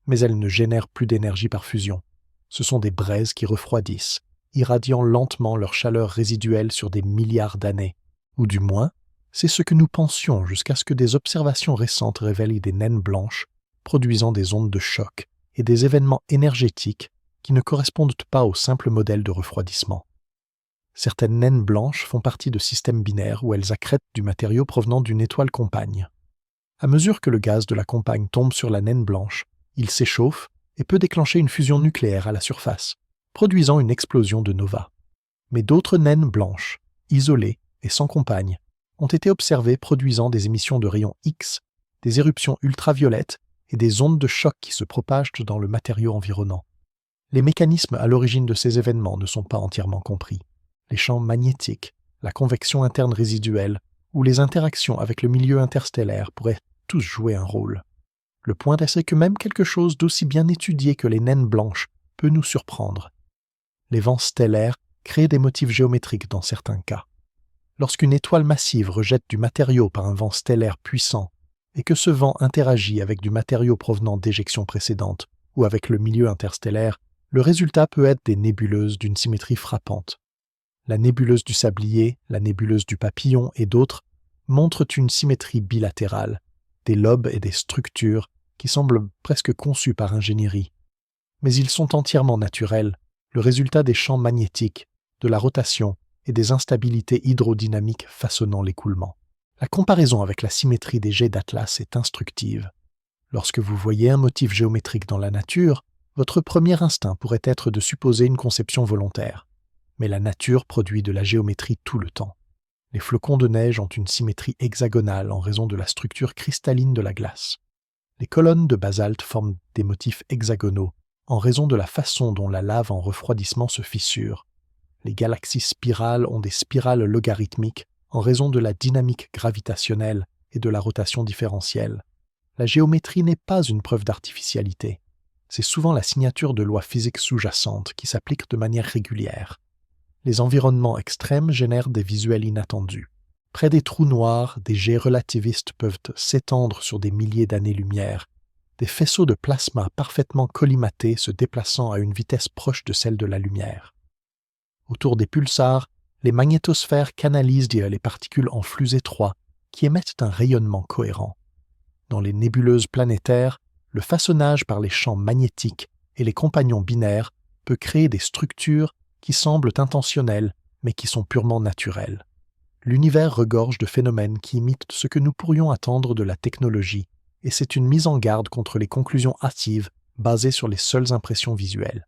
mais elles ne génèrent plus d'énergie par fusion. Ce sont des braises qui refroidissent, irradiant lentement leur chaleur résiduelle sur des milliards d'années, ou du moins, c'est ce que nous pensions jusqu'à ce que des observations récentes révèlent des naines blanches produisant des ondes de choc et des événements énergétiques qui ne correspondent pas au simple modèle de refroidissement. Certaines naines blanches font partie de systèmes binaires où elles accrètent du matériau provenant d'une étoile compagne. À mesure que le gaz de la compagne tombe sur la naine blanche, il s'échauffe et peut déclencher une fusion nucléaire à la surface, produisant une explosion de nova. Mais d'autres naines blanches, isolées et sans compagne, ont été observées produisant des émissions de rayons X, des éruptions ultraviolettes et des ondes de choc qui se propagent dans le matériau environnant. Les mécanismes à l'origine de ces événements ne sont pas entièrement compris. Les champs magnétiques, la convection interne résiduelle ou les interactions avec le milieu interstellaire pourraient tous jouer un rôle. Le point est que même quelque chose d'aussi bien étudié que les naines blanches peut peut nous surprendre. Les vents stellaires créent des motifs géométriques dans certains cas. Lorsqu'une étoile massive rejette du matériau par un vent stellaire puissant et que ce vent interagit avec du matériau provenant d'éjections précédentes ou avec le milieu interstellaire, le résultat peut être des nébuleuses d'une symétrie frappante. La nébuleuse du Sablier, la nébuleuse du Papillon et d'autres montrent une symétrie bilatérale, des lobes et des structures qui semblent presque conçus par ingénierie. Mais ils sont entièrement naturels, le résultat des champs magnétiques, de la rotation et des instabilités hydrodynamiques façonnant l'écoulement. La comparaison avec la symétrie des jets d'Atlas est instructive. Lorsque vous voyez un motif géométrique dans la nature, votre premier instinct pourrait être de supposer une conception volontaire. Mais la nature produit de la géométrie tout le temps. Les flocons de neige ont une symétrie hexagonale en raison de la structure cristalline de la glace. Les colonnes de basalte forment des motifs hexagonaux en raison de la façon dont la lave en refroidissement se fissure. Les galaxies spirales ont des spirales logarithmiques en raison de la dynamique gravitationnelle et de la rotation différentielle. La géométrie n'est pas une preuve d'artificialité. C'est souvent la signature de lois physiques sous-jacentes qui s'appliquent de manière régulière. Les environnements extrêmes génèrent des visuels inattendus. Près des trous noirs, des jets relativistes peuvent s'étendre sur des milliers d'années-lumière, des faisceaux de plasma parfaitement collimatés se déplaçant à une vitesse proche de celle de la lumière. Autour des pulsars, les magnétosphères canalisent les particules en flux étroits qui émettent un rayonnement cohérent. Dans les nébuleuses planétaires, le façonnage par les champs magnétiques et les compagnons binaires peut créer des structures qui semblent intentionnelles mais qui sont purement naturelles. L'univers regorge de phénomènes qui imitent ce que nous pourrions attendre de la technologie, et c'est une mise en garde contre les conclusions hâtives basées sur les seules impressions visuelles.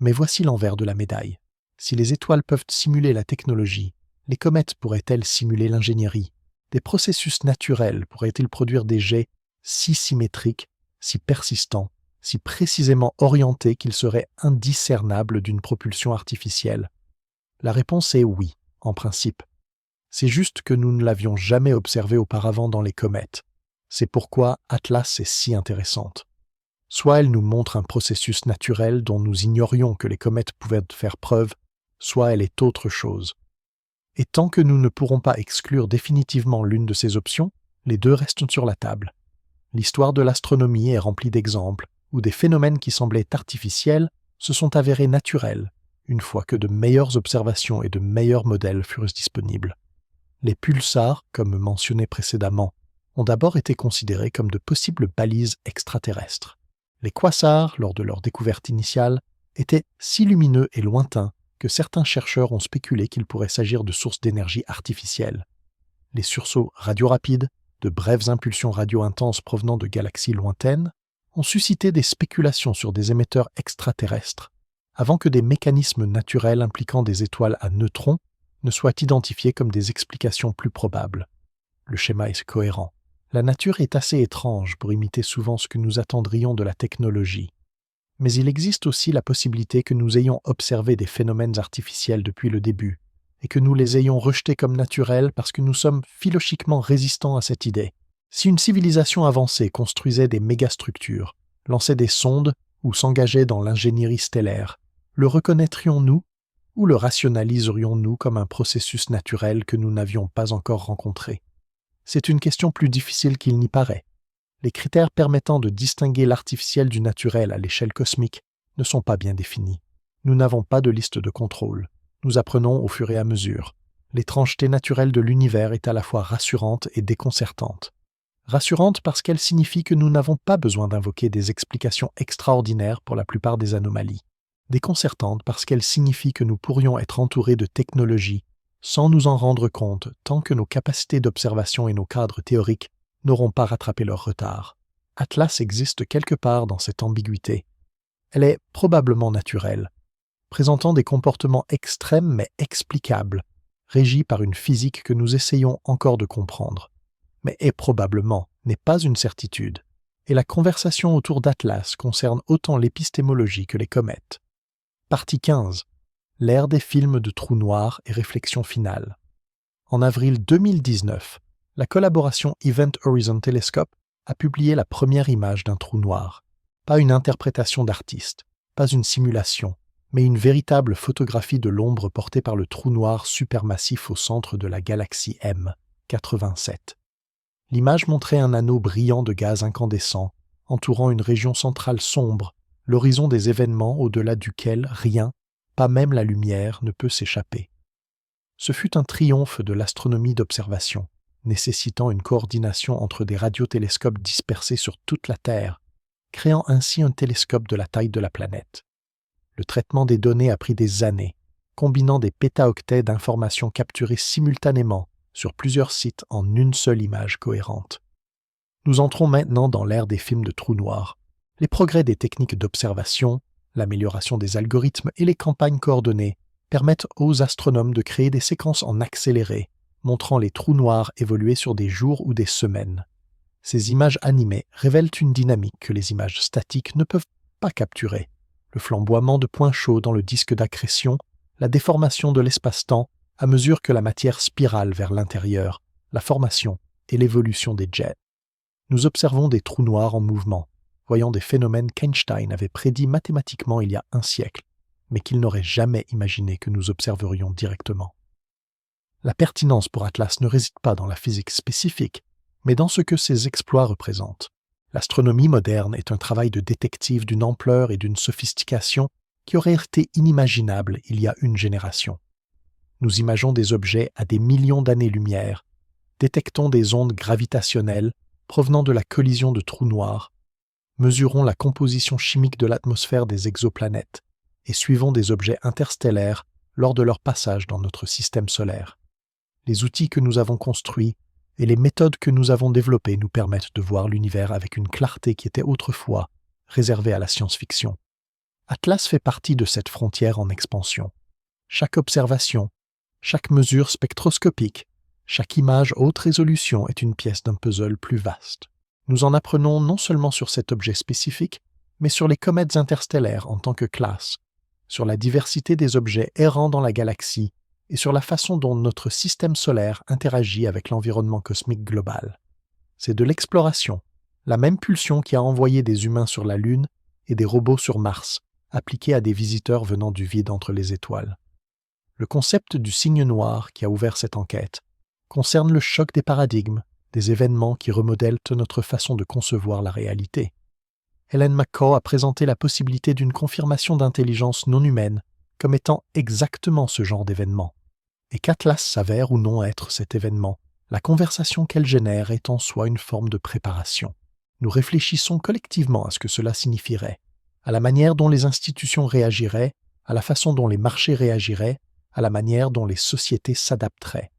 Mais voici l'envers de la médaille. Si les étoiles peuvent simuler la technologie, les comètes pourraient-elles simuler l'ingénierie? Des processus naturels pourraient-ils produire des jets si symétriques, si persistants, si précisément orientés qu'ils seraient indiscernables d'une propulsion artificielle? La réponse est oui, en principe. C'est juste que nous ne l'avions jamais observé auparavant dans les comètes. C'est pourquoi Atlas est si intéressante. Soit elle nous montre un processus naturel dont nous ignorions que les comètes pouvaient faire preuve, soit elle est autre chose. Et tant que nous ne pourrons pas exclure définitivement l'une de ces options, les deux restent sur la table. L'histoire de l'astronomie est remplie d'exemples où des phénomènes qui semblaient artificiels se sont avérés naturels, une fois que de meilleures observations et de meilleurs modèles furent disponibles. Les pulsars, comme mentionné précédemment, ont d'abord été considérés comme de possibles balises extraterrestres. Les quasars, lors de leur découverte initiale, étaient si lumineux et lointains que certains chercheurs ont spéculé qu'il pourrait s'agir de sources d'énergie artificielle. Les sursauts radiorapides, de brèves impulsions radio intenses provenant de galaxies lointaines, ont suscité des spéculations sur des émetteurs extraterrestres, avant que des mécanismes naturels impliquant des étoiles à neutrons ne soient identifiés comme des explications plus probables. Le schéma est cohérent. La nature est assez étrange pour imiter souvent ce que nous attendrions de la technologie. Mais il existe aussi la possibilité que nous ayons observé des phénomènes artificiels depuis le début, et que nous les ayons rejetés comme naturels parce que nous sommes philosophiquement résistants à cette idée. Si une civilisation avancée construisait des mégastructures, lançait des sondes ou s'engageait dans l'ingénierie stellaire, le reconnaîtrions-nous ou le rationaliserions-nous comme un processus naturel que nous n'avions pas encore rencontré? C'est une question plus difficile qu'il n'y paraît. Les critères permettant de distinguer l'artificiel du naturel à l'échelle cosmique ne sont pas bien définis. Nous n'avons pas de liste de contrôle. Nous apprenons au fur et à mesure. L'étrangeté naturelle de l'univers est à la fois rassurante et déconcertante. Rassurante parce qu'elle signifie que nous n'avons pas besoin d'invoquer des explications extraordinaires pour la plupart des anomalies. Déconcertante parce qu'elle signifie que nous pourrions être entourés de technologies sans nous en rendre compte tant que nos capacités d'observation et nos cadres théoriques n'auront pas rattrapé leur retard. Atlas existe quelque part dans cette ambiguïté. Elle est probablement naturelle, présentant des comportements extrêmes mais explicables, régis par une physique que nous essayons encore de comprendre. Mais est probablement n'est pas une certitude, et la conversation autour d'Atlas concerne autant l'épistémologie que les comètes. Partie 15. L'ère des films de trous noirs et réflexion finale. En avril 2019, la collaboration Event Horizon Telescope a publié la première image d'un trou noir, pas une interprétation d'artiste, pas une simulation, mais une véritable photographie de l'ombre portée par le trou noir supermassif au centre de la galaxie M87. L'image montrait un anneau brillant de gaz incandescent, entourant une région centrale sombre, l'horizon des événements au-delà duquel rien, pas même la lumière, ne peut s'échapper. Ce fut un triomphe de l'astronomie d'observation, nécessitant une coordination entre des radiotélescopes dispersés sur toute la Terre, créant ainsi un télescope de la taille de la planète. Le traitement des données a pris des années, combinant des pétaoctets d'informations capturées simultanément sur plusieurs sites en une seule image cohérente. Nous entrons maintenant dans l'ère des films de trous noirs. Les progrès des techniques d'observation, l'amélioration des algorithmes et les campagnes coordonnées permettent aux astronomes de créer des séquences en accéléré, montrant les trous noirs évoluer sur des jours ou des semaines. Ces images animées révèlent une dynamique que les images statiques ne peuvent pas capturer. Le flamboiement de points chauds dans le disque d'accrétion, la déformation de l'espace-temps à mesure que la matière spirale vers l'intérieur, la formation et l'évolution des jets. Nous observons des trous noirs en mouvement, voyant des phénomènes qu'Einstein avait prédits mathématiquement il y a un siècle, mais qu'il n'aurait jamais imaginé que nous observerions directement. La pertinence pour Atlas ne réside pas dans la physique spécifique, mais dans ce que ses exploits représentent. L'astronomie moderne est un travail de détective d'une ampleur et d'une sophistication qui auraient été inimaginables il y a une génération. Nous imaginons des objets à des millions d'années-lumière, détectons des ondes gravitationnelles provenant de la collision de trous noirs, mesurons la composition chimique de l'atmosphère des exoplanètes et suivons des objets interstellaires lors de leur passage dans notre système solaire. Les outils que nous avons construits et les méthodes que nous avons développées nous permettent de voir l'univers avec une clarté qui était autrefois réservée à la science-fiction. Atlas fait partie de cette frontière en expansion. Chaque observation, chaque mesure spectroscopique, chaque image haute résolution est une pièce d'un puzzle plus vaste. Nous en apprenons non seulement sur cet objet spécifique, mais sur les comètes interstellaires en tant que classe, sur la diversité des objets errants dans la galaxie et sur la façon dont notre système solaire interagit avec l'environnement cosmique global. C'est de l'exploration, la même pulsion qui a envoyé des humains sur la Lune et des robots sur Mars, appliquée à des visiteurs venant du vide entre les étoiles. Le concept du signe noir qui a ouvert cette enquête concerne le choc des paradigmes, des événements qui remodèlent notre façon de concevoir la réalité. Helen McCaw a présenté la possibilité d'une confirmation d'intelligence non humaine comme étant exactement ce genre d'événement. Et qu'Atlas s'avère ou non être cet événement, la conversation qu'elle génère est en soi une forme de préparation. Nous réfléchissons collectivement à ce que cela signifierait, à la manière dont les institutions réagiraient, à la façon dont les marchés réagiraient, à la manière dont les sociétés s'adapteraient.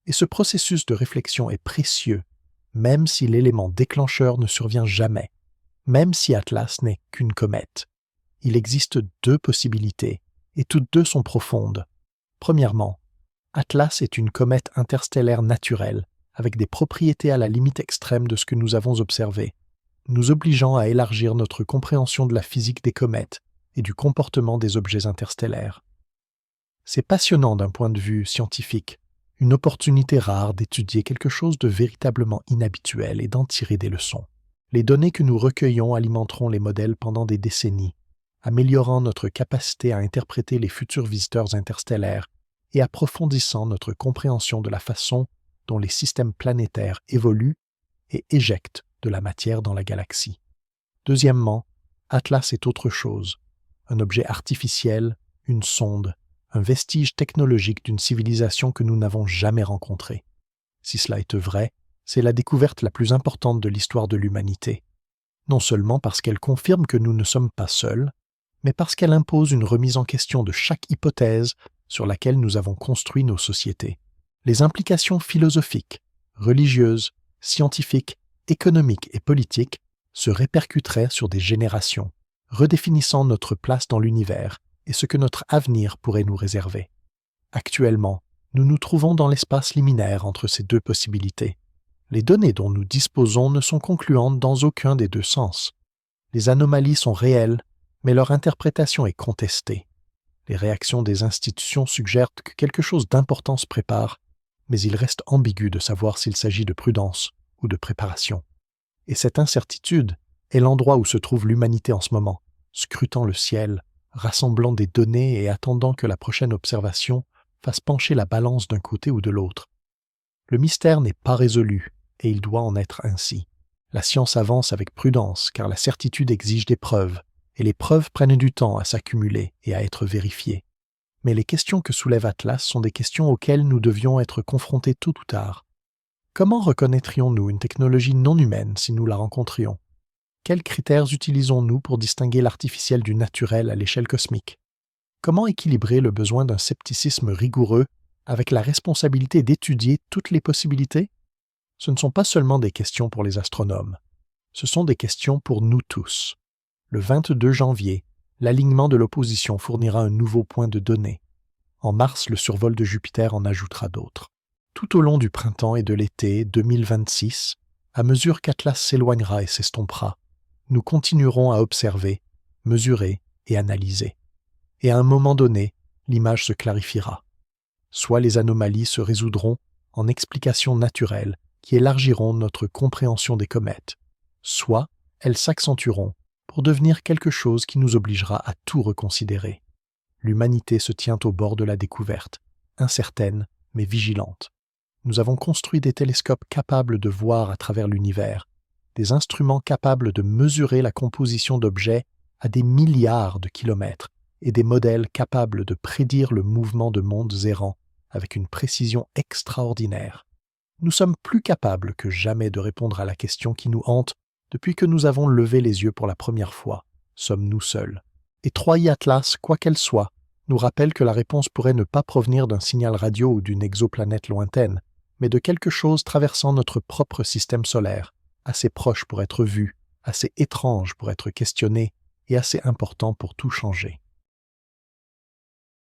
Et ce processus de réflexion est précieux, même si l'élément déclencheur ne survient jamais, même si Atlas n'est qu'une comète. Il existe deux possibilités, et toutes deux sont profondes. Premièrement, Atlas est une comète interstellaire naturelle, avec des propriétés à la limite extrême de ce que nous avons observé, nous obligeant à élargir notre compréhension de la physique des comètes et du comportement des objets interstellaires. C'est passionnant d'un point de vue scientifique, une opportunité rare d'étudier quelque chose de véritablement inhabituel et d'en tirer des leçons. Les données que nous recueillons alimenteront les modèles pendant des décennies, améliorant notre capacité à interpréter les futurs visiteurs interstellaires et approfondissant notre compréhension de la façon dont les systèmes planétaires évoluent et éjectent de la matière dans la galaxie. Deuxièmement, Atlas est autre chose, un objet artificiel, une sonde, un vestige technologique d'une civilisation que nous n'avons jamais rencontrée. Si cela est vrai, c'est la découverte la plus importante de l'histoire de l'humanité, non seulement parce qu'elle confirme que nous ne sommes pas seuls, mais parce qu'elle impose une remise en question de chaque hypothèse sur laquelle nous avons construit nos sociétés. Les implications philosophiques, religieuses, scientifiques, économiques et politiques se répercuteraient sur des générations, redéfinissant notre place dans l'univers et ce que notre avenir pourrait nous réserver. Actuellement, nous nous trouvons dans l'espace liminaire entre ces deux possibilités. Les données dont nous disposons ne sont concluantes dans aucun des deux sens. Les anomalies sont réelles, mais leur interprétation est contestée. Les réactions des institutions suggèrent que quelque chose d'important se prépare, mais il reste ambigu de savoir s'il s'agit de prudence ou de préparation. Et cette incertitude est l'endroit où se trouve l'humanité en ce moment, scrutant le ciel, rassemblant des données et attendant que la prochaine observation fasse pencher la balance d'un côté ou de l'autre. Le mystère n'est pas résolu, et il doit en être ainsi. La science avance avec prudence, car la certitude exige des preuves, et les preuves prennent du temps à s'accumuler et à être vérifiées. Mais les questions que soulève Atlas sont des questions auxquelles nous devions être confrontés tôt ou tard. Comment reconnaîtrions-nous une technologie non humaine si nous la rencontrions? Quels critères utilisons-nous pour distinguer l'artificiel du naturel à l'échelle cosmique? Comment équilibrer le besoin d'un scepticisme rigoureux avec la responsabilité d'étudier toutes les possibilités? Ce ne sont pas seulement des questions pour les astronomes, ce sont des questions pour nous tous. Le 22 janvier, l'alignement de l'opposition fournira un nouveau point de données. En mars, le survol de Jupiter en ajoutera d'autres. Tout au long du printemps et de l'été 2026, à mesure qu'Atlas s'éloignera et s'estompera, nous continuerons à observer, mesurer et analyser. Et à un moment donné, l'image se clarifiera. Soit les anomalies se résoudront en explications naturelles qui élargiront notre compréhension des comètes, soit elles s'accentueront pour devenir quelque chose qui nous obligera à tout reconsidérer. L'humanité se tient au bord de la découverte, incertaine mais vigilante. Nous avons construit des télescopes capables de voir à travers l'univers, des instruments capables de mesurer la composition d'objets à des milliards de kilomètres et des modèles capables de prédire le mouvement de mondes errants avec une précision extraordinaire. Nous sommes plus capables que jamais de répondre à la question qui nous hante depuis que nous avons levé les yeux pour la première fois. Sommes-nous seuls? Et 3i Atlas, quoi qu'elle soit, nous rappelle que la réponse pourrait ne pas provenir d'un signal radio ou d'une exoplanète lointaine, mais de quelque chose traversant notre propre système solaire, assez proche pour être vu, assez étrange pour être questionné et assez important pour tout changer.